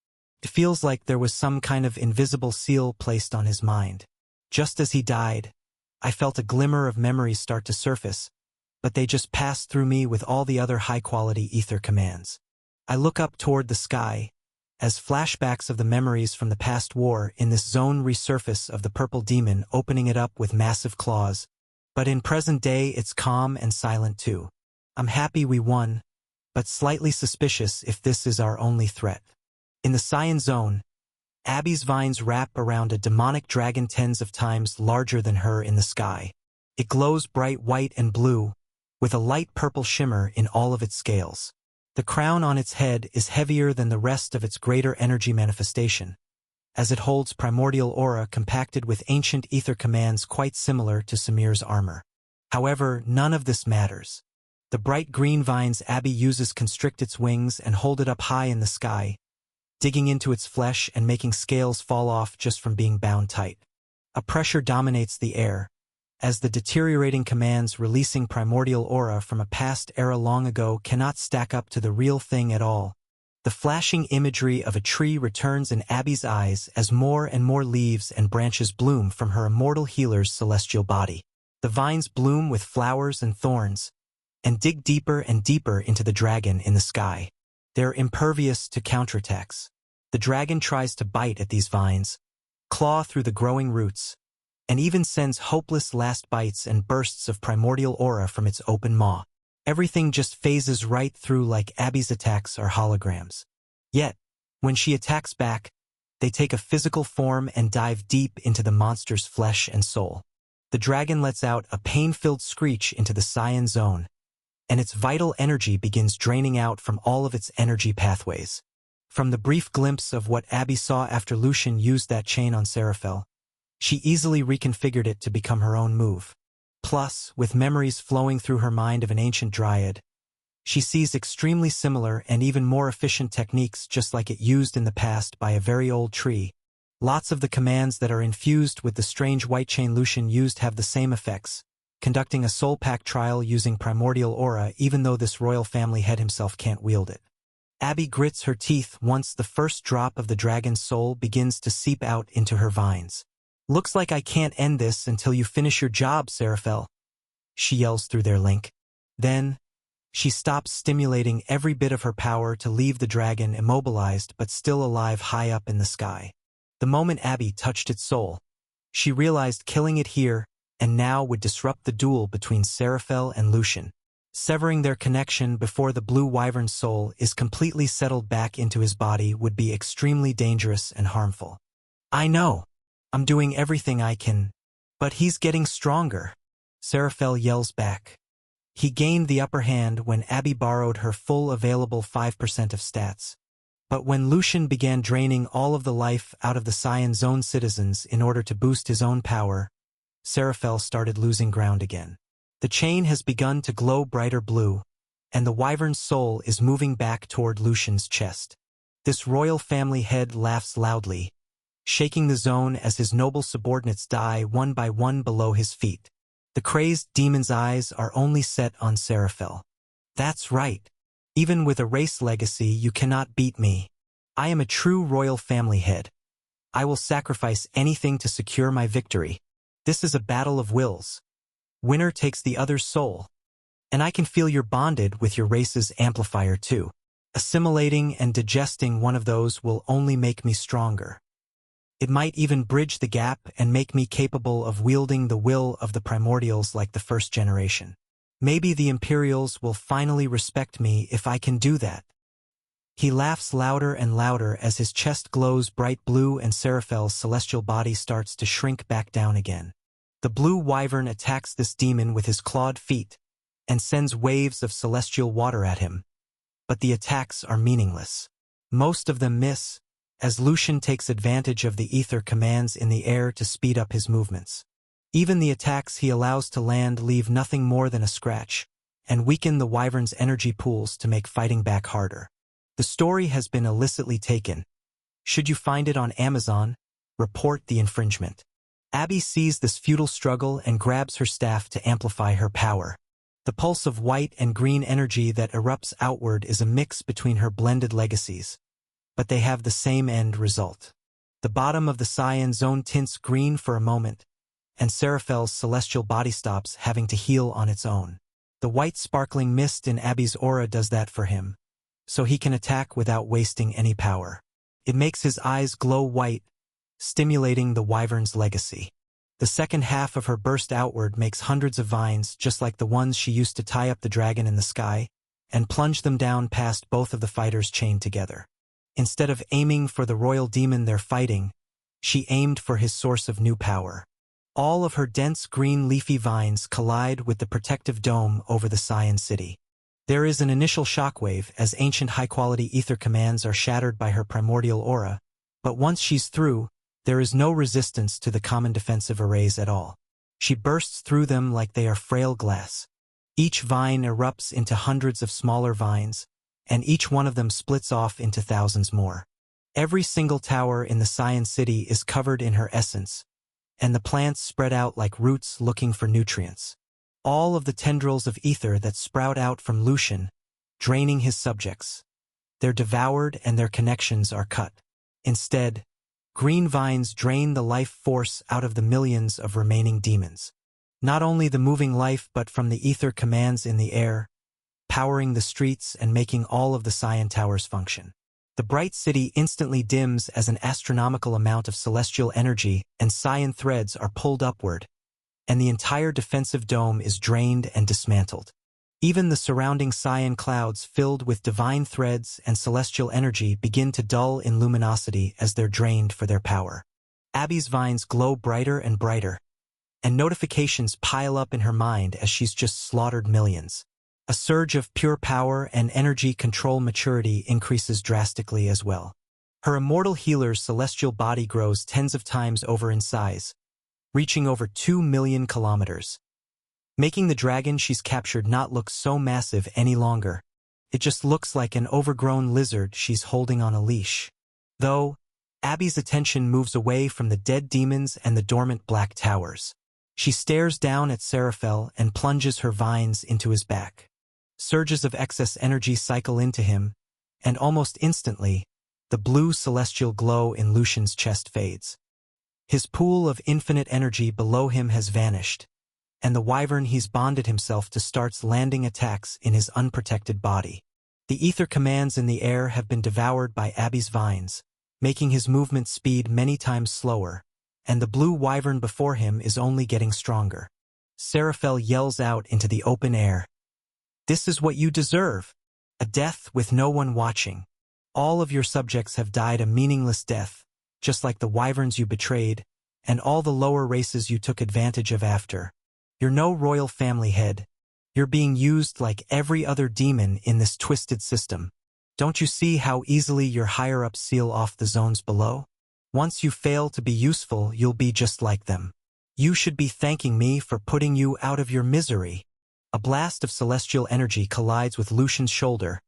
It feels like there was some kind of invisible seal placed on his mind. Just as he died, I felt a glimmer of memories start to surface, but they just passed through me with all the other high-quality ether commands. I look up toward the sky, as flashbacks of the memories from the past war in this zone resurface of the purple demon opening it up with massive claws. But in present day it's calm and silent too. I'm happy we won, but slightly suspicious if this is our only threat. In the Cyan Zone, Abby's vines wrap around a demonic dragon tens of times larger than her in the sky. It glows bright white and blue, with a light purple shimmer in all of its scales. The crown on its head is heavier than the rest of its greater energy manifestation, as it holds primordial aura compacted with ancient ether commands quite similar to Samir's armor. However, none of this matters. The bright green vines Abby uses constrict its wings and hold it up high in the sky, digging into its flesh and making scales fall off just from being bound tight. A pressure dominates the air, as the deteriorating commands releasing primordial aura from a past era long ago cannot stack up to the real thing at all. The flashing imagery of a tree returns in Abby's eyes as more and more leaves and branches bloom from her immortal healer's celestial body. The vines bloom with flowers and thorns, and dig deeper and deeper into the dragon in the sky. They're impervious to counterattacks. The dragon tries to bite at these vines, claw through the growing roots, and even sends hopeless last bites and bursts of primordial aura from its open maw. Everything just phases right through like Abby's attacks are holograms. Yet, when she attacks back, they take a physical form and dive deep into the monster's flesh and soul. The dragon lets out a pain-filled screech into the Cyan Zone, and its vital energy begins draining out from all of its energy pathways. From the brief glimpse of what Abby saw after Lucian used that chain on Seraphel, she easily reconfigured it to become her own move. Plus, with memories flowing through her mind of an ancient dryad, She sees extremely similar and even more efficient techniques just like it used in the past by a very old tree. Lots of the commands that are infused with the strange white chain Lucian used have the same effects, conducting a soul pack trial using primordial aura even though this royal family head himself can't wield it. Abby grits her teeth once the first drop of the dragon's soul begins to seep out into her vines. "Looks like I can't end this until you finish your job, Seraphel," she yells through their link. Then, she stops stimulating every bit of her power to leave the dragon immobilized but still alive high up in the sky. The moment Abby touched its soul, she realized killing it here and now would disrupt the duel between Seraphel and Lucian. Severing their connection before the blue wyvern's soul is completely settled back into his body would be extremely dangerous and harmful. "I know. I'm doing everything I can. But he's getting stronger," Seraphel yells back. He gained the upper hand when Abby borrowed her full available 5% of stats. But when Lucian began draining all of the life out of the Cyan Zone citizens in order to boost his own power, Seraphel started losing ground again. The chain has begun to glow brighter blue, and the wyvern's soul is moving back toward Lucian's chest. This royal family head laughs loudly, shaking the zone as his noble subordinates die one by one below his feet. The crazed demon's eyes are only set on Seraphel. "That's right. Even with a race legacy, you cannot beat me. I am a true royal family head. I will sacrifice anything to secure my victory. This is a battle of wills. Winner takes the other's soul. And I can feel you're bonded with your race's amplifier too. Assimilating and digesting one of those will only make me stronger. It might even bridge the gap and make me capable of wielding the will of the primordials like the first generation. Maybe the Imperials will finally respect me if I can do that." He laughs louder and louder as his chest glows bright blue and Seraphel's celestial body starts to shrink back down again. The blue wyvern attacks this demon with his clawed feet and sends waves of celestial water at him, but the attacks are meaningless. Most of them miss, as Lucian takes advantage of the ether commands in the air to speed up his movements. Even the attacks he allows to land leave nothing more than a scratch, and weaken the wyvern's energy pools to make fighting back harder. The story has been illicitly taken. Should you find it on Amazon, report the infringement. Abby sees this futile struggle and grabs her staff to amplify her power. The pulse of white and green energy that erupts outward is a mix between her blended legacies, but they have the same end result. The bottom of the Cyan Zone tints green for a moment, and Seraphel's celestial body stops having to heal on its own. The white sparkling mist in Abby's aura does that for him, so he can attack without wasting any power. It makes his eyes glow white, stimulating the wyvern's legacy. The second half of her burst outward makes hundreds of vines just like the ones she used to tie up the dragon in the sky, and plunge them down past both of the fighters chained together. Instead of aiming for the royal demon they're fighting, she aimed for his source of new power. All of her dense green leafy vines collide with the protective dome over the Cyan city. There is an initial shockwave as ancient high-quality ether commands are shattered by her primordial aura, but once she's through, there is no resistance to the common defensive arrays at all. She bursts through them like they are frail glass. Each vine erupts into hundreds of smaller vines, and each one of them splits off into thousands more. Every single tower in the Cyan city is covered in her essence, and the plants spread out like roots looking for nutrients. All of the tendrils of ether that sprout out from Lucian, draining his subjects. They're devoured and their connections are cut. Instead, green vines drain the life force out of the millions of remaining demons. Not only the moving life but from the ether commands in the air, powering the streets and making all of the Cyan towers function. The bright city instantly dims as an astronomical amount of celestial energy and Cyan threads are pulled upward, and the entire defensive dome is drained and dismantled. Even the surrounding Cyan clouds filled with divine threads and celestial energy begin to dull in luminosity as they're drained for their power. Abby's vines glow brighter and brighter, and notifications pile up in her mind as she's just slaughtered millions. A surge of pure power and energy control maturity increases drastically as well. Her immortal healer's celestial body grows tens of times over in size, reaching over 2 million kilometers. Making the dragon she's captured not look so massive any longer. It just looks like an overgrown lizard she's holding on a leash. Though, Abby's attention moves away from the dead demons and the dormant black towers. She stares down at Seraphel and plunges her vines into his back. Surges of excess energy cycle into him, and almost instantly, the blue celestial glow in Lucian's chest fades. His pool of infinite energy below him has vanished, and the wyvern he's bonded himself to starts landing attacks in his unprotected body. The ether commands in the air have been devoured by Abby's vines, making his movement speed many times slower, and the blue wyvern before him is only getting stronger. Seraphel yells out into the open air. "This is what you deserve! A death with no one watching. All of your subjects have died a meaningless death, just like the wyverns you betrayed, and all the lower races you took advantage of after. You're no royal family head. You're being used like every other demon in this twisted system. Don't you see how easily your higher-ups seal off the zones below? Once you fail to be useful, you'll be just like them. You should be thanking me for putting you out of your misery." A blast of celestial energy collides with Lucian's shoulder,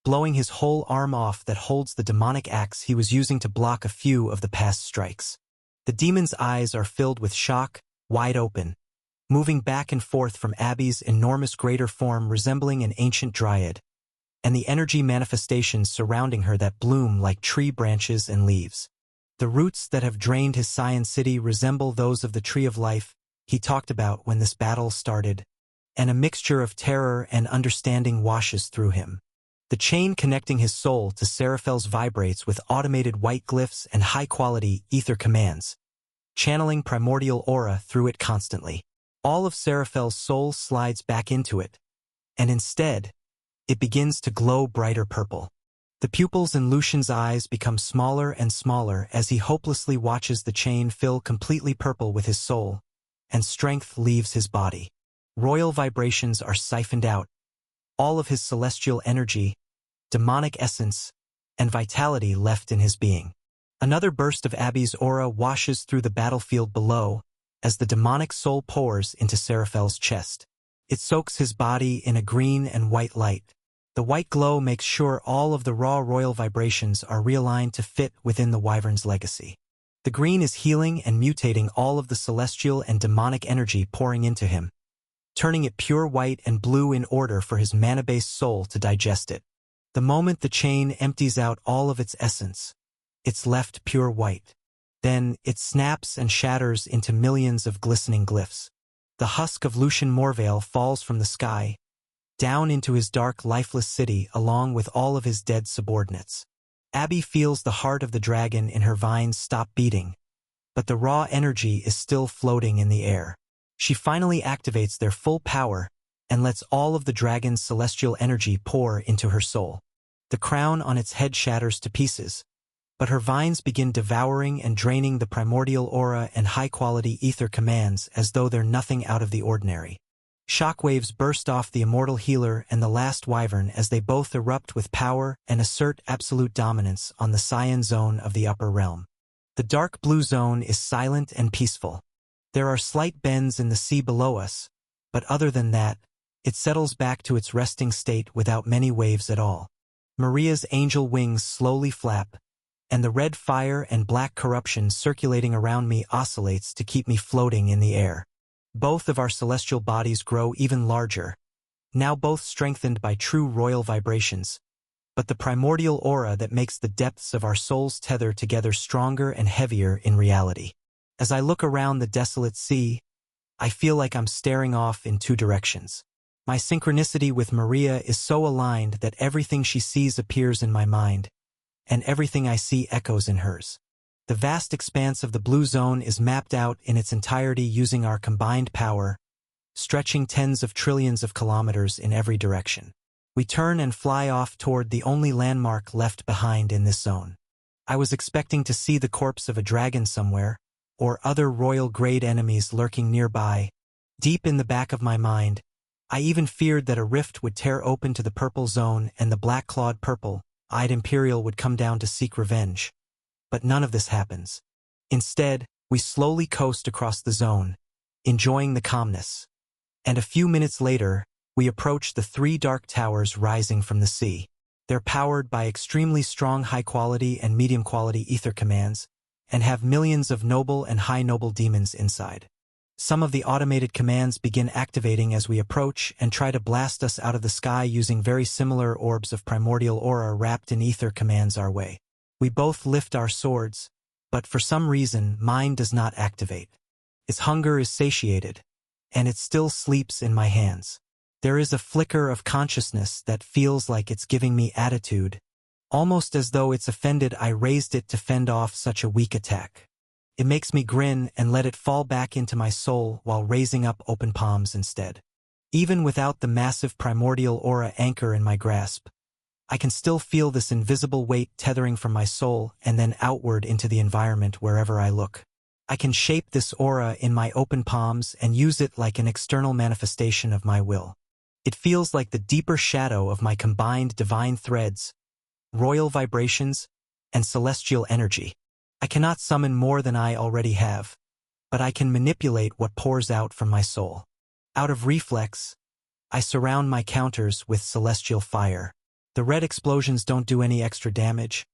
blowing his whole arm off that holds the demonic axe he was using to block a few of the past strikes. The demon's eyes are filled with shock, wide open, moving back and forth from Abby's enormous greater form resembling an ancient dryad, and the energy manifestations surrounding her that bloom like tree branches and leaves. The roots that have drained his Scion City resemble those of the Tree of Life he talked about when this battle started, and a mixture of terror and understanding washes through him. The chain connecting his soul to Seraphel's vibrates with automated white glyphs and high-quality ether commands, channeling primordial aura through it constantly. All of Seraphel's soul slides back into it, and instead, it begins to glow brighter purple. The pupils in Lucian's eyes become smaller and smaller as he hopelessly watches the chain fill completely purple with his soul, and strength leaves his body. Royal vibrations are siphoned out. All of his celestial energy, demonic essence, and vitality left in his being. Another burst of Abby's aura washes through the battlefield below as the demonic soul pours into Seraphel's chest. It soaks his body in a green and white light. The white glow makes sure all of the raw royal vibrations are realigned to fit within the wyvern's legacy. The green is healing and mutating all of the celestial and demonic energy pouring into him, turning it pure white and blue in order for his mana-based soul to digest it. The moment the chain empties out all of its essence, it's left pure white. Then it snaps and shatters into millions of glistening glyphs. The husk of Lucian Morvale falls from the sky, down into his dark, lifeless city along with all of his dead subordinates. Abby feels the heart of the dragon in her vines stop beating, but the raw energy is still floating in the air. She finally activates their full power and lets all of the dragon's celestial energy pour into her soul. The crown on its head shatters to pieces, but her vines begin devouring and draining the primordial aura and high-quality ether commands as though they're nothing out of the ordinary. Shockwaves burst off the immortal healer and the last wyvern as they both erupt with power and assert absolute dominance on the Scion zone of the upper realm. The dark blue zone is silent and peaceful. There are slight bends in the sea below us, but other than that, it settles back to its resting state without many waves at all. Maria's angel wings slowly flap, and the red fire and black corruption circulating around me oscillates to keep me floating in the air. Both of our celestial bodies grow even larger, now both strengthened by true royal vibrations, but the primordial aura that makes the depths of our souls tether together stronger and heavier in reality. As I look around the desolate sea, I feel like I'm staring off in two directions. My synchronicity with Maria is so aligned that everything she sees appears in my mind, and everything I see echoes in hers. The vast expanse of the blue zone is mapped out in its entirety using our combined power, stretching tens of trillions of kilometers in every direction. We turn and fly off toward the only landmark left behind in this zone. I was expecting to see the corpse of a dragon somewhere, or other royal-grade enemies lurking nearby. Deep in the back of my mind, I even feared that a rift would tear open to the purple zone and the black-clawed purple-eyed Imperial would come down to seek revenge. But none of this happens. Instead, we slowly coast across the zone, enjoying the calmness. And a few minutes later, We approach the three dark towers rising from the sea. They're powered by extremely strong high-quality and medium-quality ether commands, and have millions of noble and high-noble demons inside. Some of the automated commands begin activating as we approach and try to blast us out of the sky using very similar orbs of primordial aura wrapped in ether commands our way. We both lift our swords, but for some reason mine does not activate. Its hunger is satiated, and it still sleeps in my hands. There is a flicker of consciousness that feels like it's giving me attitude, almost as though it's offended I raised it to fend off such a weak attack. It makes me grin and let it fall back into my soul while raising up open palms instead. Even without the massive primordial aura anchor in my grasp, I can still feel this invisible weight tethering from my soul and then outward into the environment wherever I look. I can shape this aura in my open palms and use it like an external manifestation of my will. It feels like the deeper shadow of my combined divine threads, royal vibrations, and celestial energy. I cannot summon more than I already have, but I can manipulate what pours out from my soul. Out of reflex, I surround my counters with celestial fire. The red explosions don't do any extra damage,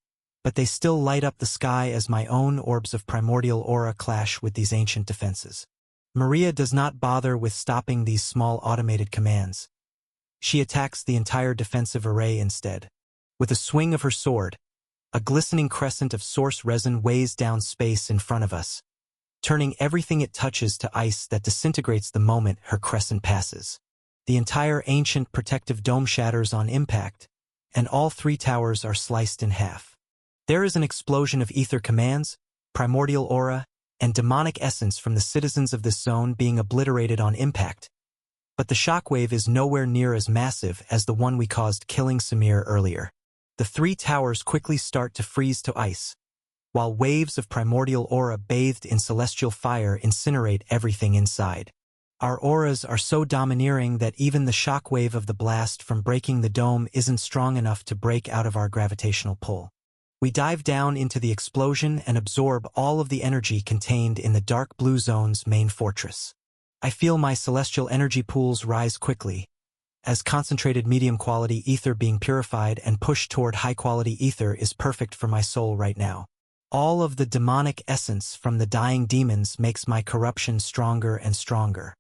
but they still light up the sky as my own orbs of primordial aura clash with these ancient defenses. Maria does not bother with stopping these small automated commands. She attacks the entire defensive array instead. With a swing of her sword, a glistening crescent of source resin weighs down space in front of us, turning everything it touches to ice that disintegrates the moment her crescent passes. The entire ancient protective dome shatters on impact, and all three towers are sliced in half. There is an explosion of ether commands, primordial aura, and demonic essence from the citizens of this zone being obliterated on impact. But the shockwave is nowhere near as massive as the one we caused killing Samir earlier. The three towers quickly start to freeze to ice, while waves of primordial aura bathed in celestial fire incinerate everything inside. Our auras are so domineering that even the shockwave of the blast from breaking the dome isn't strong enough to break out of our gravitational pull. We dive down into the explosion and absorb all of the energy contained in the dark blue zone's main fortress. I feel my celestial energy pools rise quickly, as concentrated medium-quality ether being purified and pushed toward high-quality ether is perfect for my soul right now. All of the demonic essence from the dying demons makes my corruption stronger and stronger.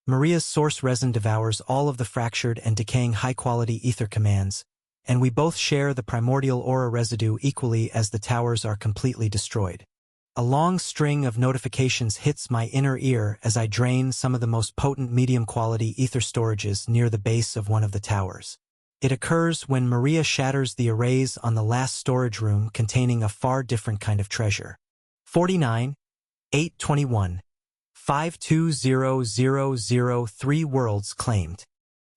Maria's source resin devours all of the fractured and decaying high-quality ether commands, and we both share the primordial aura residue equally as the towers are completely destroyed. A long string of notifications hits my inner ear as I drain some of the most potent medium-quality ether storages near the base of one of the towers. It occurs when Maria shatters the arrays on the last storage room containing a far different kind of treasure. 49, 821, 520003 worlds claimed.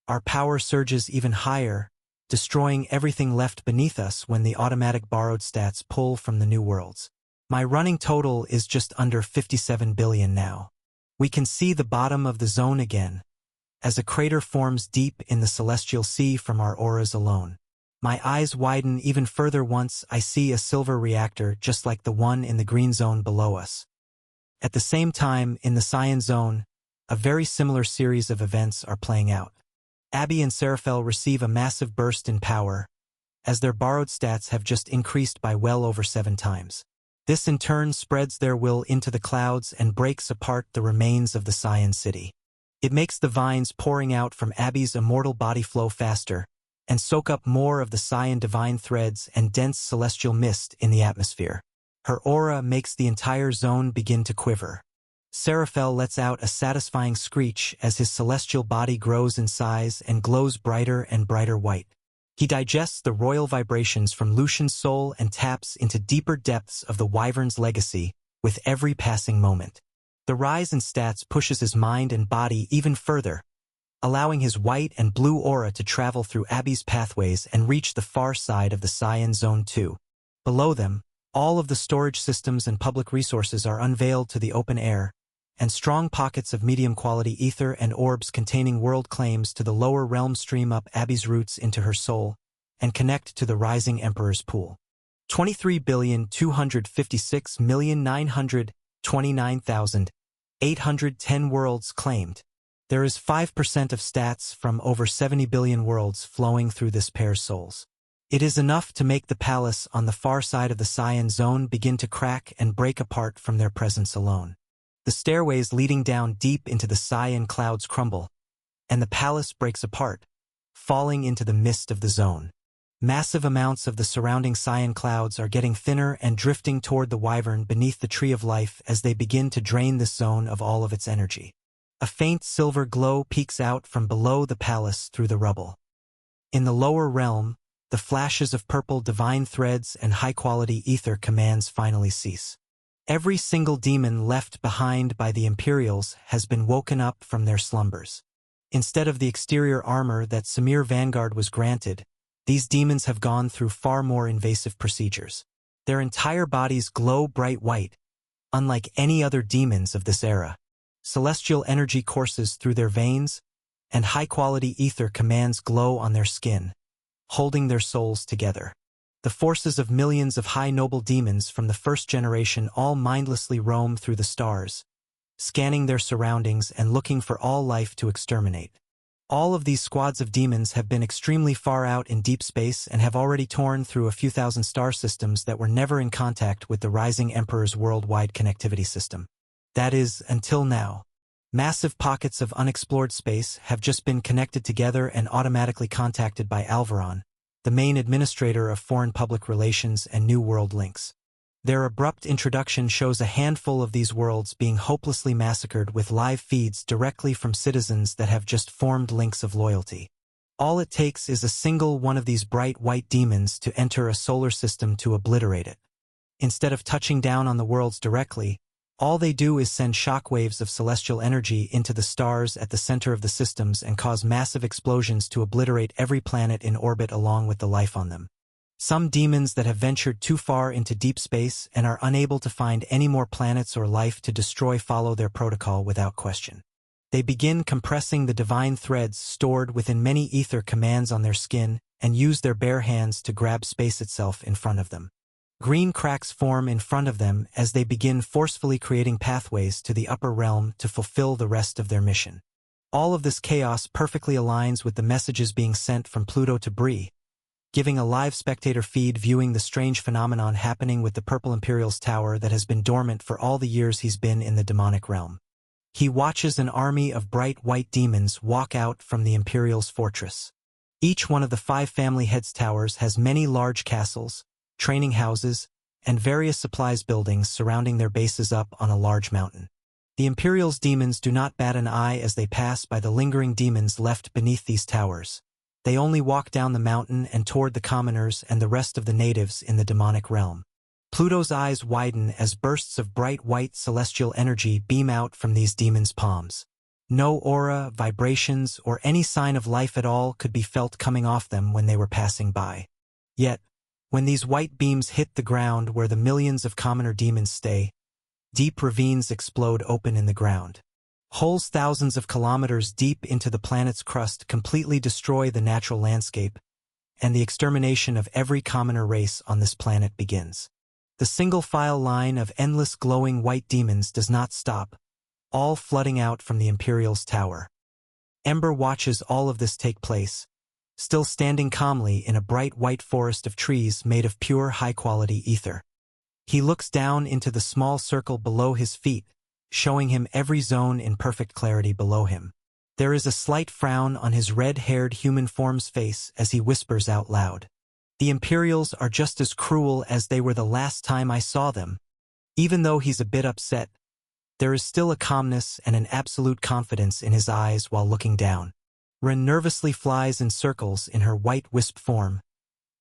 Our power surges even higher, destroying everything left beneath us when the automatic borrowed stats pull from the new worlds. My running total is just under 57 billion now. We can see the bottom of the zone again, as a crater forms deep in the celestial sea from our auras alone. My eyes widen even further once I see a silver reactor just like the one in the green zone below us. At the same time, in the cyan zone, a very similar series of events are playing out. Abby and Seraphel receive a massive burst in power, as their borrowed stats have just increased by well over 7 times. This in turn spreads their will into the clouds and breaks apart the remains of the Cyan City. It makes the vines pouring out from Abby's immortal body flow faster and soak up more of the Cyan divine threads and dense celestial mist in the atmosphere. Her aura makes the entire zone begin to quiver. Seraphel lets out a satisfying screech as his celestial body grows in size and glows brighter and brighter white. He digests the royal vibrations from Lucian's soul and taps into deeper depths of the Wyvern's legacy with every passing moment. The rise in stats pushes his mind and body even further, allowing his white and blue aura to travel through Abby's pathways and reach the far side of the Cyan Zone 2. Below them, all of the storage systems and public resources are unveiled to the open air, and strong pockets of medium-quality ether and orbs containing world claims to the lower realm stream up Abby's roots into her soul and connect to the rising Emperor's pool. 23,256,929,810 worlds claimed. There is 5% of stats from over 70 billion worlds flowing through this pair's souls. It is enough to make the palace on the far side of the Cyan zone begin to crack and break apart from their presence alone. The stairways leading down deep into the Cyan clouds crumble, and the palace breaks apart, falling into the mist of the zone. Massive amounts of the surrounding Cyan clouds are getting thinner and drifting toward the wyvern beneath the Tree of Life as they begin to drain this zone of all of its energy. A faint silver glow peeks out from below the palace through the rubble. In the lower realm, the flashes of purple divine threads and high-quality ether commands finally cease. Every single demon left behind by the Imperials has been woken up from their slumbers. Instead of the exterior armor that Samir Vanguard was granted, these demons have gone through far more invasive procedures. Their entire bodies glow bright white, unlike any other demons of this era. Celestial energy courses through their veins, and high-quality ether commands glow on their skin, holding their souls together. The forces of millions of high-noble demons from the first generation all mindlessly roam through the stars, scanning their surroundings and looking for all life to exterminate. All of these squads of demons have been extremely far out in deep space and have already torn through a few thousand star systems that were never in contact with the Rising Emperor's worldwide connectivity system. That is, until now. Massive pockets of unexplored space have just been connected together and automatically contacted by Alvaron, the main administrator of foreign public relations and New World links. Their abrupt introduction shows a handful of these worlds being hopelessly massacred with live feeds directly from citizens that have just formed links of loyalty. All it takes is a single one of these bright white demons to enter a solar system to obliterate it. Instead of touching down on the worlds directly, all they do is send shockwaves of celestial energy into the stars at the center of the systems and cause massive explosions to obliterate every planet in orbit along with the life on them. Some demons that have ventured too far into deep space and are unable to find any more planets or life to destroy follow their protocol without question. They begin compressing the divine threads stored within many ether commands on their skin and use their bare hands to grab space itself in front of them. Green cracks form in front of them as they begin forcefully creating pathways to the upper realm to fulfill the rest of their mission. All of this chaos perfectly aligns with the messages being sent from Pluto to Bree, giving a live spectator feed viewing the strange phenomenon happening with the Purple Imperial's tower that has been dormant for all the years he's been in the demonic realm. He watches an army of bright white demons walk out from the Imperial's fortress. Each one of the 5 family heads' towers has many large castles, training houses, and various supplies buildings surrounding their bases up on a large mountain. The Imperial's demons do not bat an eye as they pass by the lingering demons left beneath these towers. They only walk down the mountain and toward the commoners and the rest of the natives in the demonic realm. Pluto's eyes widen as bursts of bright white celestial energy beam out from these demons' palms. No aura, vibrations, or any sign of life at all could be felt coming off them when they were passing by. Yet, when these white beams hit the ground where the millions of commoner demons stay, deep ravines explode open in the ground. Holes thousands of kilometers deep into the planet's crust completely destroy the natural landscape, and the extermination of every commoner race on this planet begins. The single-file line of endless glowing white demons does not stop, all flooding out from the Imperial's tower. Ember watches all of this take place, still standing calmly in a bright white forest of trees made of pure high-quality ether. He looks down into the small circle below his feet, showing him every zone in perfect clarity below him. There is a slight frown on his red-haired human form's face as he whispers out loud. The Imperials are just as cruel as they were the last time I saw them. Even though he's a bit upset, there is still a calmness and an absolute confidence in his eyes while looking down. Ren nervously flies in circles in her white wisp form,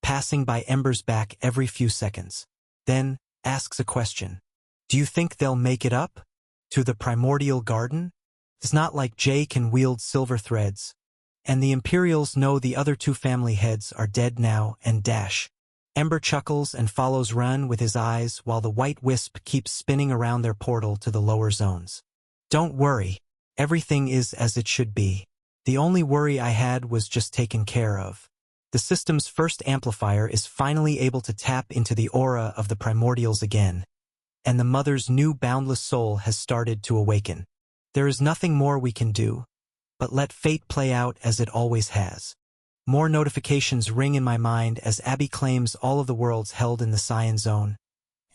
passing by Ember's back every few seconds. Then, asks a question. Do you think they'll make it up to the primordial garden? It's not like Jay can wield silver threads, and the Imperials know the other 2 family heads are dead now and dash. Ember chuckles and follows Ren with his eyes while the white wisp keeps spinning around their portal to the lower zones. Don't worry, everything is as it should be. The only worry I had was just taken care of. The system's first amplifier is finally able to tap into the aura of the primordials again, and the mother's new boundless soul has started to awaken. There is nothing more we can do. But let fate play out as it always has. More notifications ring in my mind as Abby claims all of the worlds held in the Cyan Zone,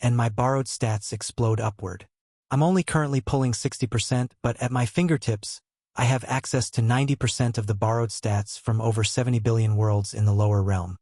and my borrowed stats explode upward. I'm only currently pulling 60%, but at my fingertips, I have access to 90% of the borrowed stats from over 70 billion worlds in the lower realm.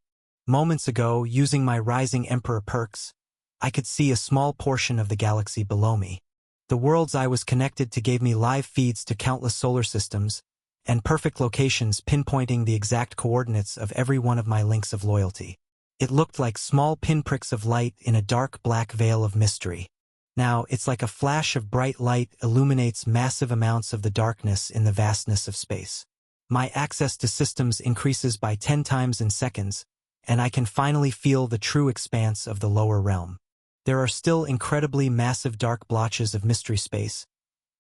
Moments ago, using my Rising Emperor perks, I could see a small portion of the galaxy below me. The worlds I was connected to gave me live feeds to countless solar systems, and perfect locations pinpointing the exact coordinates of every one of my links of loyalty. It looked like small pinpricks of light in a dark black veil of mystery. Now, it's like a flash of bright light illuminates massive amounts of the darkness in the vastness of space. My access to systems increases by 10 times in seconds, and I can finally feel the true expanse of the lower realm. There are still incredibly massive dark blotches of mystery space,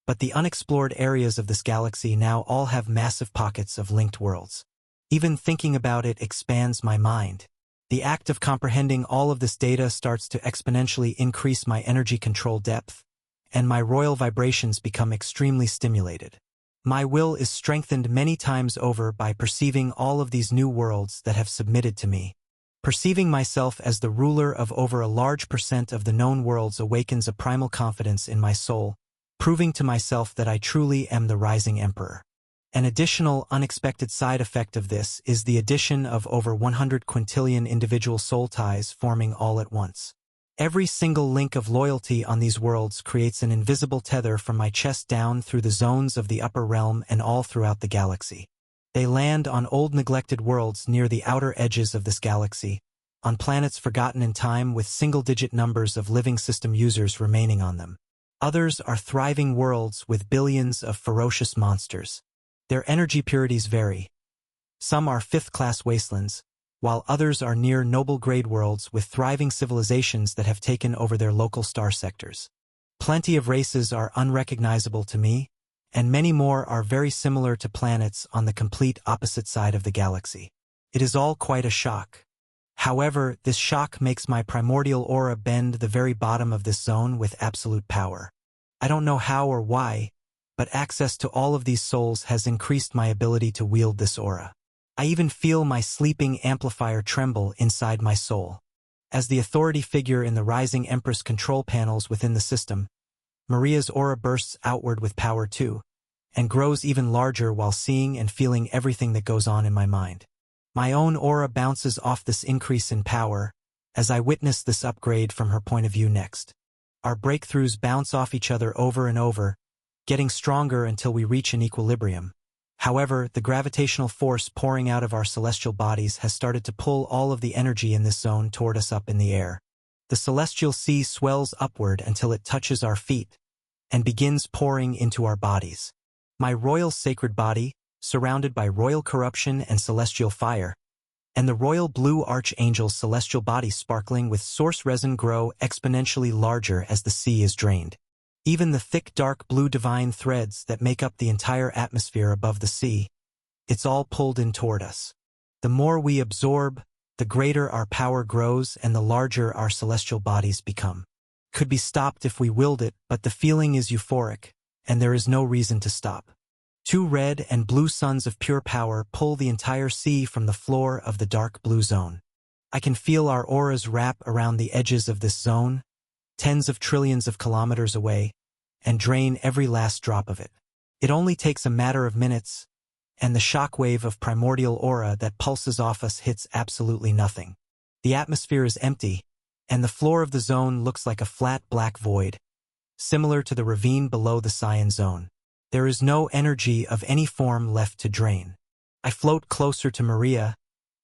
but the unexplored areas of this galaxy now all have massive pockets of linked worlds. Even thinking about it expands my mind. The act of comprehending all of this data starts to exponentially increase my energy control depth, and my royal vibrations become extremely stimulated. My will is strengthened many times over by perceiving all of these new worlds that have submitted to me. Perceiving myself as the ruler of over a large percent of the known worlds awakens a primal confidence in my soul, proving to myself that I truly am the Rising Emperor. An additional unexpected side effect of this is the addition of over 100 quintillion individual soul ties forming all at once. Every single link of loyalty on these worlds creates an invisible tether from my chest down through the zones of the upper realm and all throughout the galaxy. They land on old neglected worlds near the outer edges of this galaxy, on planets forgotten in time with single-digit numbers of living system users remaining on them. Others are thriving worlds with billions of ferocious monsters. Their energy purities vary. Some are fifth-class wastelands, while others are near noble-grade worlds with thriving civilizations that have taken over their local star sectors. Plenty of races are unrecognizable to me, and many more are very similar to planets on the complete opposite side of the galaxy. It is all quite a shock. However, this shock makes my primordial aura bend the very bottom of this zone with absolute power. I don't know how or why, but access to all of these souls has increased my ability to wield this aura. I even feel my sleeping amplifier tremble inside my soul. As the authority figure in the Rising Empress control panels within the system, Maria's aura bursts outward with power too, and grows even larger while seeing and feeling everything that goes on in my mind. My own aura bounces off this increase in power, as I witness this upgrade from her point of view next. Our breakthroughs bounce off each other over and over, getting stronger until we reach an equilibrium. However, the gravitational force pouring out of our celestial bodies has started to pull all of the energy in this zone toward us up in the air. The celestial sea swells upward until it touches our feet, and begins pouring into our bodies. My royal sacred body, surrounded by royal corruption and celestial fire, and the royal blue archangel's celestial body sparkling with source resin grow exponentially larger as the sea is drained. Even the thick dark blue divine threads that make up the entire atmosphere above the sea, it's all pulled in toward us. The more we absorb, the greater our power grows and the larger our celestial bodies become. Could be stopped if we willed it, but the feeling is euphoric, and there is no reason to stop. 2 red and blue suns of pure power pull the entire sea from the floor of the dark blue zone. I can feel our auras wrap around the edges of this zone, tens of trillions of kilometers away, and drain every last drop of it. It only takes a matter of minutes, and the shockwave of primordial aura that pulses off us hits absolutely nothing. The atmosphere is empty, and the floor of the zone looks like a flat black void, similar to the ravine below the Cyan Zone. There is no energy of any form left to drain. I float closer to Maria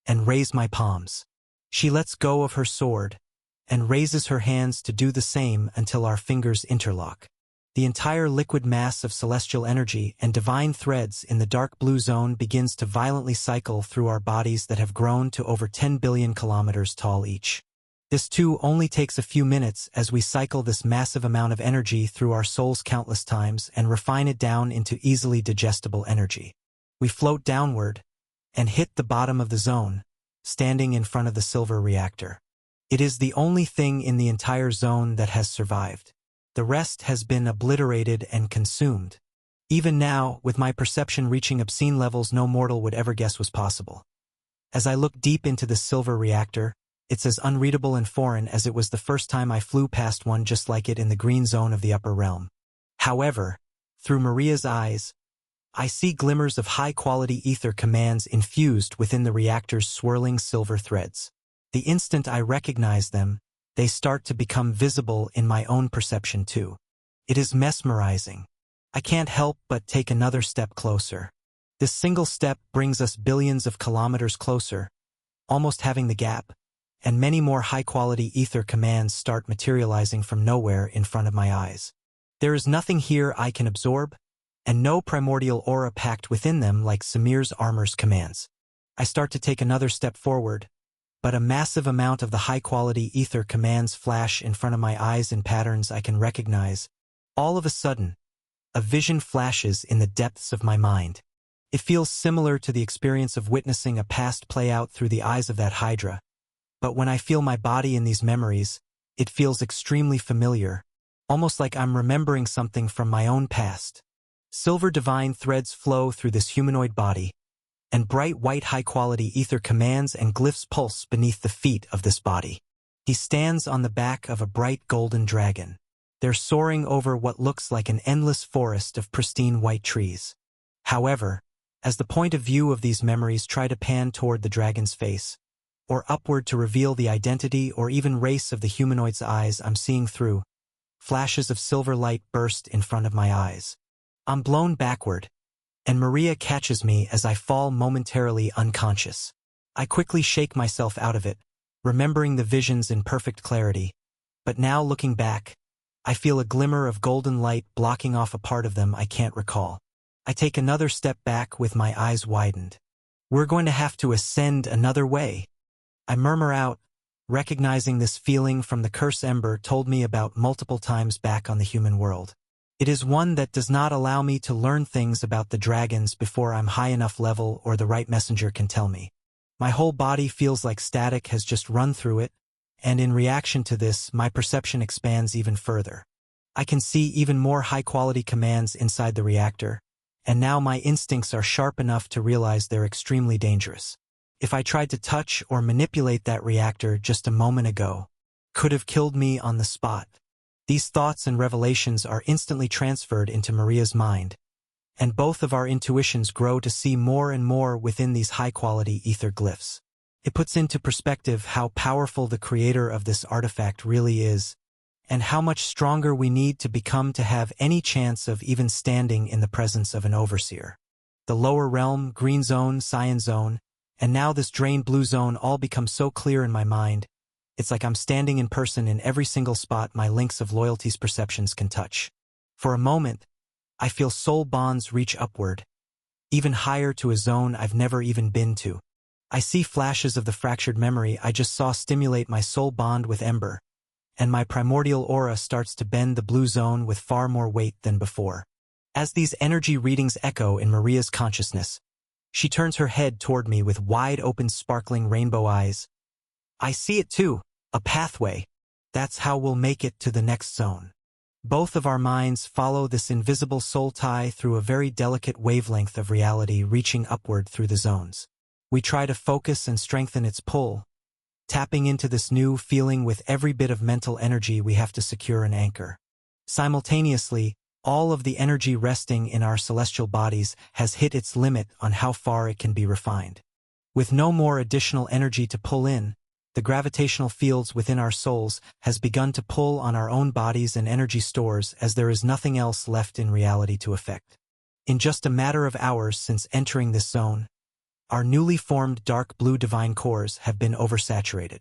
and raise my palms. She lets go of her sword and raises her hands to do the same until our fingers interlock. The entire liquid mass of celestial energy and divine threads in the dark blue zone begins to violently cycle through our bodies that have grown to over 10 billion kilometers tall each. This too only takes a few minutes as we cycle this massive amount of energy through our souls countless times and refine it down into easily digestible energy. We float downward and hit the bottom of the zone, standing in front of the silver reactor. It is the only thing in the entire zone that has survived. The rest has been obliterated and consumed. Even now, with my perception reaching obscene levels no mortal would ever guess was possible. As I look deep into this silver reactor, it's as unreadable and foreign as it was the first time I flew past one just like it in the green zone of the upper realm. However, through Maria's eyes, I see glimmers of high-quality ether commands infused within the reactor's swirling silver threads. The instant I recognize them, they start to become visible in my own perception too. It is mesmerizing. I can't help but take another step closer. This single step brings us billions of kilometers closer, almost having the gap, and many more high-quality ether commands start materializing from nowhere in front of my eyes. There is nothing here I can absorb, and no primordial aura packed within them like Samir's armor's commands. I start to take another step forward, but a massive amount of the high-quality ether commands flash in front of my eyes in patterns I can recognize. All of a sudden, a vision flashes in the depths of my mind. It feels similar to the experience of witnessing a past play out through the eyes of that Hydra, but when I feel my body in these memories, it feels extremely familiar, almost like I'm remembering something from my own past. Silver divine threads flow through this humanoid body, and bright white high-quality ether commands and glyphs pulse beneath the feet of this body. He stands on the back of a bright golden dragon. They're soaring over what looks like an endless forest of pristine white trees. However, as the point of view of these memories try to pan toward the dragon's face, or upward to reveal the identity or even race of the humanoid's eyes I'm seeing through, flashes of silver light burst in front of my eyes. I'm blown backward, and Maria catches me as I fall momentarily unconscious. I quickly shake myself out of it, remembering the visions in perfect clarity, but now looking back, I feel a glimmer of golden light blocking off a part of them I can't recall. I take another step back with my eyes widened. We're going to have to ascend another way. I murmur out, recognizing this feeling from the curse Ember told me about multiple times back on the human world. It is one that does not allow me to learn things about the dragons before I'm high enough level or the right messenger can tell me. My whole body feels like static has just run through it, and in reaction to this, my perception expands even further. I can see even more high-quality commands inside the reactor, and now my instincts are sharp enough to realize they're extremely dangerous. If I tried to touch or manipulate that reactor just a moment ago, could have killed me on the spot. These thoughts and revelations are instantly transferred into Maria's mind, and both of our intuitions grow to see more and more within these high-quality ether glyphs. It puts into perspective how powerful the creator of this artifact really is, and how much stronger we need to become to have any chance of even standing in the presence of an overseer. The lower realm, green zone, cyan zone, and now this drained blue zone all become so clear in my mind. It's like I'm standing in person in every single spot my links of loyalty's perceptions can touch. For a moment, I feel soul bonds reach upward, even higher to a zone I've never even been to. I see flashes of the fractured memory I just saw stimulate my soul bond with Ember, and my primordial aura starts to bend the blue zone with far more weight than before. As these energy readings echo in Maria's consciousness, she turns her head toward me with wide-open sparkling rainbow eyes. I see it too, a pathway. That's how we'll make it to the next zone. Both of our minds follow this invisible soul tie through a very delicate wavelength of reality reaching upward through the zones. We try to focus and strengthen its pull, tapping into this new feeling with every bit of mental energy we have to secure and anchor. Simultaneously, all of the energy resting in our celestial bodies has hit its limit on how far it can be refined. With no more additional energy to pull in, the gravitational fields within our souls has begun to pull on our own bodies and energy stores as there is nothing else left in reality to affect. In just a matter of hours since entering this zone, our newly formed dark blue divine cores have been oversaturated.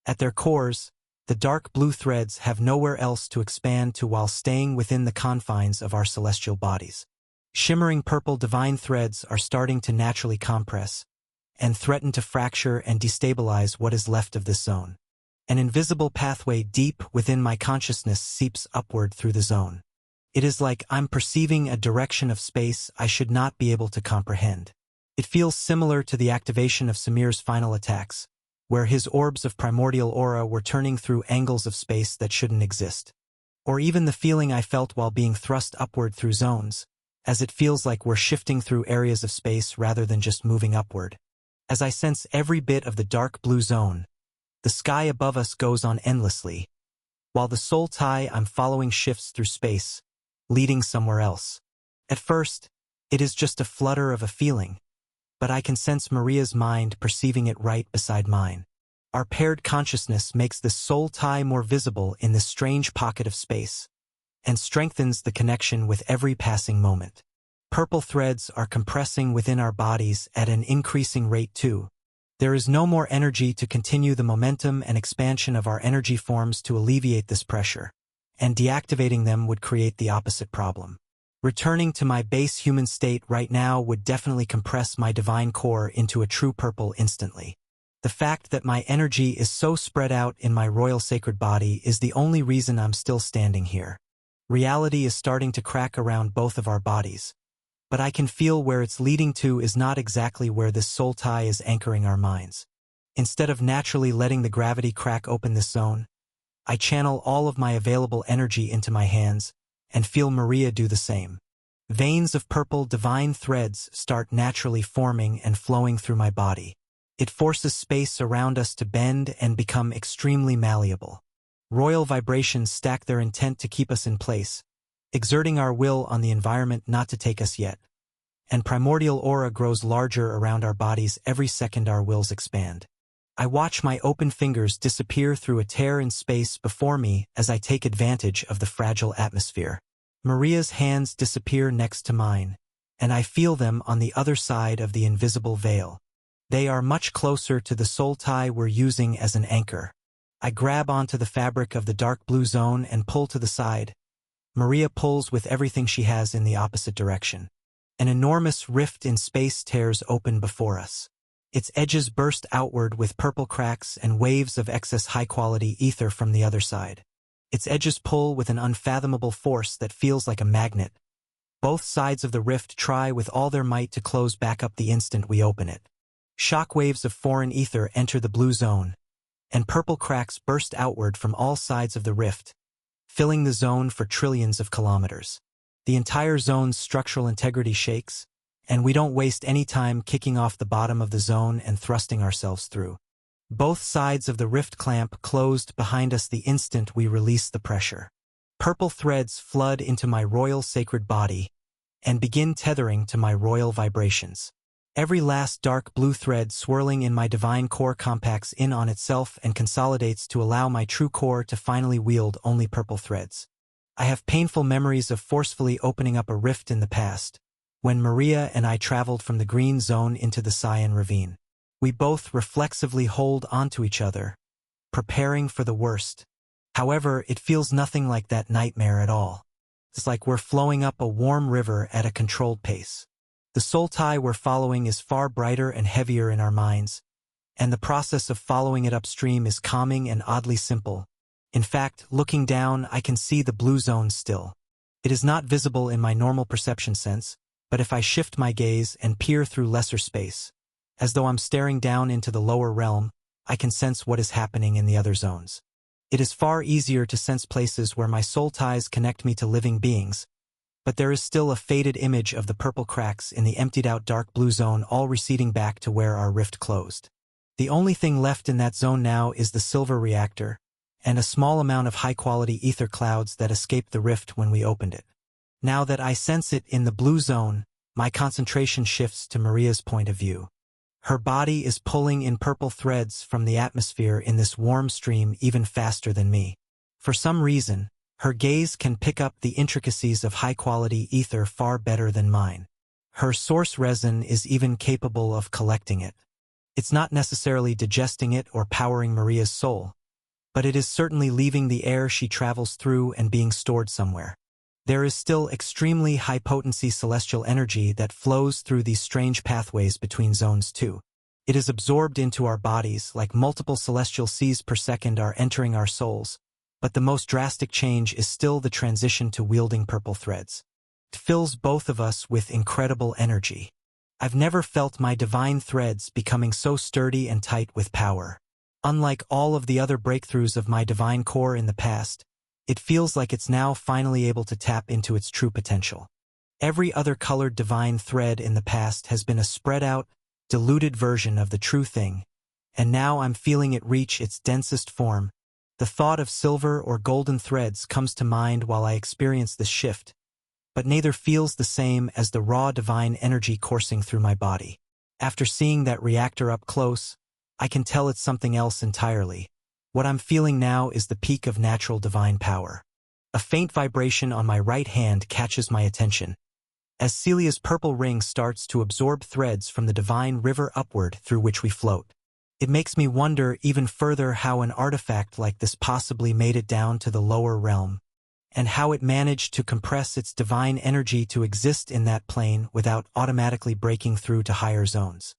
At their cores, the dark blue threads have nowhere else to expand to while staying within the confines of our celestial bodies. Shimmering purple divine threads are starting to naturally compress, and threaten to fracture and destabilize what is left of this zone. An invisible pathway deep within my consciousness seeps upward through the zone. It is like I'm perceiving a direction of space I should not be able to comprehend. It feels similar to the activation of Samir's final attacks, where his orbs of primordial aura were turning through angles of space that shouldn't exist. Or even the feeling I felt while being thrust upward through zones, as it feels like we're shifting through areas of space rather than just moving upward. As I sense every bit of the dark blue zone, the sky above us goes on endlessly, while the soul tie I'm following shifts through space, leading somewhere else. At first, it is just a flutter of a feeling, but I can sense Maria's mind perceiving it right beside mine. Our paired consciousness makes this soul tie more visible in this strange pocket of space, and strengthens the connection with every passing moment. Purple threads are compressing within our bodies at an increasing rate too. There is no more energy to continue the momentum and expansion of our energy forms to alleviate this pressure, and deactivating them would create the opposite problem. Returning to my base human state right now would definitely compress my divine core into a true purple instantly. The fact that my energy is so spread out in my royal sacred body is the only reason I'm still standing here. Reality is starting to crack around both of our bodies, but I can feel where it's leading to is not exactly where this soul tie is anchoring our minds. Instead of naturally letting the gravity crack open this zone, I channel all of my available energy into my hands and feel Maria do the same. Veins of purple divine threads start naturally forming and flowing through my body. It forces space around us to bend and become extremely malleable. Royal vibrations stack their intent to keep us in place, exerting our will on the environment not to take us yet. And primordial aura grows larger around our bodies every second our wills expand. I watch my open fingers disappear through a tear in space before me as I take advantage of the fragile atmosphere. Maria's hands disappear next to mine, and I feel them on the other side of the invisible veil. They are much closer to the soul tie we're using as an anchor. I grab onto the fabric of the dark blue zone and pull to the side. Maria pulls with everything she has in the opposite direction. An enormous rift in space tears open before us. Its edges burst outward with purple cracks and waves of excess high-quality ether from the other side. Its edges pull with an unfathomable force that feels like a magnet. Both sides of the rift try with all their might to close back up the instant we open it. Shockwaves of foreign ether enter the blue zone, and purple cracks burst outward from all sides of the rift, filling the zone for trillions of kilometers. The entire zone's structural integrity shakes, and we don't waste any time kicking off the bottom of the zone and thrusting ourselves through. Both sides of the rift clamp closed behind us the instant we release the pressure. Purple threads flood into my royal sacred body and begin tethering to my royal vibrations. Every last dark blue thread swirling in my divine core compacts in on itself and consolidates to allow my true core to finally wield only purple threads. I have painful memories of forcefully opening up a rift in the past, when Maria and I traveled from the green zone into the cyan ravine. We both reflexively hold onto each other, preparing for the worst. However, it feels nothing like that nightmare at all. It's like we're flowing up a warm river at a controlled pace. The soul tie we're following is far brighter and heavier in our minds, and the process of following it upstream is calming and oddly simple. In fact, looking down, I can see the blue zone still. It is not visible in my normal perception sense, but if I shift my gaze and peer through lesser space, as though I'm staring down into the lower realm, I can sense what is happening in the other zones. It is far easier to sense places where my soul ties connect me to living beings, but there is still a faded image of the purple cracks in the emptied-out dark blue zone, all receding back to where our rift closed. The only thing left in that zone now is the silver reactor, and a small amount of high-quality ether clouds that escaped the rift when we opened it. Now that I sense it in the blue zone, my concentration shifts to Maria's point of view. Her body is pulling in purple threads from the atmosphere in this warm stream even faster than me. For some reason, her gaze can pick up the intricacies of high-quality ether far better than mine. Her source resin is even capable of collecting it. It's not necessarily digesting it or powering Maria's soul, but it is certainly leaving the air she travels through and being stored somewhere. There is still extremely high-potency celestial energy that flows through these strange pathways between zones too. It is absorbed into our bodies like multiple celestial seas per second are entering our souls, but the most drastic change is still the transition to wielding purple threads. It fills both of us with incredible energy. I've never felt my divine threads becoming so sturdy and tight with power. Unlike all of the other breakthroughs of my divine core in the past, it feels like it's now finally able to tap into its true potential. Every other colored divine thread in the past has been a spread-out, diluted version of the true thing, and now I'm feeling it reach its densest form. The thought of silver or golden threads comes to mind while I experience this shift, but neither feels the same as the raw divine energy coursing through my body. After seeing that reactor up close, I can tell it's something else entirely. What I'm feeling now is the peak of natural divine power. A faint vibration on my right hand catches my attention, as Celia's purple ring starts to absorb threads from the divine river upward through which we float. It makes me wonder even further how an artifact like this possibly made it down to the lower realm, and how it managed to compress its divine energy to exist in that plane without automatically breaking through to higher zones.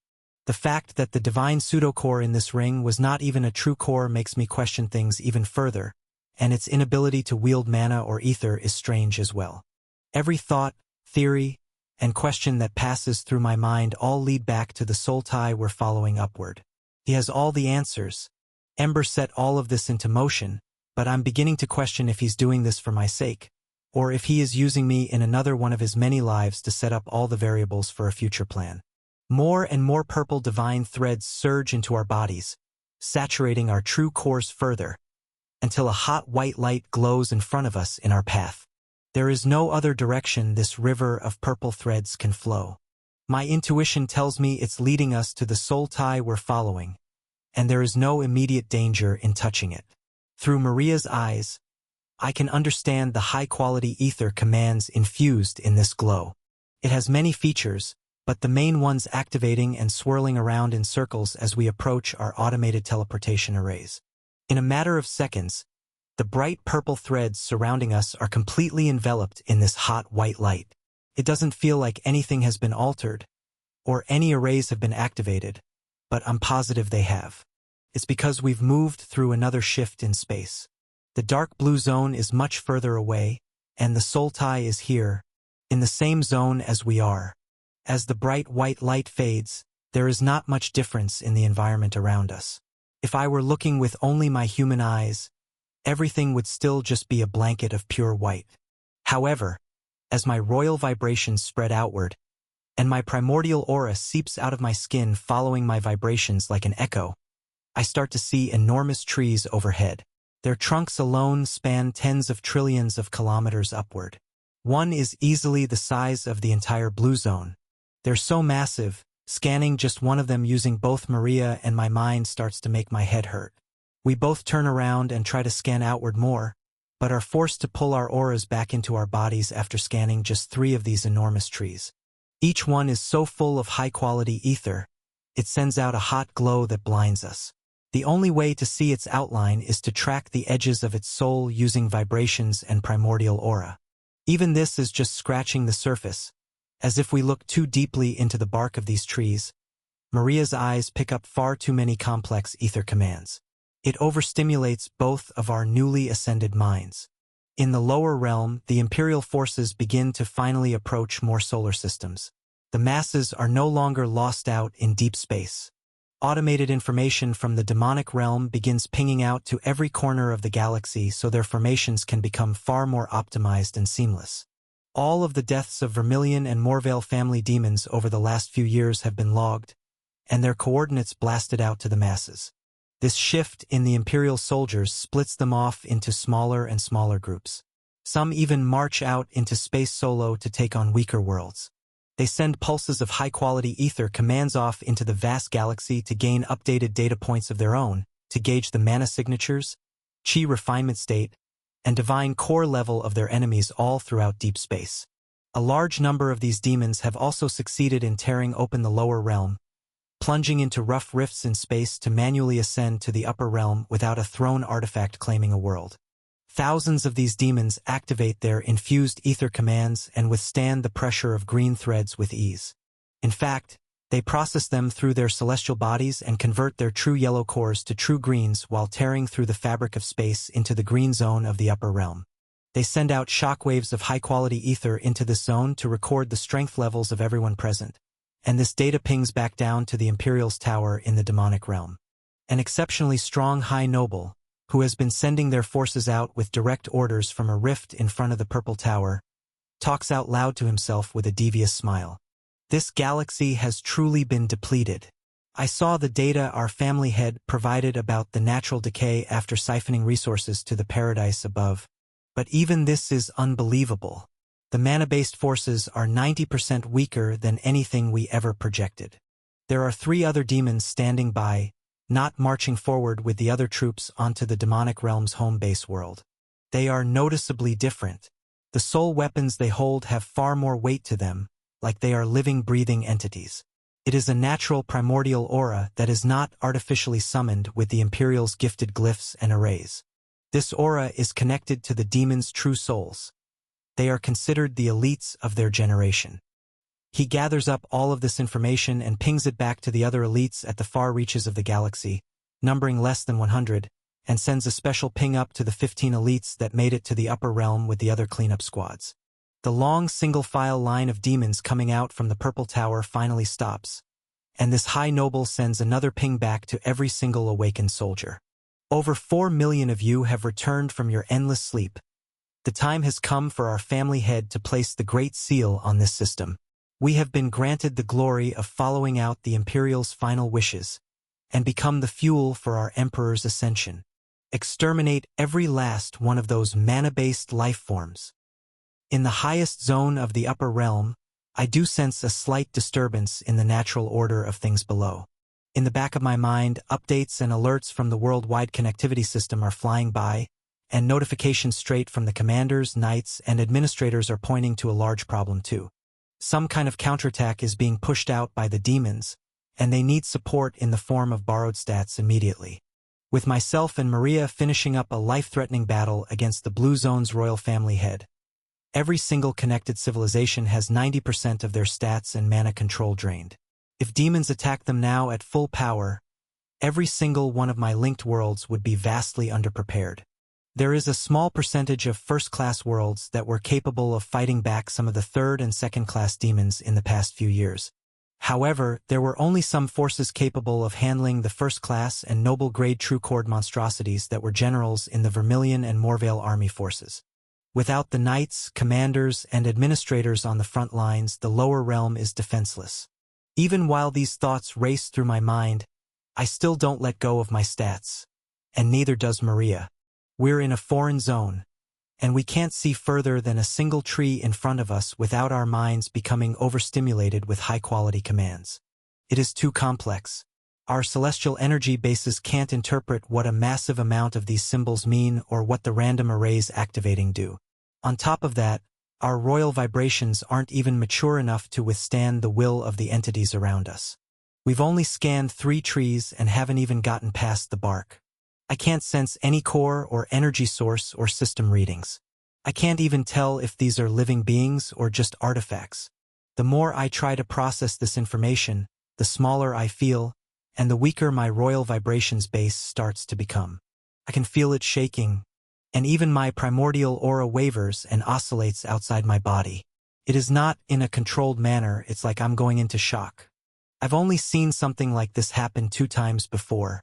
The fact that the divine pseudo-core in this ring was not even a true core makes me question things even further, and its inability to wield mana or ether is strange as well. Every thought, theory, and question that passes through my mind all lead back to the Sultai we're following upward. He has all the answers. Ember set all of this into motion, but I'm beginning to question if he's doing this for my sake, or if he is using me in another one of his many lives to set up all the variables for a future plan. More and more purple divine threads surge into our bodies, saturating our true cores further, until a hot white light glows in front of us in our path. There is no other direction this river of purple threads can flow. My intuition tells me it's leading us to the Sultai we're following, and there is no immediate danger in touching it. Through Maria's eyes, I can understand the high-quality ether commands infused in this glow. It has many features, but the main ones activating and swirling around in circles as we approach our automated teleportation arrays. In a matter of seconds, the bright purple threads surrounding us are completely enveloped in this hot white light. It doesn't feel like anything has been altered, or any arrays have been activated, but I'm positive they have. It's because we've moved through another shift in space. The dark blue zone is much further away, and the Sultai is here, in the same zone as we are. As the bright white light fades, there is not much difference in the environment around us. If I were looking with only my human eyes, everything would still just be a blanket of pure white. However, as my royal vibrations spread outward, and my primordial aura seeps out of my skin following my vibrations like an echo, I start to see enormous trees overhead. Their trunks alone span tens of trillions of kilometers upward. One is easily the size of the entire blue zone. They're so massive, scanning just one of them using both Maria and my mind starts to make my head hurt. We both turn around and try to scan outward more, but are forced to pull our auras back into our bodies after scanning just 3 of these enormous trees. Each one is so full of high-quality ether, it sends out a hot glow that blinds us. The only way to see its outline is to track the edges of its soul using vibrations and primordial aura. Even this is just scratching the surface, as if we look too deeply into the bark of these trees. Maria's eyes pick up far too many complex ether commands. It overstimulates both of our newly ascended minds. In the lower realm, the Imperial forces begin to finally approach more solar systems. The masses are no longer lost out in deep space. Automated information from the demonic realm begins pinging out to every corner of the galaxy so their formations can become far more optimized and seamless. All of the deaths of Vermilion and Morvale family demons over the last few years have been logged, and their coordinates blasted out to the masses. This shift in the Imperial soldiers splits them off into smaller and smaller groups. Some even march out into space solo to take on weaker worlds. They send pulses of high-quality ether commands off into the vast galaxy to gain updated data points of their own, to gauge the mana signatures, chi refinement state, and divine core level of their enemies all throughout deep space. A large number of these demons have also succeeded in tearing open the lower realm, plunging into rough rifts in space to manually ascend to the upper realm without a throne artifact claiming a world. Thousands of these demons activate their infused ether commands and withstand the pressure of green threads with ease. In fact, they process them through their celestial bodies and convert their true yellow cores to true greens while tearing through the fabric of space into the green zone of the upper realm. They send out shockwaves of high-quality ether into this zone to record the strength levels of everyone present, and this data pings back down to the Imperial's tower in the demonic realm. An exceptionally strong High Noble, who has been sending their forces out with direct orders from a rift in front of the Purple Tower, talks out loud to himself with a devious smile. This galaxy has truly been depleted. I saw the data our family head provided about the natural decay after siphoning resources to the paradise above. But even this is unbelievable. The mana-based forces are 90% weaker than anything we ever projected. There are 3 other demons standing by, not marching forward with the other troops onto the demonic realm's home base world. They are noticeably different. The soul weapons they hold have far more weight to them, like they are living, breathing entities. It is a natural primordial aura that is not artificially summoned with the Imperial's gifted glyphs and arrays. This aura is connected to the demons' true souls. They are considered the elites of their generation. He gathers up all of this information and pings it back to the other elites at the far reaches of the galaxy, numbering less than 100, and sends a special ping up to the 15 elites that made it to the upper realm with the other cleanup squads. The long single-file line of demons coming out from the Purple Tower finally stops, and this high noble sends another ping back to every single awakened soldier. Over 4 million of you have returned from your endless sleep. The time has come for our family head to place the Great Seal on this system. We have been granted the glory of following out the Imperial's final wishes, and become the fuel for our Emperor's ascension. Exterminate every last one of those mana-based life forms. In the highest zone of the upper realm, I do sense a slight disturbance in the natural order of things below. In the back of my mind, updates and alerts from the worldwide connectivity system are flying by, and notifications straight from the commanders, knights, and administrators are pointing to a large problem too. Some kind of counterattack is being pushed out by the demons, and they need support in the form of borrowed stats immediately. With myself and Maria finishing up a life-threatening battle against the Blue Zone's royal family head. Every single connected civilization has 90% of their stats and mana control drained. If demons attack them now at full power, every single one of my linked worlds would be vastly underprepared. There is a small percentage of first-class worlds that were capable of fighting back some of the third- and second-class demons in the past few years. However, there were only some forces capable of handling the first-class and noble-grade true-cord monstrosities that were generals in the Vermilion and Morvale army forces. Without the knights, commanders, and administrators on the front lines, the lower realm is defenseless. Even while these thoughts race through my mind, I still don't let go of my stats. And neither does Maria. We're in a foreign zone, and we can't see further than a single tree in front of us without our minds becoming overstimulated with high-quality commands. It is too complex. Our celestial energy bases can't interpret what a massive amount of these symbols mean or what the random arrays activating do. On top of that, our royal vibrations aren't even mature enough to withstand the will of the entities around us. We've only scanned 3 trees and haven't even gotten past the bark. I can't sense any core or energy source or system readings. I can't even tell if these are living beings or just artifacts. The more I try to process this information, the smaller I feel, and the weaker my royal vibrations base starts to become. I can feel it shaking, and even my primordial aura wavers and oscillates outside my body. It is not in a controlled manner, it's like I'm going into shock. I've only seen something like this happen 2 times before.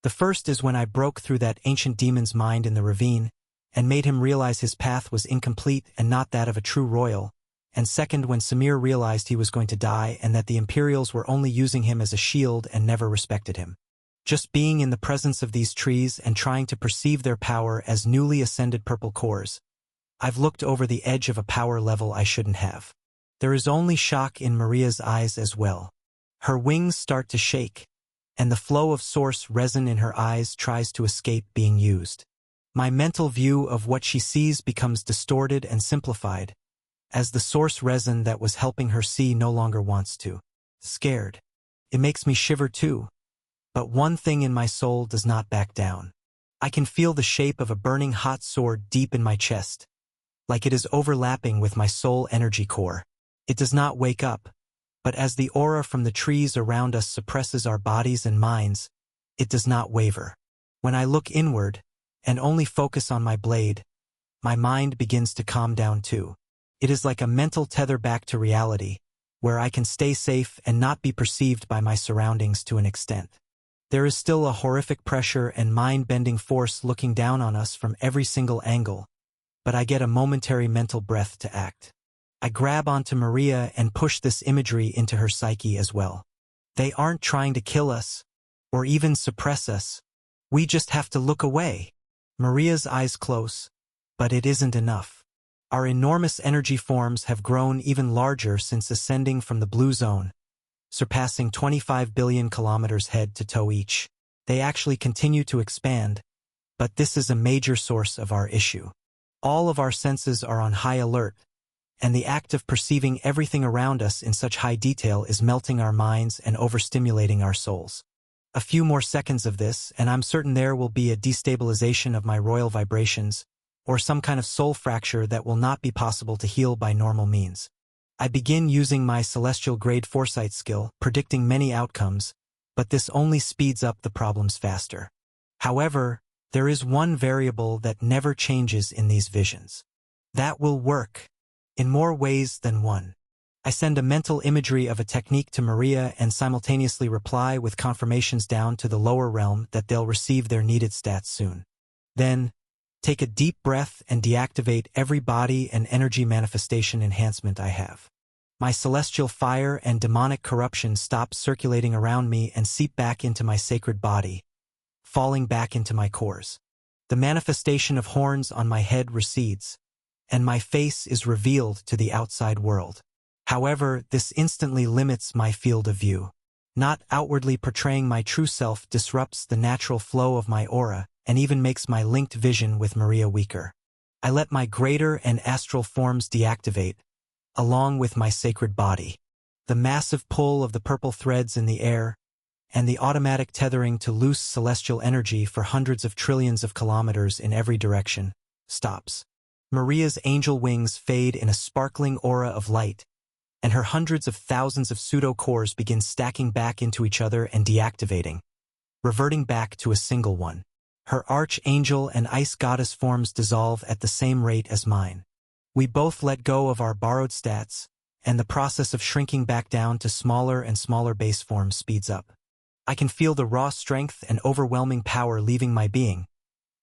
The first is when I broke through that ancient demon's mind in the ravine, and made him realize his path was incomplete and not that of a true royal, and second when Samir realized he was going to die and that the Imperials were only using him as a shield and never respected him. Just being in the presence of these trees and trying to perceive their power as newly ascended purple cores, I've looked over the edge of a power level I shouldn't have. There is only shock in Maria's eyes as well. Her wings start to shake, and the flow of source resin in her eyes tries to escape being used. My mental view of what she sees becomes distorted and simplified, as the source resin that was helping her see no longer wants to. Scared. It makes me shiver too. But one thing in my soul does not back down. I can feel the shape of a burning hot sword deep in my chest, like it is overlapping with my soul energy core. It does not wake up, but as the aura from the trees around us suppresses our bodies and minds, it does not waver. When I look inward, and only focus on my blade, my mind begins to calm down too. It is like a mental tether back to reality, where I can stay safe and not be perceived by my surroundings to an extent. There is still a horrific pressure and mind-bending force looking down on us from every single angle, but I get a momentary mental breath to act. I grab onto Maria and push this imagery into her psyche as well. They aren't trying to kill us, or even suppress us. We just have to look away. Maria's eyes close, but it isn't enough. Our enormous energy forms have grown even larger since ascending from the blue zone, surpassing 25 billion kilometers head to toe each. They actually continue to expand, but this is a major source of our issue. All of our senses are on high alert, and the act of perceiving everything around us in such high detail is melting our minds and overstimulating our souls. A few more seconds of this, and I'm certain there will be a destabilization of my royal vibrations, or some kind of soul fracture that will not be possible to heal by normal means. I begin using my celestial grade foresight skill, predicting many outcomes, but this only speeds up the problems faster. However, there is one variable that never changes in these visions. That will work, in more ways than one. I send a mental imagery of a technique to Maria and simultaneously reply with confirmations down to the lower realm that they'll receive their needed stats soon. Then, take a deep breath and deactivate every body and energy manifestation enhancement I have. My celestial fire and demonic corruption stop circulating around me and seep back into my sacred body, falling back into my cores. The manifestation of horns on my head recedes, and my face is revealed to the outside world. However, this instantly limits my field of view. Not outwardly portraying my true self disrupts the natural flow of my aura and even makes my linked vision with Maria weaker. I let my greater and astral forms deactivate, along with my sacred body. The massive pull of the purple threads in the air, and the automatic tethering to loose celestial energy for hundreds of trillions of kilometers in every direction, stops. Maria's angel wings fade in a sparkling aura of light, and her hundreds of thousands of pseudo-cores begin stacking back into each other and deactivating, reverting back to a single one. Her archangel and ice goddess forms dissolve at the same rate as mine. We both let go of our borrowed stats, and the process of shrinking back down to smaller and smaller base forms speeds up. I can feel the raw strength and overwhelming power leaving my being,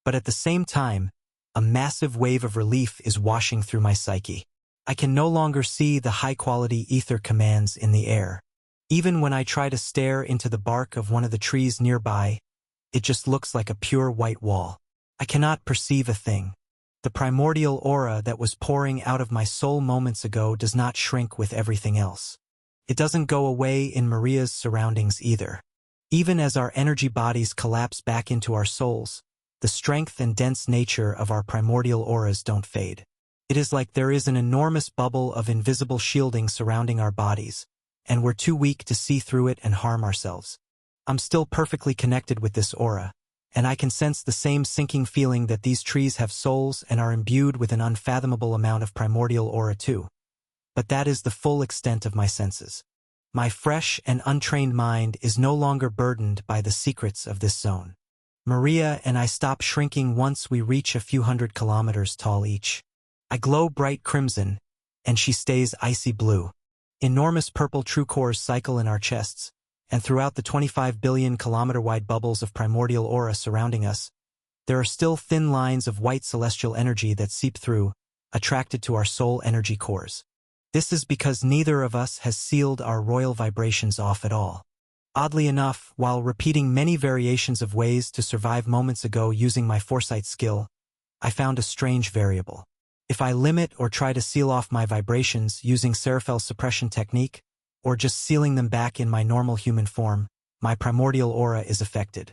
but at the same time, a massive wave of relief is washing through my psyche. I can no longer see the high-quality ether commands in the air. Even when I try to stare into the bark of one of the trees nearby, it just looks like a pure white wall. I cannot perceive a thing. The primordial aura that was pouring out of my soul moments ago does not shrink with everything else. It doesn't go away in Maria's surroundings either. Even as our energy bodies collapse back into our souls, the strength and dense nature of our primordial auras don't fade. It is like there is an enormous bubble of invisible shielding surrounding our bodies, and we're too weak to see through it and harm ourselves. I'm still perfectly connected with this aura, and I can sense the same sinking feeling that these trees have souls and are imbued with an unfathomable amount of primordial aura too. But that is the full extent of my senses. My fresh and untrained mind is no longer burdened by the secrets of this zone. Maria and I stop shrinking once we reach a few hundred kilometers tall each. I glow bright crimson, and she stays icy blue. Enormous purple true cores cycle in our chests, and throughout the 25 billion kilometer-wide bubbles of primordial aura surrounding us, there are still thin lines of white celestial energy that seep through, attracted to our soul energy cores. This is because neither of us has sealed our royal vibrations off at all. Oddly enough, while repeating many variations of ways to survive moments ago using my foresight skill, I found a strange variable. If I limit or try to seal off my vibrations using Seraphel suppression technique, or just sealing them back in my normal human form, my primordial aura is affected.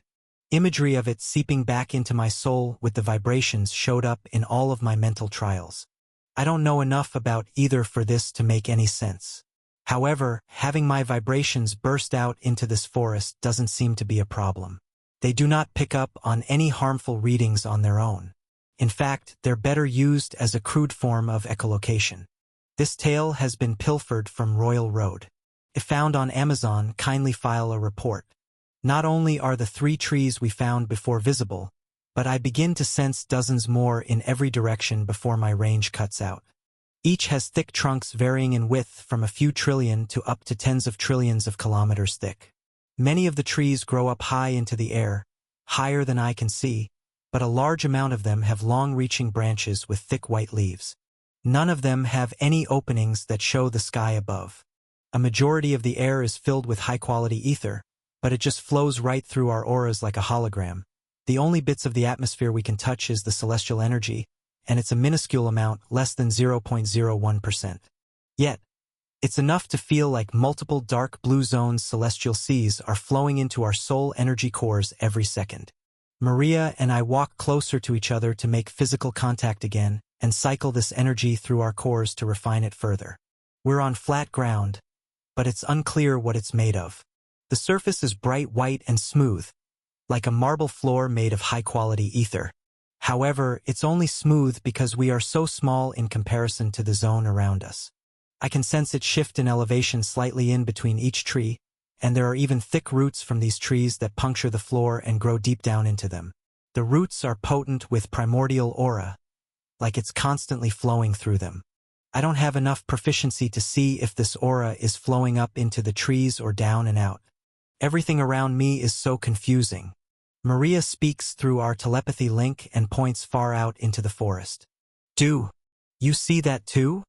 Imagery of it seeping back into my soul with the vibrations showed up in all of my mental trials. I don't know enough about either for this to make any sense. However, having my vibrations burst out into this forest doesn't seem to be a problem. They do not pick up on any harmful readings on their own. In fact, they're better used as a crude form of echolocation. This tale has been pilfered from Royal Road. If found on Amazon, kindly file a report. Not only are the 3 trees we found before visible, but I begin to sense dozens more in every direction before my range cuts out. Each has thick trunks varying in width from a few trillion to up to tens of trillions of kilometers thick. Many of the trees grow up high into the air, higher than I can see, but a large amount of them have long-reaching branches with thick white leaves. None of them have any openings that show the sky above. A majority of the air is filled with high-quality ether, but it just flows right through our auras like a hologram. The only bits of the atmosphere we can touch is the celestial energy, and it's a minuscule amount, less than 0.01%. Yet, it's enough to feel like multiple dark blue zones celestial seas are flowing into our soul energy cores every second. Maria and I walk closer to each other to make physical contact again and cycle this energy through our cores to refine it further. We're on flat ground, but it's unclear what it's made of. The surface is bright white and smooth, like a marble floor made of high-quality ether. However, it's only smooth because we are so small in comparison to the zone around us. I can sense it shift in elevation slightly in between each tree, and there are even thick roots from these trees that puncture the floor and grow deep down into them. The roots are potent with primordial aura, like it's constantly flowing through them. I don't have enough proficiency to see if this aura is flowing up into the trees or down and out. Everything around me is so confusing. Maria speaks through our telepathy link and points far out into the forest. Do you see that too?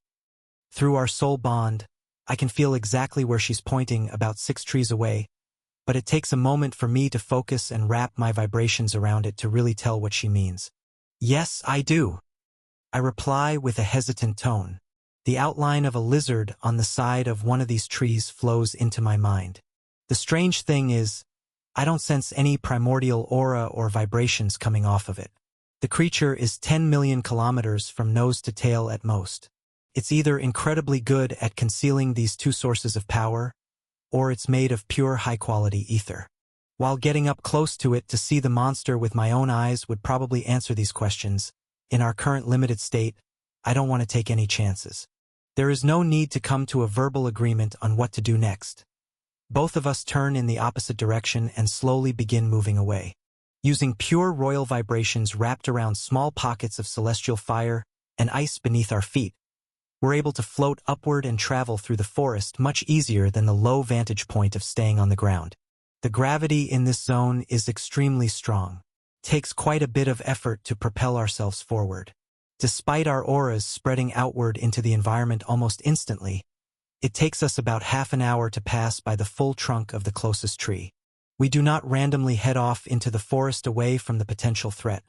Through our soul bond, I can feel exactly where she's pointing, about 6 trees away, but it takes a moment for me to focus and wrap my vibrations around it to really tell what she means. Yes, I do. I reply with a hesitant tone. The outline of a lizard on the side of one of these trees flows into my mind. The strange thing is, I don't sense any primordial aura or vibrations coming off of it. The creature is 10 million kilometers from nose to tail at most. It's either incredibly good at concealing these two sources of power, or it's made of pure high-quality ether. While getting up close to it to see the monster with my own eyes would probably answer these questions, in our current limited state, I don't want to take any chances. There is no need to come to a verbal agreement on what to do next. Both of us turn in the opposite direction and slowly begin moving away. Using pure royal vibrations wrapped around small pockets of celestial fire and ice beneath our feet, we're able to float upward and travel through the forest much easier than the low vantage point of staying on the ground. The gravity in this zone is extremely strong. It takes quite a bit of effort to propel ourselves forward. Despite our auras spreading outward into the environment almost instantly, it takes us about half an hour to pass by the full trunk of the closest tree. We do not randomly head off into the forest away from the potential threat.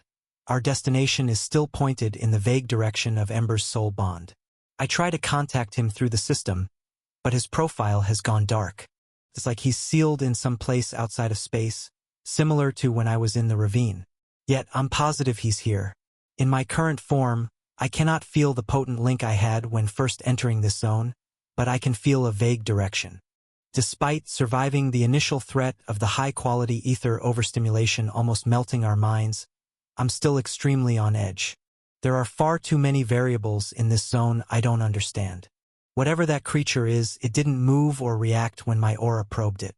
Our destination is still pointed in the vague direction of Ember's soul bond. I try to contact him through the system, but his profile has gone dark. It's like he's sealed in some place outside of space, similar to when I was in the ravine. Yet I'm positive he's here. In my current form, I cannot feel the potent link I had when first entering this zone, but I can feel a vague direction. Despite surviving the initial threat of the high-quality ether overstimulation almost melting our minds, I'm still extremely on edge. There are far too many variables in this zone I don't understand. Whatever that creature is, it didn't move or react when my aura probed it.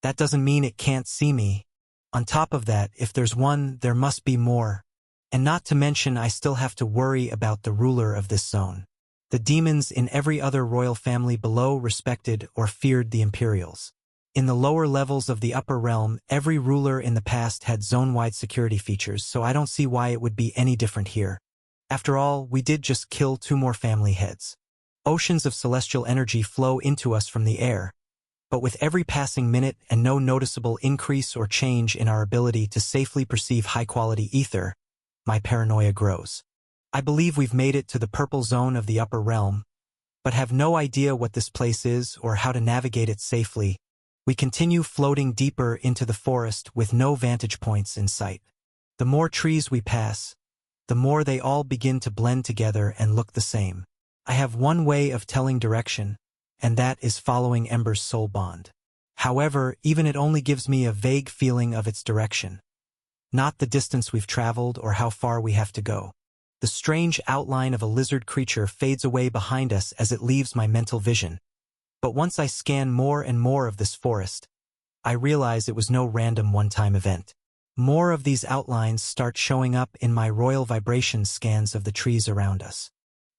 That doesn't mean it can't see me. On top of that, if there's one, there must be more. And not to mention, I still have to worry about the ruler of this zone. The demons in every other royal family below respected or feared the Imperials. In the lower levels of the upper realm, every ruler in the past had zone-wide security features, so I don't see why it would be any different here. After all, we did just kill 2 more family heads. Oceans of celestial energy flow into us from the air, but with every passing minute and no noticeable increase or change in our ability to safely perceive high-quality ether, my paranoia grows. I believe we've made it to the purple zone of the upper realm, but have no idea what this place is or how to navigate it safely. We continue floating deeper into the forest with no vantage points in sight. The more trees we pass, the more they all begin to blend together and look the same. I have one way of telling direction, and that is following Ember's soul bond. However, even it only gives me a vague feeling of its direction, not the distance we've traveled or how far we have to go. The strange outline of a lizard creature fades away behind us as it leaves my mental vision. But once I scan more and more of this forest, I realize it was no random one-time event. More of these outlines start showing up in my royal vibration scans of the trees around us.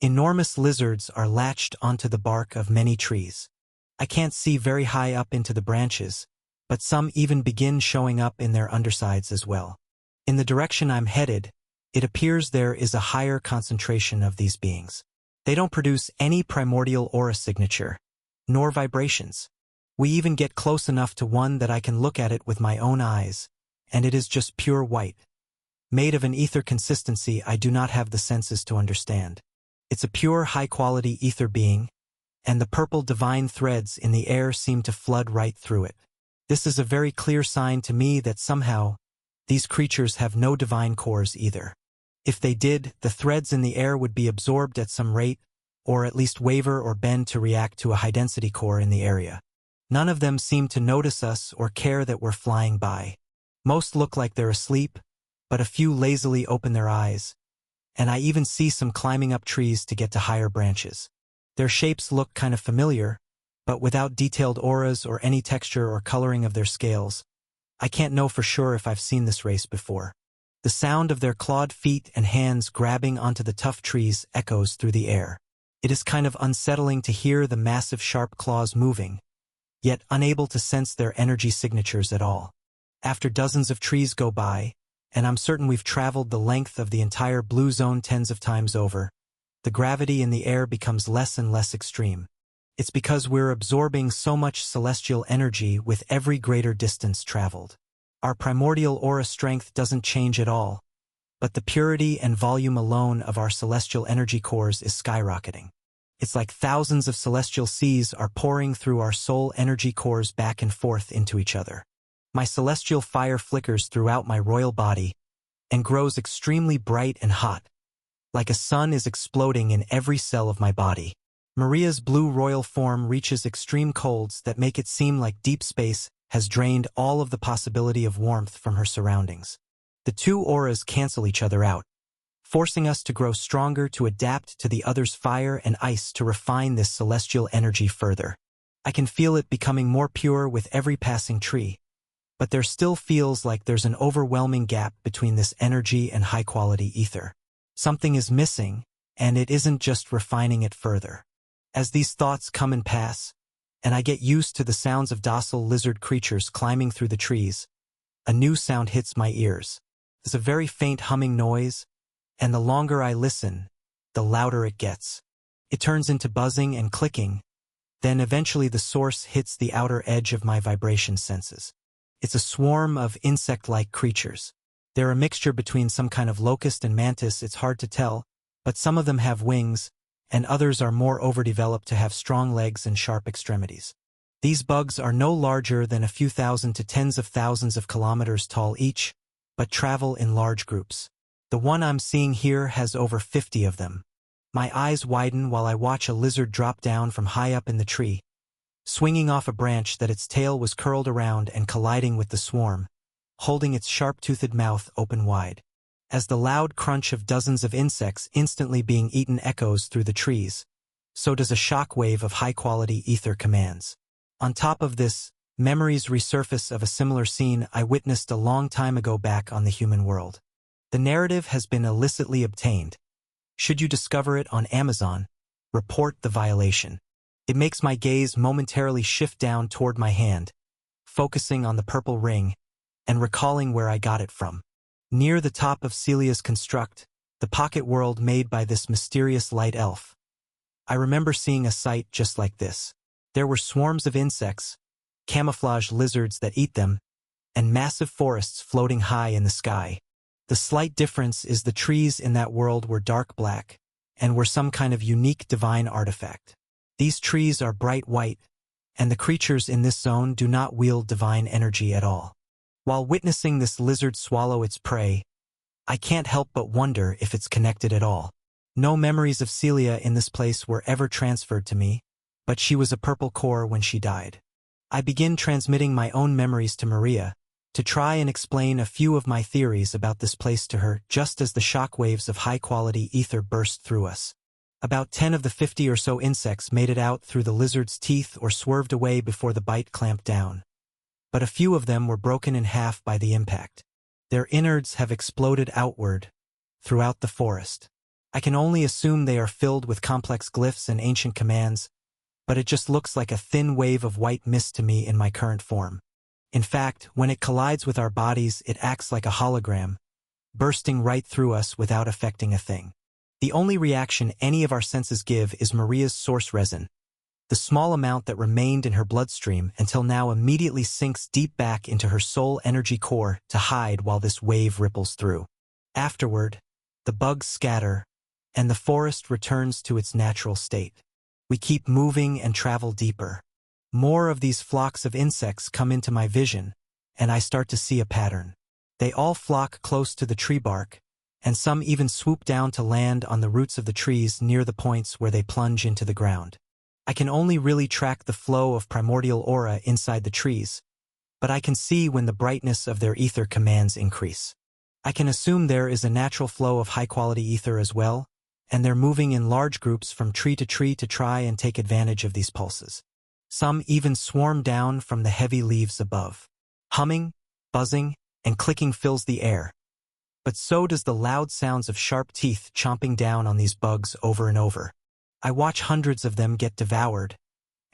Enormous lizards are latched onto the bark of many trees. I can't see very high up into the branches, but some even begin showing up in their undersides as well. In the direction I'm headed, it appears there is a higher concentration of these beings. They don't produce any primordial aura signature, nor vibrations. We even get close enough to one that I can look at it with my own eyes, and it is just pure white. Made of an ether consistency I do not have the senses to understand. It's a pure, high-quality ether being, and the purple divine threads in the air seem to flood right through it. This is a very clear sign to me that somehow these creatures have no divine cores either. If they did, the threads in the air would be absorbed at some rate, or at least waver or bend to react to a high-density core in the area. None of them seem to notice us or care that we're flying by. Most look like they're asleep, but a few lazily open their eyes, and I even see some climbing up trees to get to higher branches. Their shapes look kind of familiar, but without detailed auras or any texture or coloring of their scales, I can't know for sure if I've seen this race before. The sound of their clawed feet and hands grabbing onto the tough trees echoes through the air. It is kind of unsettling to hear the massive sharp claws moving, yet unable to sense their energy signatures at all. After dozens of trees go by, and I'm certain we've traveled the length of the entire blue zone tens of times over, the gravity in the air becomes less and less extreme. It's because we're absorbing so much celestial energy with every greater distance traveled. Our primordial aura strength doesn't change at all, but the purity and volume alone of our celestial energy cores is skyrocketing. It's like thousands of celestial seas are pouring through our soul energy cores back and forth into each other. My celestial fire flickers throughout my royal body and grows extremely bright and hot, like a sun is exploding in every cell of my body. Maria's blue royal form reaches extreme colds that make it seem like deep space has drained all of the possibility of warmth from her surroundings. The two auras cancel each other out, forcing us to grow stronger to adapt to the other's fire and ice to refine this celestial energy further. I can feel it becoming more pure with every passing tree, but there still feels like there's an overwhelming gap between this energy and high-quality ether. Something is missing, and it isn't just refining it further. As these thoughts come and pass, and I get used to the sounds of docile lizard creatures climbing through the trees, a new sound hits my ears. It's a very faint humming noise, and the longer I listen, the louder it gets. It turns into buzzing and clicking, then eventually the source hits the outer edge of my vibration senses. It's a swarm of insect-like creatures. They're a mixture between some kind of locust and mantis, it's hard to tell, but some of them have wings, and others are more overdeveloped to have strong legs and sharp extremities. These bugs are no larger than a few thousand to tens of thousands of kilometers tall each, but travel in large groups. The one I'm seeing here has over 50 of them. My eyes widen while I watch a lizard drop down from high up in the tree, swinging off a branch that its tail was curled around and colliding with the swarm, holding its sharp-toothed mouth open wide. As the loud crunch of dozens of insects instantly being eaten echoes through the trees, so does a shockwave of high-quality ether commands. On top of this, memories resurface of a similar scene I witnessed a long time ago back on the human world. The narrative has been illicitly obtained. Should you discover it on Amazon, report the violation. It makes my gaze momentarily shift down toward my hand, focusing on the purple ring, and recalling where I got it from. Near the top of Celia's construct, the pocket world made by this mysterious light elf. I remember seeing a sight just like this. There were swarms of insects, camouflage lizards that eat them, and massive forests floating high in the sky. The slight difference is the trees in that world were dark black, and were some kind of unique divine artifact. These trees are bright white, and the creatures in this zone do not wield divine energy at all. While witnessing this lizard swallow its prey, I can't help but wonder if it's connected at all. No memories of Celia in this place were ever transferred to me, but she was a purple core when she died. I begin transmitting my own memories to Maria, to try and explain a few of my theories about this place to her just as the shockwaves of high-quality ether burst through us. About 10 of the 50 or so insects made it out through the lizard's teeth or swerved away before the bite clamped down. But a few of them were broken in half by the impact. Their innards have exploded outward, throughout the forest. I can only assume they are filled with complex glyphs and ancient commands, but it just looks like a thin wave of white mist to me in my current form. In fact, when it collides with our bodies, it acts like a hologram, bursting right through us without affecting a thing. The only reaction any of our senses give is Maria's source resin. The small amount that remained in her bloodstream until now immediately sinks deep back into her soul energy core to hide while this wave ripples through. Afterward, the bugs scatter, and the forest returns to its natural state. We keep moving and travel deeper. More of these flocks of insects come into my vision, and I start to see a pattern. They all flock close to the tree bark, and some even swoop down to land on the roots of the trees near the points where they plunge into the ground. I can only really track the flow of primordial aura inside the trees, but I can see when the brightness of their ether commands increase. I can assume there is a natural flow of high-quality ether as well, and they're moving in large groups from tree to try and take advantage of these pulses. Some even swarm down from the heavy leaves above. Humming, buzzing, and clicking fills the air. But so does the loud sounds of sharp teeth chomping down on these bugs over and over. I watch hundreds of them get devoured,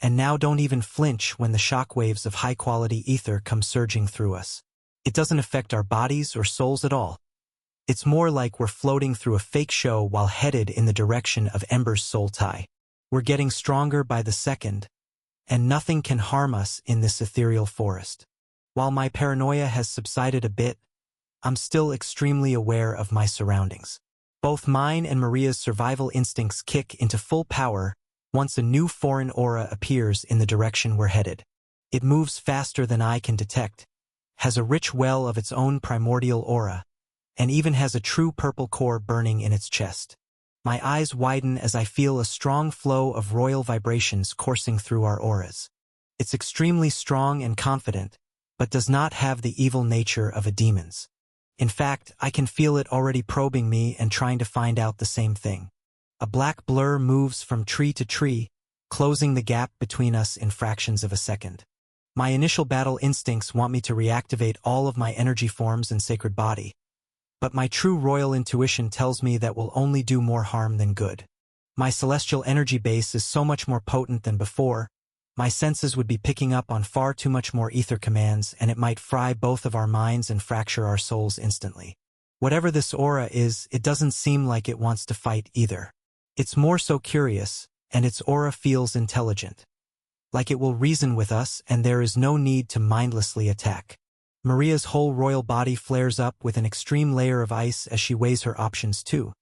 and now don't even flinch when the shockwaves of high-quality ether come surging through us. It doesn't affect our bodies or souls at all. It's more like we're floating through a fake show while headed in the direction of Ember's soul tie. We're getting stronger by the second, and nothing can harm us in this ethereal forest. While my paranoia has subsided a bit, I'm still extremely aware of my surroundings. Both mine and Maria's survival instincts kick into full power once a new foreign aura appears in the direction we're headed. It moves faster than I can detect, has a rich well of its own primordial aura, and even has a true purple core burning in its chest. My eyes widen as I feel a strong flow of royal vibrations coursing through our auras. It's extremely strong and confident, but does not have the evil nature of a demon's. In fact, I can feel it already probing me and trying to find out the same thing. A black blur moves from tree to tree, closing the gap between us in fractions of a second. My initial battle instincts want me to reactivate all of my energy forms and sacred body, but my true royal intuition tells me that will only do more harm than good. My celestial energy base is so much more potent than before. My senses would be picking up on far too much more ether commands, and it might fry both of our minds and fracture our souls instantly. Whatever this aura is, it doesn't seem like it wants to fight either. It's more so curious, and its aura feels intelligent. Like it will reason with us, and there is no need to mindlessly attack. Maria's whole royal body flares up with an extreme layer of ice as she weighs her options too,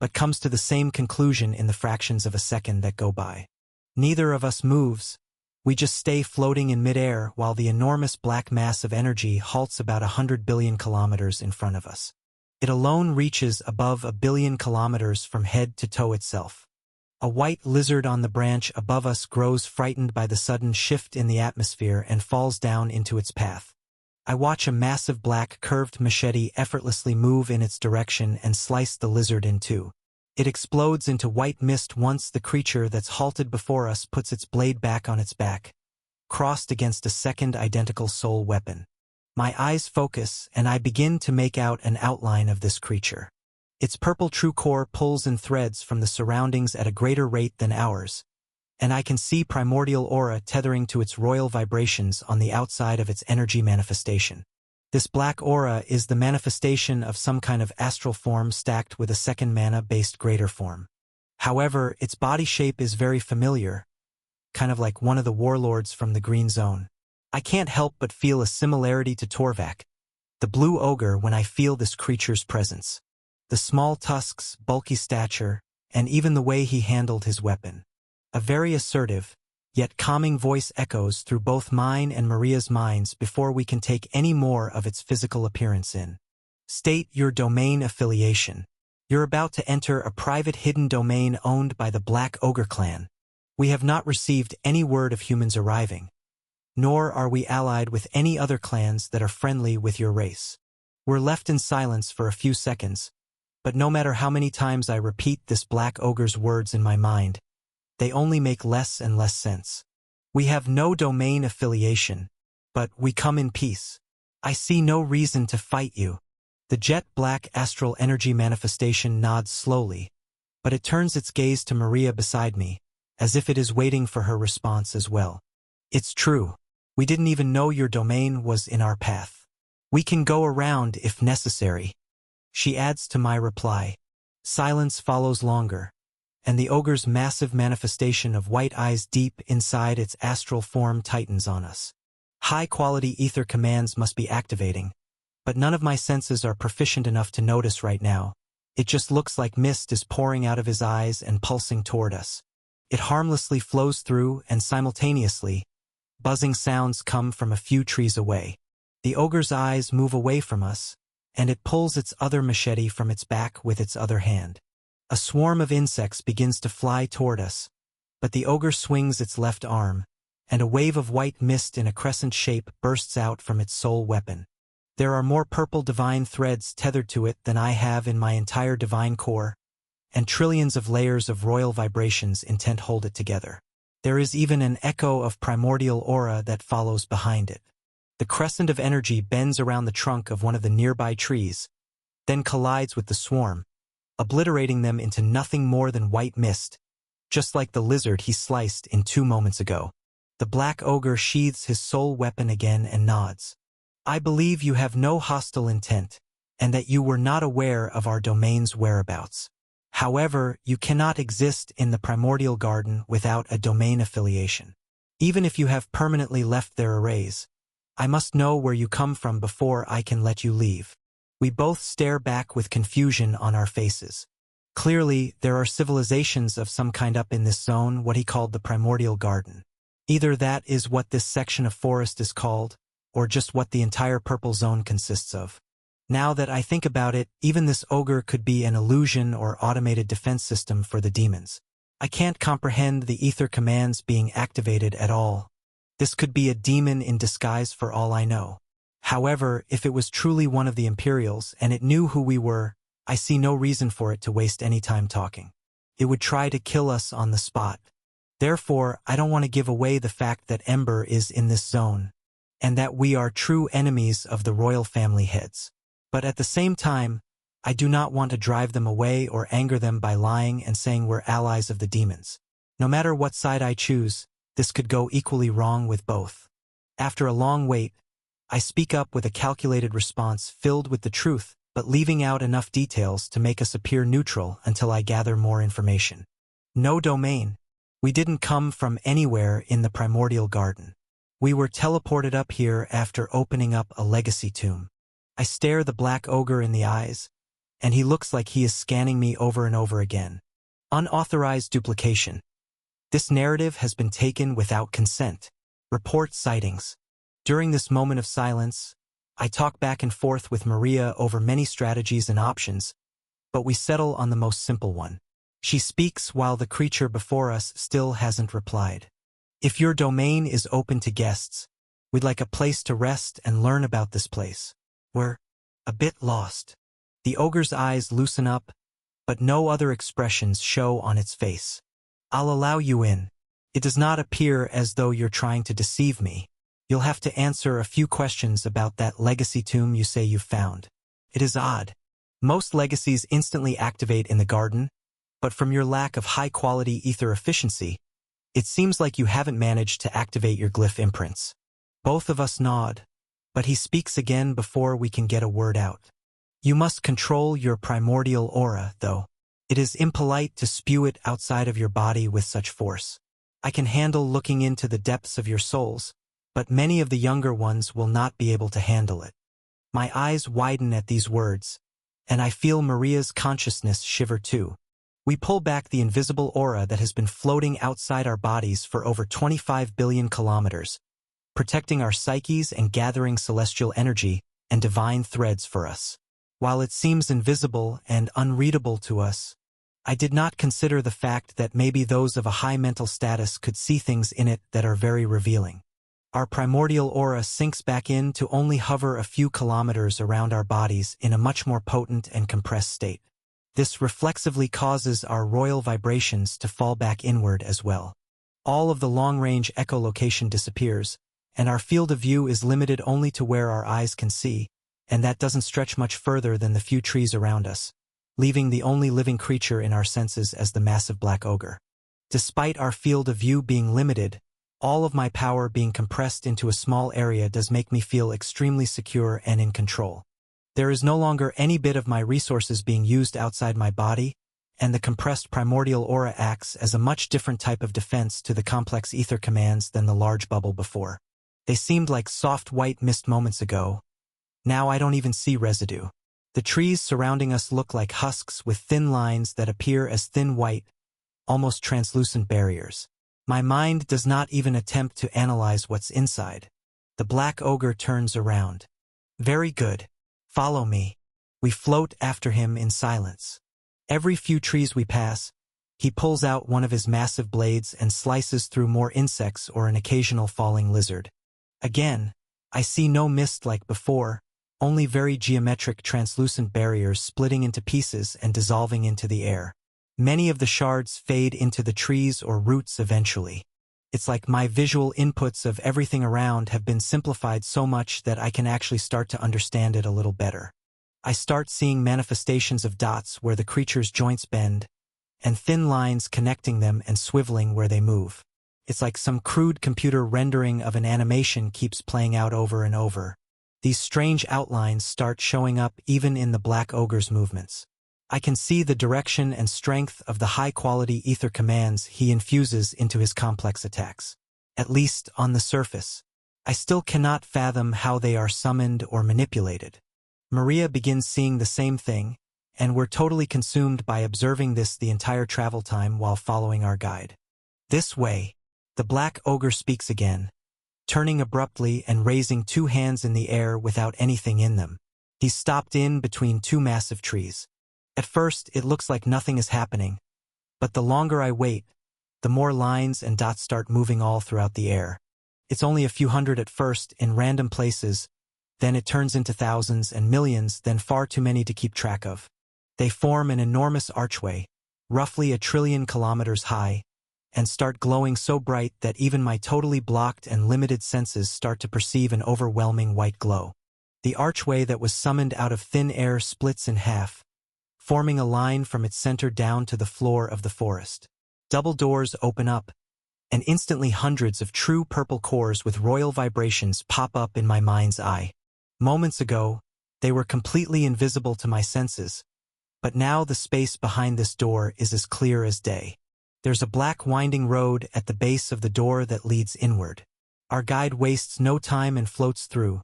but comes to the same conclusion in the fractions of a second that go by. Neither of us moves. We just stay floating in midair while the enormous black mass of energy halts about 100 billion kilometers in front of us. It alone reaches above 1 billion kilometers from head to toe itself. A white lizard on the branch above us grows frightened by the sudden shift in the atmosphere and falls down into its path. I watch a massive black curved machete effortlessly move in its direction and slice the lizard in two. It explodes into white mist once the creature that's halted before us puts its blade back on its back, crossed against a second identical soul weapon. My eyes focus, and I begin to make out an outline of this creature. Its purple true core pulls in threads from the surroundings at a greater rate than ours, and I can see primordial aura tethering to its royal vibrations on the outside of its energy manifestation. This black aura is the manifestation of some kind of astral form stacked with a second mana-based greater form. However, its body shape is very familiar, kind of like one of the warlords from the Green Zone. I can't help but feel a similarity to Torvak, the blue ogre, when I feel this creature's presence. The small tusks, bulky stature, and even the way he handled his weapon. A very assertive, yet calming voice echoes through both mine and Maria's minds before we can take any more of its physical appearance in. State your domain affiliation. You're about to enter a private hidden domain owned by the Black Ogre clan. We have not received any word of humans arriving, nor are we allied with any other clans that are friendly with your race. We're left in silence for a few seconds, but no matter how many times I repeat this Black Ogre's words in my mind, they only make less and less sense. We have no domain affiliation, but we come in peace. I see no reason to fight you. The jet black astral energy manifestation nods slowly, but it turns its gaze to Maria beside me, as if it is waiting for her response as well. It's true. We didn't even know your domain was in our path. We can go around if necessary. She adds to my reply. Silence follows longer, and the ogre's massive manifestation of white eyes deep inside its astral form tightens on us. High-quality ether commands must be activating, but none of my senses are proficient enough to notice right now. It just looks like mist is pouring out of his eyes and pulsing toward us. It harmlessly flows through, and simultaneously, buzzing sounds come from a few trees away. The ogre's eyes move away from us, and it pulls its other machete from its back with its other hand. A swarm of insects begins to fly toward us, but the ogre swings its left arm, and a wave of white mist in a crescent shape bursts out from its sole weapon. There are more purple divine threads tethered to it than I have in my entire divine core, and trillions of layers of royal vibrations intent hold it together. There is even an echo of primordial aura that follows behind it. The crescent of energy bends around the trunk of one of the nearby trees, then collides with the swarm, obliterating them into nothing more than white mist, just like the lizard he sliced in 2 moments ago. The black ogre sheathes his sole weapon again and nods. I believe you have no hostile intent, and that you were not aware of our domain's whereabouts. However, you cannot exist in the primordial garden without a domain affiliation. Even if you have permanently left their arrays, I must know where you come from before I can let you leave. We both stare back with confusion on our faces. Clearly, there are civilizations of some kind up in this zone, what he called the primordial garden. Either that is what this section of forest is called, or just what the entire purple zone consists of. Now that I think about it, even this ogre could be an illusion or automated defense system for the demons. I can't comprehend the ether commands being activated at all. This could be a demon in disguise for all I know. However, if it was truly one of the Imperials and it knew who we were, I see no reason for it to waste any time talking. It would try to kill us on the spot. Therefore, I don't want to give away the fact that Ember is in this zone, and that we are true enemies of the royal family heads. But at the same time, I do not want to drive them away or anger them by lying and saying we're allies of the demons. No matter what side I choose, this could go equally wrong with both. After a long wait, I speak up with a calculated response filled with the truth, but leaving out enough details to make us appear neutral until I gather more information. No domain. We didn't come from anywhere in the primordial garden. We were teleported up here after opening up a legacy tomb. I stare the black ogre in the eyes, and he looks like he is scanning me over and over again. Unauthorized duplication. This narrative has been taken without consent. Report sightings. During this moment of silence, I talk back and forth with Maria over many strategies and options, but we settle on the most simple one. She speaks while the creature before us still hasn't replied. If your domain is open to guests, we'd like a place to rest and learn about this place. We're a bit lost. The ogre's eyes loosen up, but no other expressions show on its face. I'll allow you in. It does not appear as though you're trying to deceive me. You'll have to answer a few questions about that legacy tomb you say you've found. It is odd. Most legacies instantly activate in the garden, but from your lack of high-quality ether efficiency, it seems like you haven't managed to activate your glyph imprints. Both of us nod, but he speaks again before we can get a word out. You must control your primordial aura, though. It is impolite to spew it outside of your body with such force. I can handle looking into the depths of your souls, but many of the younger ones will not be able to handle it. My eyes widen at these words, and I feel Maria's consciousness shiver too. We pull back the invisible aura that has been floating outside our bodies for over 25 billion kilometers, protecting our psyches and gathering celestial energy and divine threads for us. While it seems invisible and unreadable to us, I did not consider the fact that maybe those of a high mental status could see things in it that are very revealing. Our primordial aura sinks back in to only hover a few kilometers around our bodies in a much more potent and compressed state. This reflexively causes our royal vibrations to fall back inward as well. All of the long-range echolocation disappears, and our field of view is limited only to where our eyes can see, and that doesn't stretch much further than the few trees around us, leaving the only living creature in our senses as the massive black ogre. Despite our field of view being limited, all of my power being compressed into a small area does make me feel extremely secure and in control. There is no longer any bit of my resources being used outside my body, and the compressed primordial aura acts as a much different type of defense to the complex ether commands than the large bubble before. They seemed like soft white mist moments ago. Now I don't even see residue. The trees surrounding us look like husks with thin lines that appear as thin white, almost translucent barriers. My mind does not even attempt to analyze what's inside. The black ogre turns around. Very good. Follow me. We float after him in silence. Every few trees we pass, he pulls out one of his massive blades and slices through more insects or an occasional falling lizard. Again, I see no mist like before, only very geometric translucent barriers splitting into pieces and dissolving into the air. Many of the shards fade into the trees or roots eventually. It's like my visual inputs of everything around have been simplified so much that I can actually start to understand it a little better. I start seeing manifestations of dots where the creature's joints bend, and thin lines connecting them and swiveling where they move. It's like some crude computer rendering of an animation keeps playing out over and over. These strange outlines start showing up even in the black ogre's movements. I can see the direction and strength of the high-quality ether commands he infuses into his complex attacks. At least on the surface. I still cannot fathom how they are summoned or manipulated. Maria begins seeing the same thing, and we're totally consumed by observing this the entire travel time while following our guide. This way, the black ogre speaks again, turning abruptly and raising two hands in the air without anything in them. He's stopped in between two massive trees. At first, it looks like nothing is happening, but the longer I wait, the more lines and dots start moving all throughout the air. It's only a few hundred at first, in random places, then it turns into thousands and millions, then far too many to keep track of. They form an enormous archway, roughly 1 trillion kilometers high, and start glowing so bright that even my totally blocked and limited senses start to perceive an overwhelming white glow. The archway that was summoned out of thin air splits in half, forming a line from its center down to the floor of the forest. Double doors open up, and instantly hundreds of true purple cores with royal vibrations pop up in my mind's eye. Moments ago, they were completely invisible to my senses, but now the space behind this door is as clear as day. There's a black winding road at the base of the door that leads inward. Our guide wastes no time and floats through,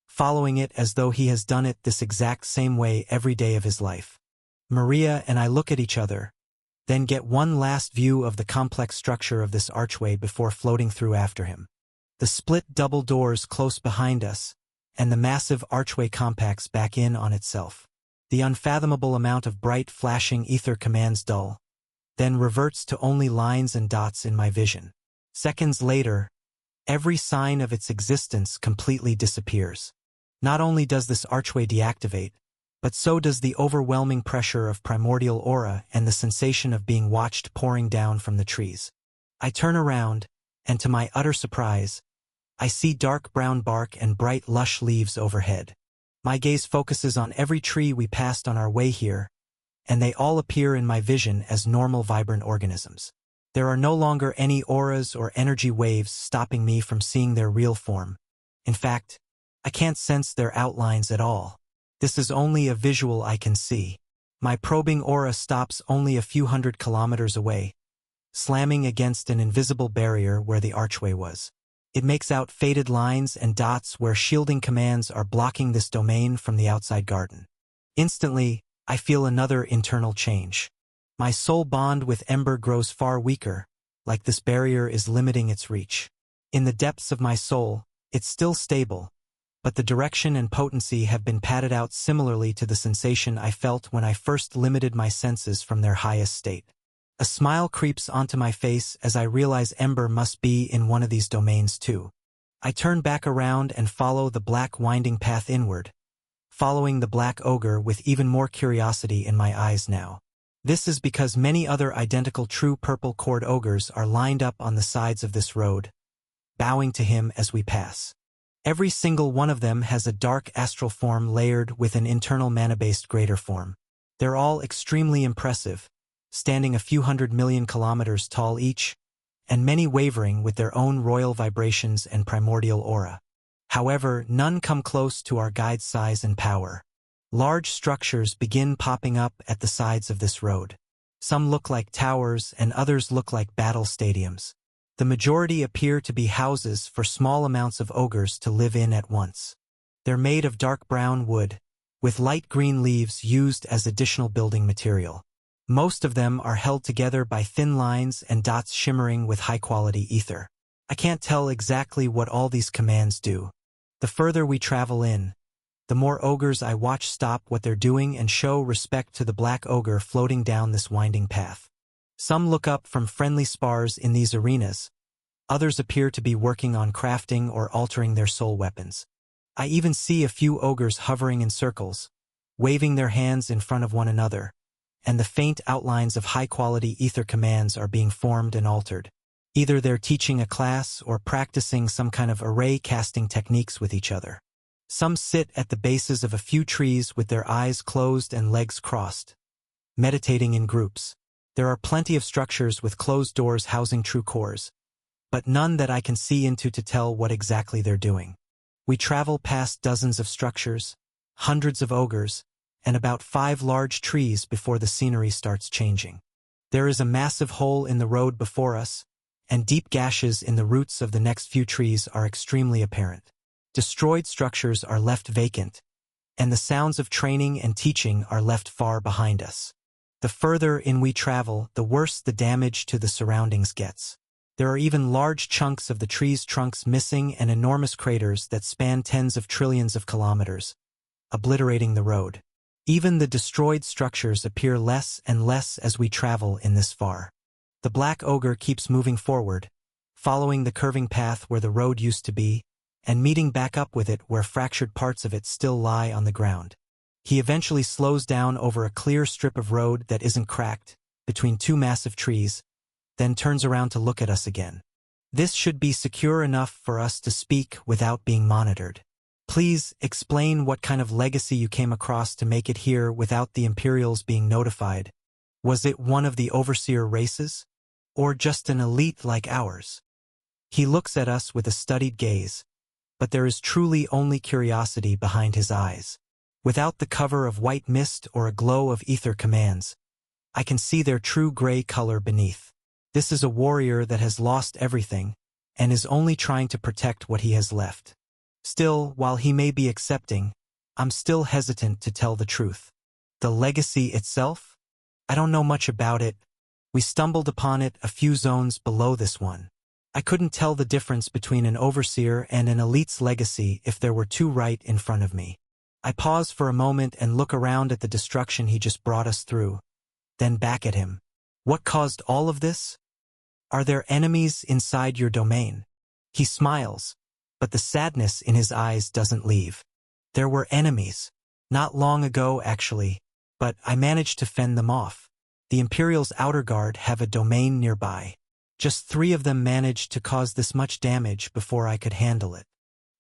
following it as though he has done it this exact same way every day of his life. Maria and I look at each other, then get one last view of the complex structure of this archway before floating through after him. The split double doors close behind us, and the massive archway compacts back in on itself. The unfathomable amount of bright flashing ether commands dull, then reverts to only lines and dots in my vision. Seconds later, every sign of its existence completely disappears. Not only does this archway deactivate, but so does the overwhelming pressure of primordial aura and the sensation of being watched pouring down from the trees. I turn around, and to my utter surprise, I see dark brown bark and bright lush leaves overhead. My gaze focuses on every tree we passed on our way here, and they all appear in my vision as normal vibrant organisms. There are no longer any auras or energy waves stopping me from seeing their real form. In fact, I can't sense their outlines at all. This is only a visual I can see. My probing aura stops only a few hundred kilometers away, slamming against an invisible barrier where the archway was. It makes out faded lines and dots where shielding commands are blocking this domain from the outside garden. Instantly, I feel another internal change. My soul bond with Ember grows far weaker, like this barrier is limiting its reach. In the depths of my soul, it's still stable, but the direction and potency have been padded out similarly to the sensation I felt when I first limited my senses from their highest state. A smile creeps onto my face as I realize Ember must be in one of these domains too. I turn back around and follow the black winding path inward, following the black ogre with even more curiosity in my eyes now. This is because many other identical true purple cored ogres are lined up on the sides of this road, bowing to him as we pass. Every single one of them has a dark astral form layered with an internal mana-based greater form. They're all extremely impressive, standing a few 100 million kilometers tall each, and many wavering with their own royal vibrations and primordial aura. However, none come close to our guide's size and power. Large structures begin popping up at the sides of this road. Some look like towers and others look like battle stadiums. The majority appear to be houses for small amounts of ogres to live in at once. They're made of dark brown wood, with light green leaves used as additional building material. Most of them are held together by thin lines and dots shimmering with high-quality ether. I can't tell exactly what all these commands do. The further we travel in, the more ogres I watch stop what they're doing and show respect to the black ogre floating down this winding path. Some look up from friendly spars in these arenas. Others appear to be working on crafting or altering their soul weapons. I even see a few ogres hovering in circles, waving their hands in front of one another, and the faint outlines of high-quality ether commands are being formed and altered. Either they're teaching a class or practicing some kind of array casting techniques with each other. Some sit at the bases of a few trees with their eyes closed and legs crossed, meditating in groups. There are plenty of structures with closed doors housing true cores, but none that I can see into to tell what exactly they're doing. We travel past dozens of structures, hundreds of ogres, and about 5 large trees before the scenery starts changing. There is a massive hole in the road before us, and deep gashes in the roots of the next few trees are extremely apparent. Destroyed structures are left vacant, and the sounds of training and teaching are left far behind us. The further in we travel, the worse the damage to the surroundings gets. There are even large chunks of the tree's trunks missing and enormous craters that span tens of trillions of kilometers, obliterating the road. Even the destroyed structures appear less and less as we travel in this far. The black ogre keeps moving forward, following the curving path where the road used to be, and meeting back up with it where fractured parts of it still lie on the ground. He eventually slows down over a clear strip of road that isn't cracked, between 2 massive trees, then turns around to look at us again. This should be secure enough for us to speak without being monitored. Please explain what kind of legacy you came across to make it here without the Imperials being notified. Was it one of the overseer races? Or just an elite like ours? He looks at us with a studied gaze, but there is truly only curiosity behind his eyes. Without the cover of white mist or a glow of ether commands, I can see their true gray color beneath. This is a warrior that has lost everything, and is only trying to protect what he has left. Still, while he may be accepting, I'm still hesitant to tell the truth. The legacy itself? I don't know much about it. We stumbled upon it a few zones below this one. I couldn't tell the difference between an overseer and an elite's legacy if there were 2 right in front of me. I pause for a moment and look around at the destruction he just brought us through, then back at him. What caused all of this? Are there enemies inside your domain? He smiles, but the sadness in his eyes doesn't leave. There were enemies. Not long ago, actually, but I managed to fend them off. The Imperial's outer guard have a domain nearby. Just 3 of them managed to cause this much damage before I could handle it.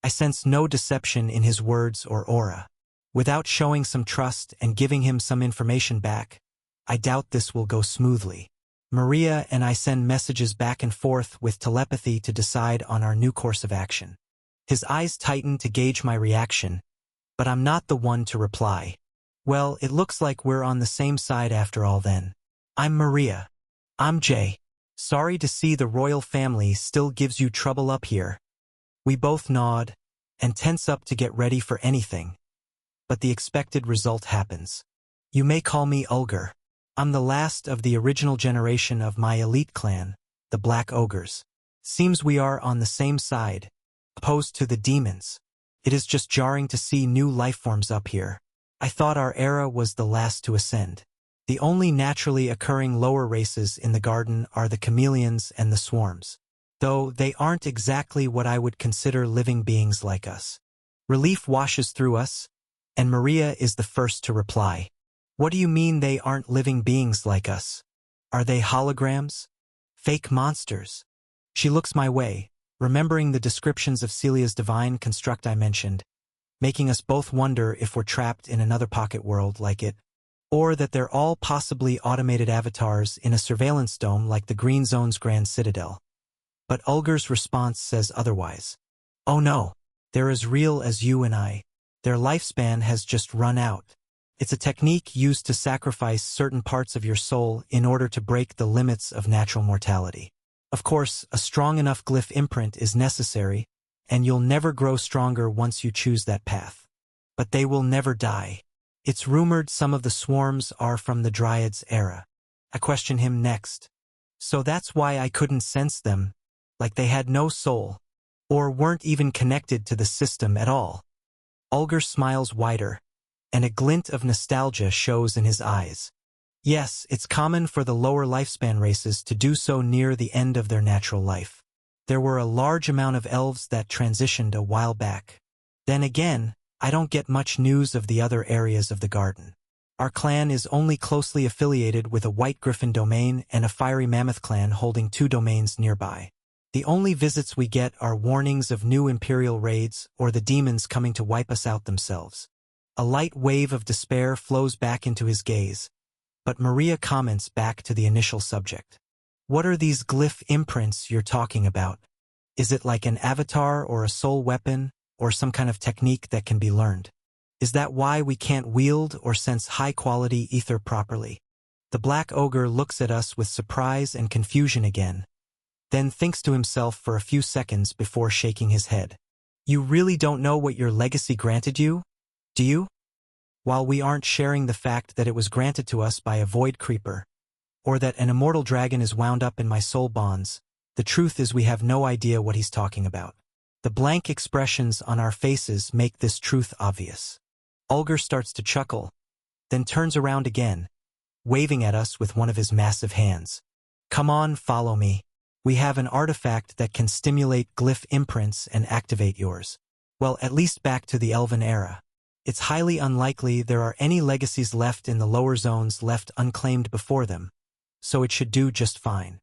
I sense no deception in his words or aura. Without showing some trust and giving him some information back, I doubt this will go smoothly. Maria and I send messages back and forth with telepathy to decide on our new course of action. His eyes tighten to gauge my reaction, but I'm not the one to reply. Well, it looks like we're on the same side after all then. I'm Maria. I'm Jay. Sorry to see the royal family still gives you trouble up here. We both nod and tense up to get ready for anything. But the expected result happens. You may call me Ulgar. I'm the last of the original generation of my elite clan, the Black Ogres. Seems we are on the same side, opposed to the demons. It is just jarring to see new lifeforms up here. I thought our era was the last to ascend. The only naturally occurring lower races in the garden are the chameleons and the swarms, though they aren't exactly what I would consider living beings like us. Relief washes through us, and Maria is the first to reply. What do you mean they aren't living beings like us? Are they holograms? Fake monsters? She looks my way, remembering the descriptions of Celia's divine construct I mentioned, making us both wonder if we're trapped in another pocket world like it, or that they're all possibly automated avatars in a surveillance dome like the Green Zone's Grand Citadel. But Ulgar's response says otherwise. Oh no, they're as real as you and I. Their lifespan has just run out. It's a technique used to sacrifice certain parts of your soul in order to break the limits of natural mortality. Of course, a strong enough glyph imprint is necessary, and you'll never grow stronger once you choose that path. But they will never die. It's rumored some of the swarms are from the Dryads' era. I question him next. So that's why I couldn't sense them, like they had no soul, or weren't even connected to the system at all. Ulger smiles wider, and a glint of nostalgia shows in his eyes. Yes, it's common for the lower lifespan races to do so near the end of their natural life. There were a large amount of elves that transitioned a while back. Then again, I don't get much news of the other areas of the garden. Our clan is only closely affiliated with a White Griffin domain and a Fiery Mammoth clan holding 2 domains nearby. The only visits we get are warnings of new Imperial raids or the demons coming to wipe us out themselves. A light wave of despair flows back into his gaze, but Maria comments back to the initial subject. What are these glyph imprints you're talking about? Is it like an avatar or a soul weapon, or some kind of technique that can be learned? Is that why we can't wield or sense high-quality ether properly? The Black Ogre looks at us with surprise and confusion again, then thinks to himself for a few seconds before shaking his head. You really don't know what your legacy granted you, do you? While we aren't sharing the fact that it was granted to us by a void creeper, or that an immortal dragon is wound up in my soul bonds, the truth is we have no idea what he's talking about. The blank expressions on our faces make this truth obvious. Ulger starts to chuckle, then turns around again, waving at us with one of his massive hands. Come on, follow me. We have an artifact that can stimulate glyph imprints and activate yours. Well, at least back to the Elven era. It's highly unlikely there are any legacies left in the lower zones left unclaimed before them, so it should do just fine.